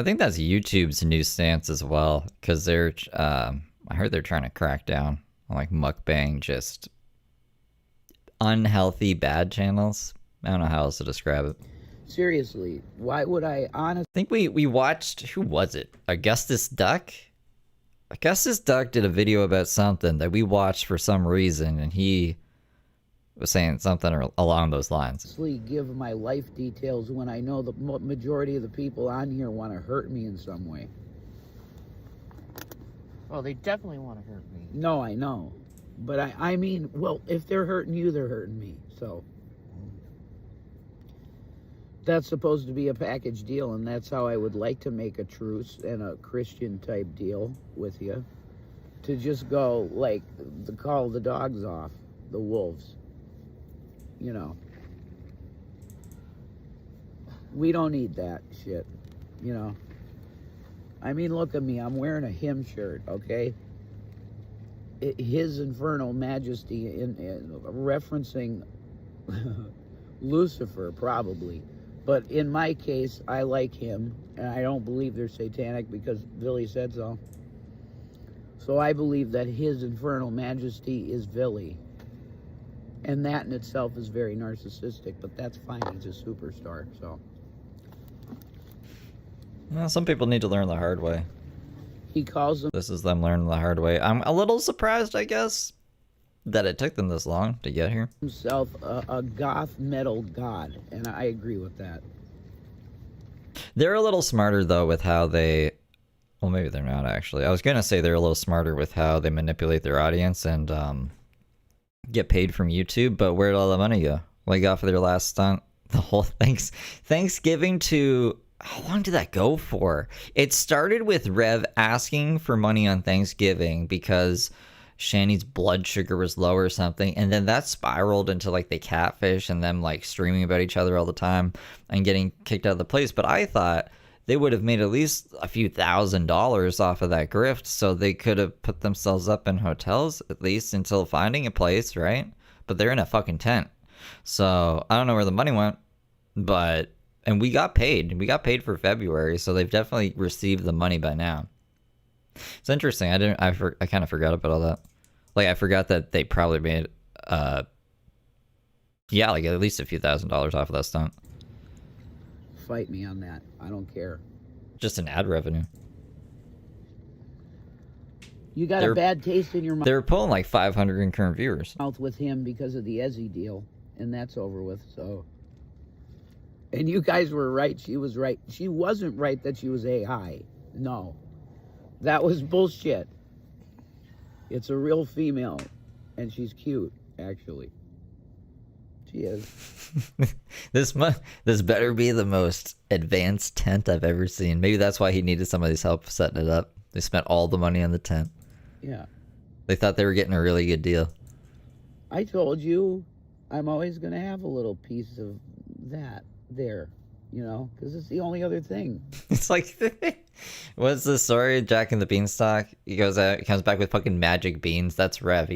think that's YouTube's new stance as well, because they're, I heard they're trying to crack down on like mukbang, just unhealthy bad channels. I don't know how else to describe it. Seriously, why would I honestly? I think we watched, who was it? Augustus Duck? Augustus Duck did a video about something that we watched for some reason, and he was saying something along those lines. Give my life details when I know the majority of the people on here want to hurt me in some way. Well, they definitely want to hurt me. No, I know. But I mean, well, if they're hurting you, they're hurting me. So that's supposed to be a package deal, and that's how I would like to make a truce and a Christian type deal with you. To just go, like, call the dogs off, the wolves. You know. We don't need that shit, you know. I mean, look at me. I'm wearing a hymn shirt, okay? His Infernal Majesty, in referencing Lucifer, probably. But in my case, I like him, and I don't believe they're satanic because Billy said so. So I believe that His Infernal Majesty is Billy. And that in itself is very narcissistic, but that's fine. He's a superstar, so. Well, some people need to learn the hard way. He calls them. This is them learning the hard way. I'm a little surprised, I guess, that it took them this long to get here. Himself a goth metal god, and I agree with that. They're a little smarter, though, with how they... Well, maybe they're not, actually. I was going to say they're a little smarter with how they manipulate their audience and get paid from YouTube, but where'd all the money go? What got for their last stunt? The whole Thanksgiving to... How long did that go for? It started with Rev asking for money on Thanksgiving because Shani's blood sugar was low or something, and then that spiraled into like they catfish and them like streaming about each other all the time and getting kicked out of the place. But I thought they would have made at least a few $1,000s off of that grift, so they could have put themselves up in hotels at least until finding a place, right? But they're in a fucking tent, so I don't know where the money went, but... And we got paid. We got paid for February, so they've definitely received the money by now. It's interesting. I kind of forgot about all that. Like, I forgot that they probably made, yeah, like at least a few $1,000s off of that stunt. Fight me on that. I don't care. Just an ad revenue. You got a bad taste in your mouth. They were pulling like 500 concurrent viewers. With him because of the Ezzy deal, and that's over with, so... And you guys were right. She was right. She wasn't right that she was A-high. No. That was bullshit. It's a real female. And she's cute, actually. She is. This better be the most advanced tent I've ever seen. Maybe that's why he needed somebody's help setting it up. They spent all the money on the tent. Yeah. They thought they were getting a really good deal. I told you I'm always going to have a little piece of that there, you know, because it's the only other thing. It's like, what's the story? Jack and the Beanstalk. He goes out, he comes back with fucking magic beans. That's Rev.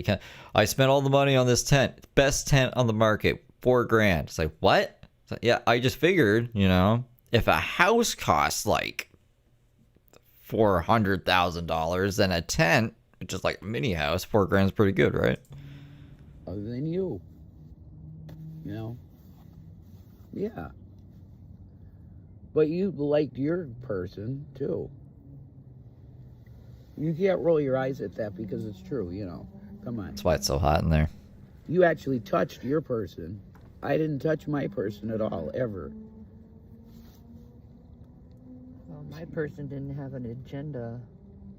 I spent all the money on this tent. Best tent on the market. $4,000. It's like, what? It's like, yeah, I just figured, you know, if a house costs like $400,000, then a tent, which is like a mini house, $4,000 is pretty good, right? Other than you know? Yeah. But you liked your person, too. You can't roll your eyes at that because it's true, you know. Come on. That's why it's so hot in there. You actually touched your person. I didn't touch my person at all, ever. Well, my person didn't have an agenda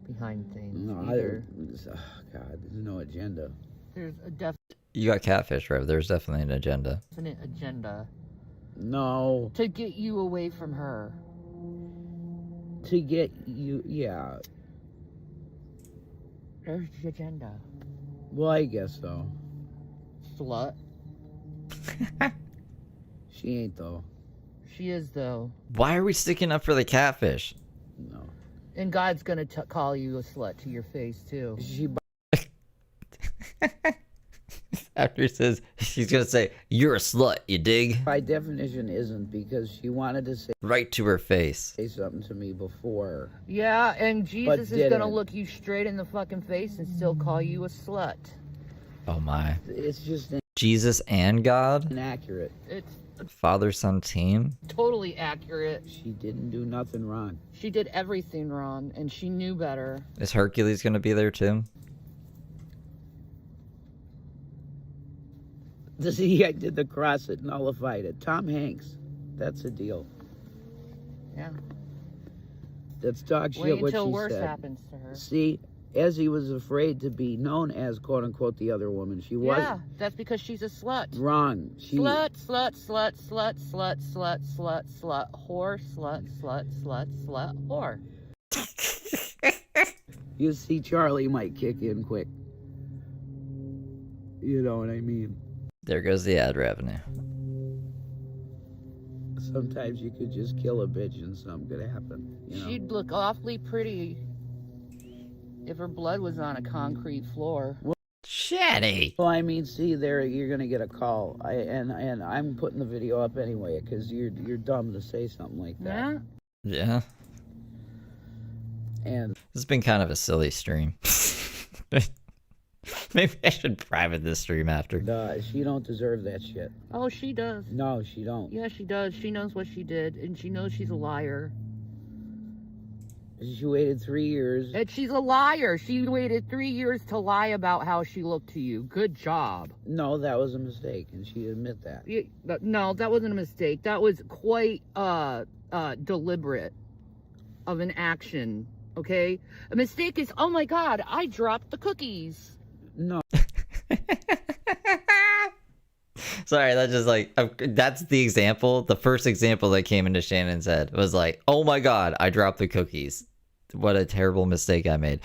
behind things No, either. Oh, God, there's no agenda. There's a definite You got catfish, Rev. There's definitely an agenda. agenda No. to get you away from her. To get you, yeah. There's the agenda. Well, I guess so. Slut. She ain't, though. She is, though. Why are we sticking up for the catfish? No. And God's gonna call you a slut to your face, too. She After he says, she's gonna say, "You're a slut," you dig? by definition isn't, because she wanted to say Right to her face. something to me before. Yeah, and Jesus is gonna didn't. look you straight in the fucking face and still call you a slut. Oh my. It's just Jesus and God? inaccurate. It's Father, Son, team? totally accurate. She didn't do nothing wrong. She did everything wrong, and she knew better. Is Hercules gonna be there too? I did the cross, it nullified it. Tom Hanks. That's a deal. Yeah. That's dog shit Wait what until she worse said. happens to her. See, as he was afraid to be known as, quote unquote, the other woman. She Yeah, wasn't. that's because she's a slut. Wrong. She Slut, slut, slut, slut, slut, slut, slut, slut, whore, slut, slut, slut, slut, whore. You see, Charlie might kick in quick. You know what I mean? There goes the ad revenue. Sometimes you could just kill a bitch and something could happen. You know? She'd look awfully pretty if her blood was on a concrete floor. Shitty. Well, I mean, see, there you're gonna get a call. And I'm putting the video up anyway because you're dumb to say something like that. Yeah. Yeah. And This has been kind of a silly stream. Maybe I should private this stream after. she don't deserve that shit. Oh, she does. No, she don't. Yeah, she does. She knows what she did, and she knows she's a liar. She waited 3 years. And she's a liar. She waited 3 years to lie about how she looked to you. Good job. No, that was a mistake, and she admit that. No, that wasn't a mistake. That was quite deliberate of an action. Okay, a mistake is, oh my God, I dropped the cookies. No. Sorry, that's just like, that's the example. The first example that came into Shannon's head was like, oh my God, I dropped the cookies. What a terrible mistake I made.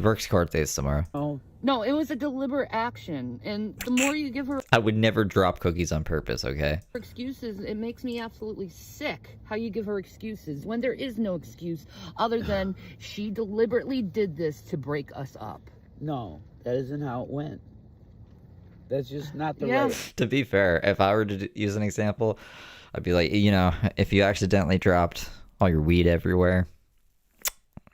Brooks court days tomorrow. Oh. No, it was a deliberate action. And the more you give her I would never drop cookies on purpose, okay? excuses, it makes me absolutely sick how you give her excuses when there is no excuse other than she deliberately did this to break us up. No, that isn't how it went. That's just not the Yeah. right. To be fair, if I were to use an example, I'd be like, you know, if you accidentally dropped all your weed everywhere,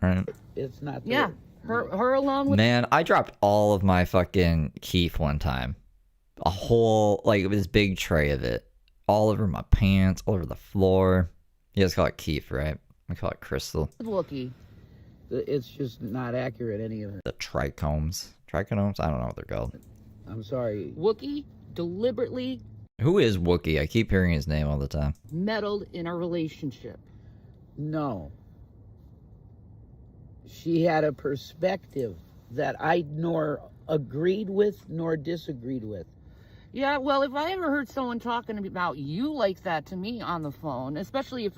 right? It's not the Yeah, right. her along with Man, I dropped all of my fucking keef one time. A whole, like, this big tray of it. All over my pants, all over the floor. You guys call it keef, right? We call it crystal. Wookie. It's just not accurate, any of it. The trichomes. Trichomes? I don't know what they're called. I'm sorry. Wookie deliberately Who is Wookie? I keep hearing his name all the time. meddled in our relationship. No. She had a perspective that I nor agreed with nor disagreed with. Yeah, well, if I ever heard someone talking about you like that to me on the phone, especially if,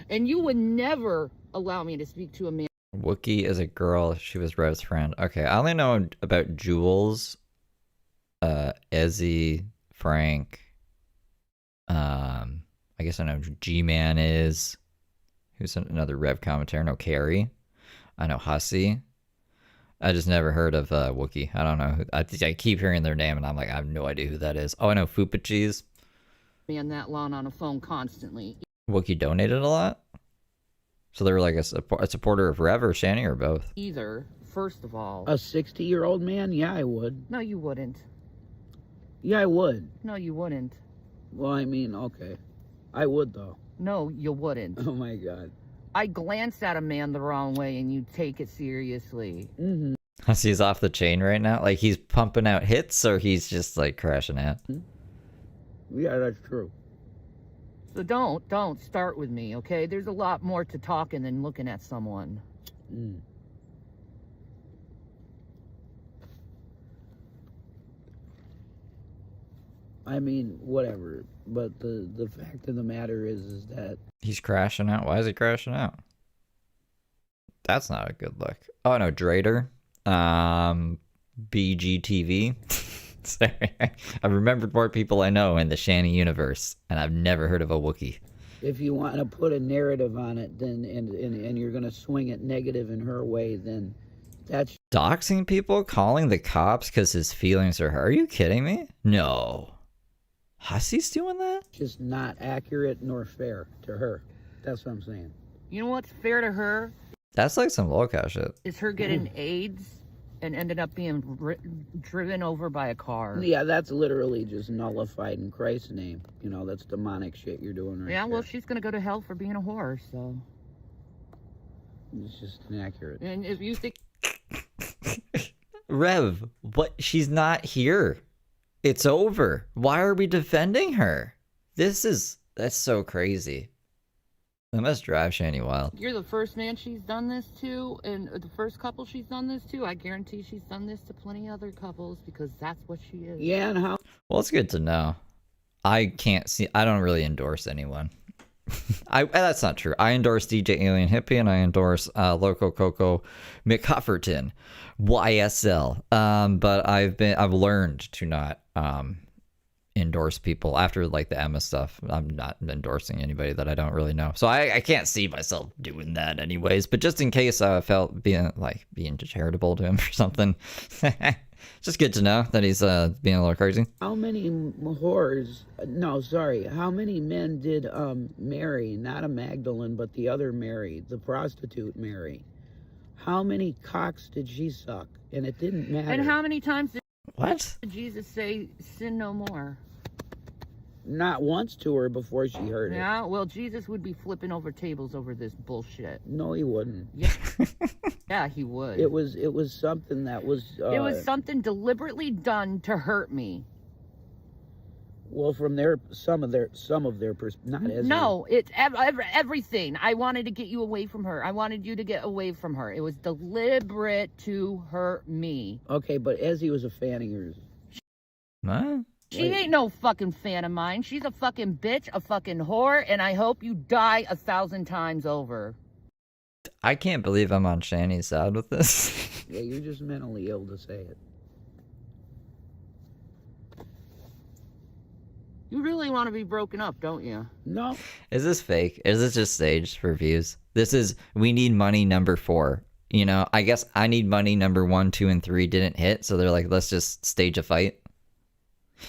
and you would never allow me to speak to a man Wookie is a girl. She was Rev's friend. Okay, I only know about Jules, Ezzy, Frank. I guess I know who G-Man is. Who's another Rev commentator? No, Carrie. I know Hussey. I just never heard of Wookie. I don't know. I keep hearing their name, and I'm like, I have no idea who that is. Oh, I know Fupa Cheese. Man that long on a phone constantly. Wookie donated a lot? So they were like a supporter of Rev or Shani or both? Either, first of all. A 60-year-old man? Yeah, I would. No, you wouldn't. Yeah, I would. No, you wouldn't. Well, I mean, okay. I would, though. No, you wouldn't. Oh, my God. I glance at a man the wrong way and you take it seriously. Mm-hmm. So he's off the chain right now? Like, he's pumping out hits, or he's just, like, crashing out? Yeah, that's true. So don't start with me, okay? There's a lot more to talking than looking at someone. Mm. I mean, whatever. But the fact of the matter is that... He's crashing out? Why is he crashing out? That's not a good look. Oh, no, Drader. BGTV. Sorry. I remembered more people I know in the Shani universe, and I've never heard of a Wookiee. If you want to put a narrative on it, then and you're going to swing it negative in her way, then that's... Doxing people? Calling the cops because his feelings are hurt? Are you kidding me? No. Hussey's doing that? Just not accurate nor fair to her. That's what I'm saying. You know what's fair to her? That's like some low-cow shit. Is her getting AIDS and ended up being driven over by a car. Yeah, that's literally just nullified in Christ's name. You know, that's demonic shit you're doing right Yeah, well, there. she's going to go to hell for being a whore, so... It's just inaccurate. And if you think... Rev, what? She's not here. It's over. Why are we defending her? That's so crazy. That must drive Shani wild. You're the first man she's done this to, and the first couple she's done this to. I guarantee she's done this to plenty other couples because that's what she is. Yeah, and how? Well, it's good to know. I don't really endorse anyone. That's not true. I endorse DJ Alien Hippie, and I endorse Loco Coco McHufferton, YSL. But I've learned to not endorse people after like the Emma stuff. I'm not endorsing anybody that I don't really know, so I can't see myself doing that anyways. But just in case I felt being charitable to him or something, just good to know that he's being a little crazy. How many whores? No, sorry. How many men did Mary, not a Magdalene, but the other Mary, the prostitute Mary? How many cocks did she suck? And it didn't matter. And how many times did Jesus say, "Sin no more"? Not once to her before she heard it. Yeah, well, Jesus would be flipping over tables over this bullshit. No, he wouldn't. Yeah, yeah, he would. It was something that was... it was something deliberately done to hurt me. Well, from some of their not as no, it's everything. I wanted to get you away from her. I wanted you to get away from her. It was deliberate to hurt me. Okay, but Ezzy was a fan of yours. What? She ain't no fucking fan of mine. She's a fucking bitch, a fucking whore, and I hope you die 1,000 times over. I can't believe I'm on Shani's side with this. Yeah, you're just mentally ill to say it. You really want to be broken up, don't you? No. Is this fake? Is this just staged for views? This is we need money number 4. You know, I guess I need money number 1, 2, and 3 didn't hit, so they're like, let's just stage a fight.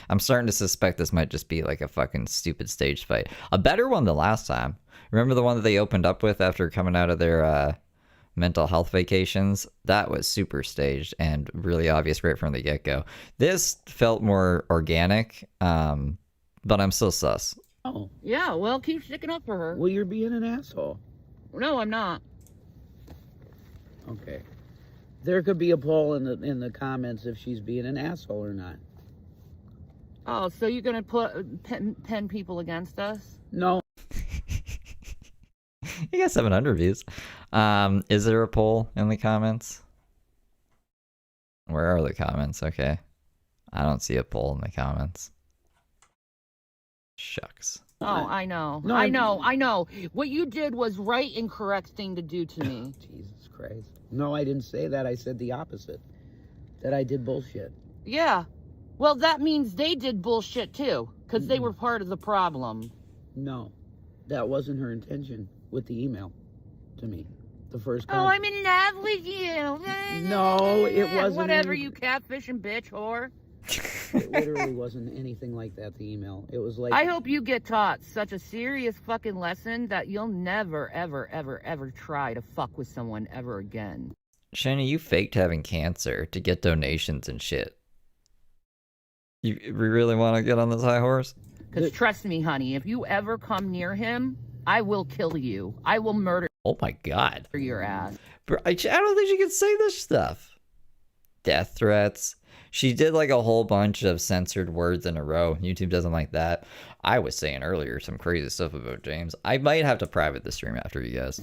I'm starting to suspect this might just be like a fucking stupid staged fight. A better one than last time. Remember the one that they opened up with after coming out of their mental health vacations? That was super staged and really obvious right from the get-go. This felt more organic, but I'm still sus. Oh. Yeah, well, keep sticking up for her. Well, you're being an asshole. No, I'm not. Okay. There could be a poll in the comments if she's being an asshole or not. Oh, so you're gonna put pen people against us? No. You got 700 views. Is there a poll in the comments? Where are the comments? Okay. I don't see a poll in the comments. Shucks. Oh, I know. No, I know. What you did was right and correct thing to do to me. Jesus Christ. Christ. No, I didn't say that. I said the opposite. That I did bullshit. Yeah. Well, that means they did bullshit too, because they were part of the problem. No, that wasn't her intention with the email to me. The first Oh, time. I'm in love with you. No, it wasn't. Whatever, you catfishing bitch whore. It literally wasn't anything like that, the email. It was like... I hope you get taught such a serious fucking lesson that you'll never, ever, ever, ever try to fuck with someone ever again. Shani, you faked having cancer to get donations and shit. You really want to get on this high horse? Because trust me, honey, if you ever come near him, I will kill you. I will murder Oh my god. your ass. Bro, I don't think she can say this stuff. Death threats. She did like a whole bunch of censored words in a row. YouTube doesn't like that. I was saying earlier some crazy stuff about James. I might have to private the stream after, you guys.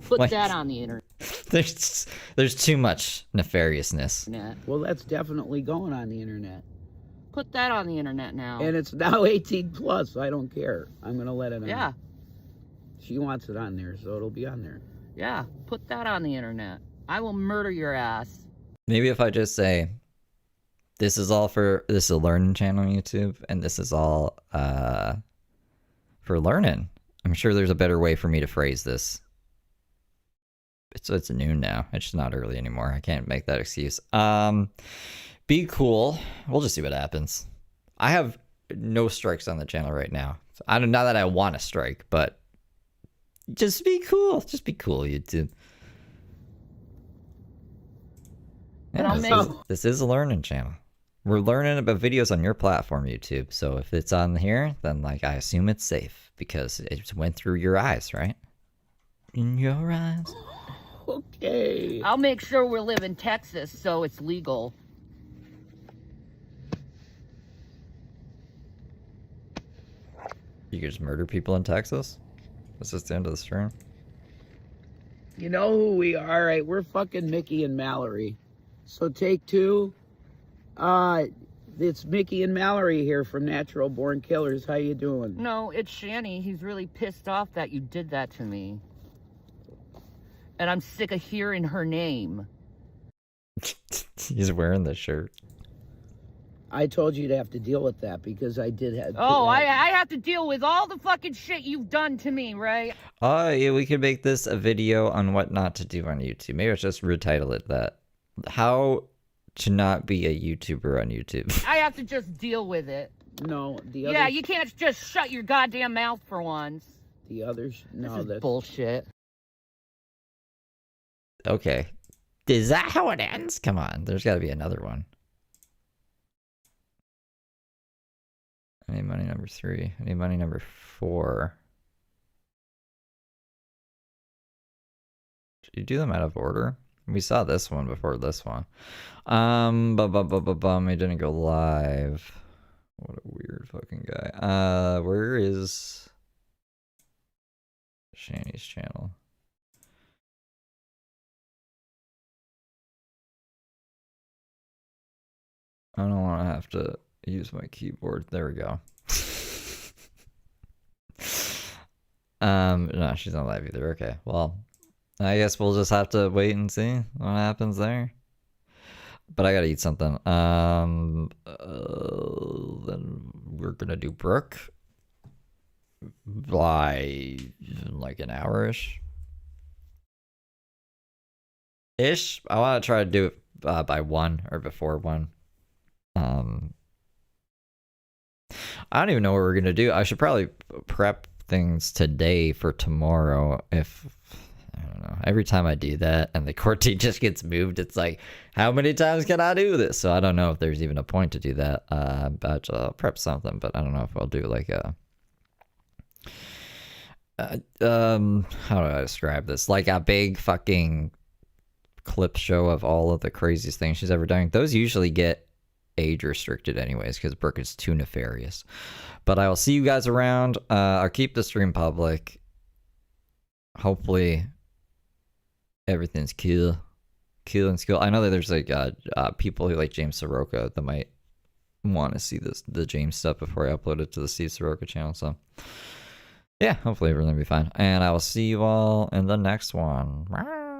Put Like, that on the internet. There's too much nefariousness. Well, that's definitely going on the internet. Put that on the internet now. And it's now 18 plus. I don't care. I'm going to let it on. Yeah. She wants it on there, so it'll be on there. Yeah, put that on the internet. I will murder your ass. Maybe if I just say, this is a learning channel on YouTube, and this is all for learning. I'm sure there's a better way for me to phrase this. It's noon now. It's not early anymore. I can't make that excuse. Be cool. We'll just see what happens. I have no strikes on the channel right now. So I don't, not that I want to strike, but just be cool. Just be cool, YouTube. Yeah, this is a learning channel. We're learning about videos on your platform, YouTube. So if it's on here, then like I assume it's safe because it went through your eyes, right? In your eyes. Okay. I'll make sure we live in Texas so it's legal. You could just murder people in Texas? Is this the end of the stream? You know who we are, right? We're fucking Mickey and Mallory. So take two. It's Mickey and Mallory here from Natural Born Killers. How you doing? No, it's Shanny. He's really pissed off that you did that to me. And I'm sick of hearing her name. He's wearing the shirt. I told you to have to deal with that because I did have... Oh, I have to deal with all the fucking shit you've done to me, right? Oh, yeah, we could make this a video on what not to do on YouTube. Maybe let's just retitle it that. How to not be a YouTuber on YouTube. I have to just deal with it. No, the other... Yeah, you can't just shut your goddamn mouth for once. The others... No, that's bullshit. Okay. Is that how it ends? Come on, there's got to be another one. I need money number 3. I need money number 4. Did you do them out of order? We saw this one before this one. It didn't go live. What a weird fucking guy. Where is Shanny's channel? I don't want to have to use my keyboard. There we go. No, she's not live either. Okay, well, I guess we'll just have to wait and see what happens there. But I gotta eat something. Then we're gonna do Brooke by like an hour-ish. I want to try to do it by 1 or before 1. I don't even know what we're gonna do. I should probably prep things today for tomorrow. If I don't know, every time I do that and the court date just gets moved, it's like, how many times can I do this? So I don't know if there's even a point to do that. But I'll prep something. But I don't know if I'll do like a how do I describe this? Like a big fucking clip show of all of the craziest things she's ever done. Those usually get age restricted anyways because Brooke is too nefarious. But I will see you guys around. I'll keep the stream public. Hopefully everything's cool and cool. I know that there's like people who like James Soroka that might want to see the James stuff before I upload it to the Steve Soroka channel. So yeah, hopefully everything will be fine. And I will see you all in the next one.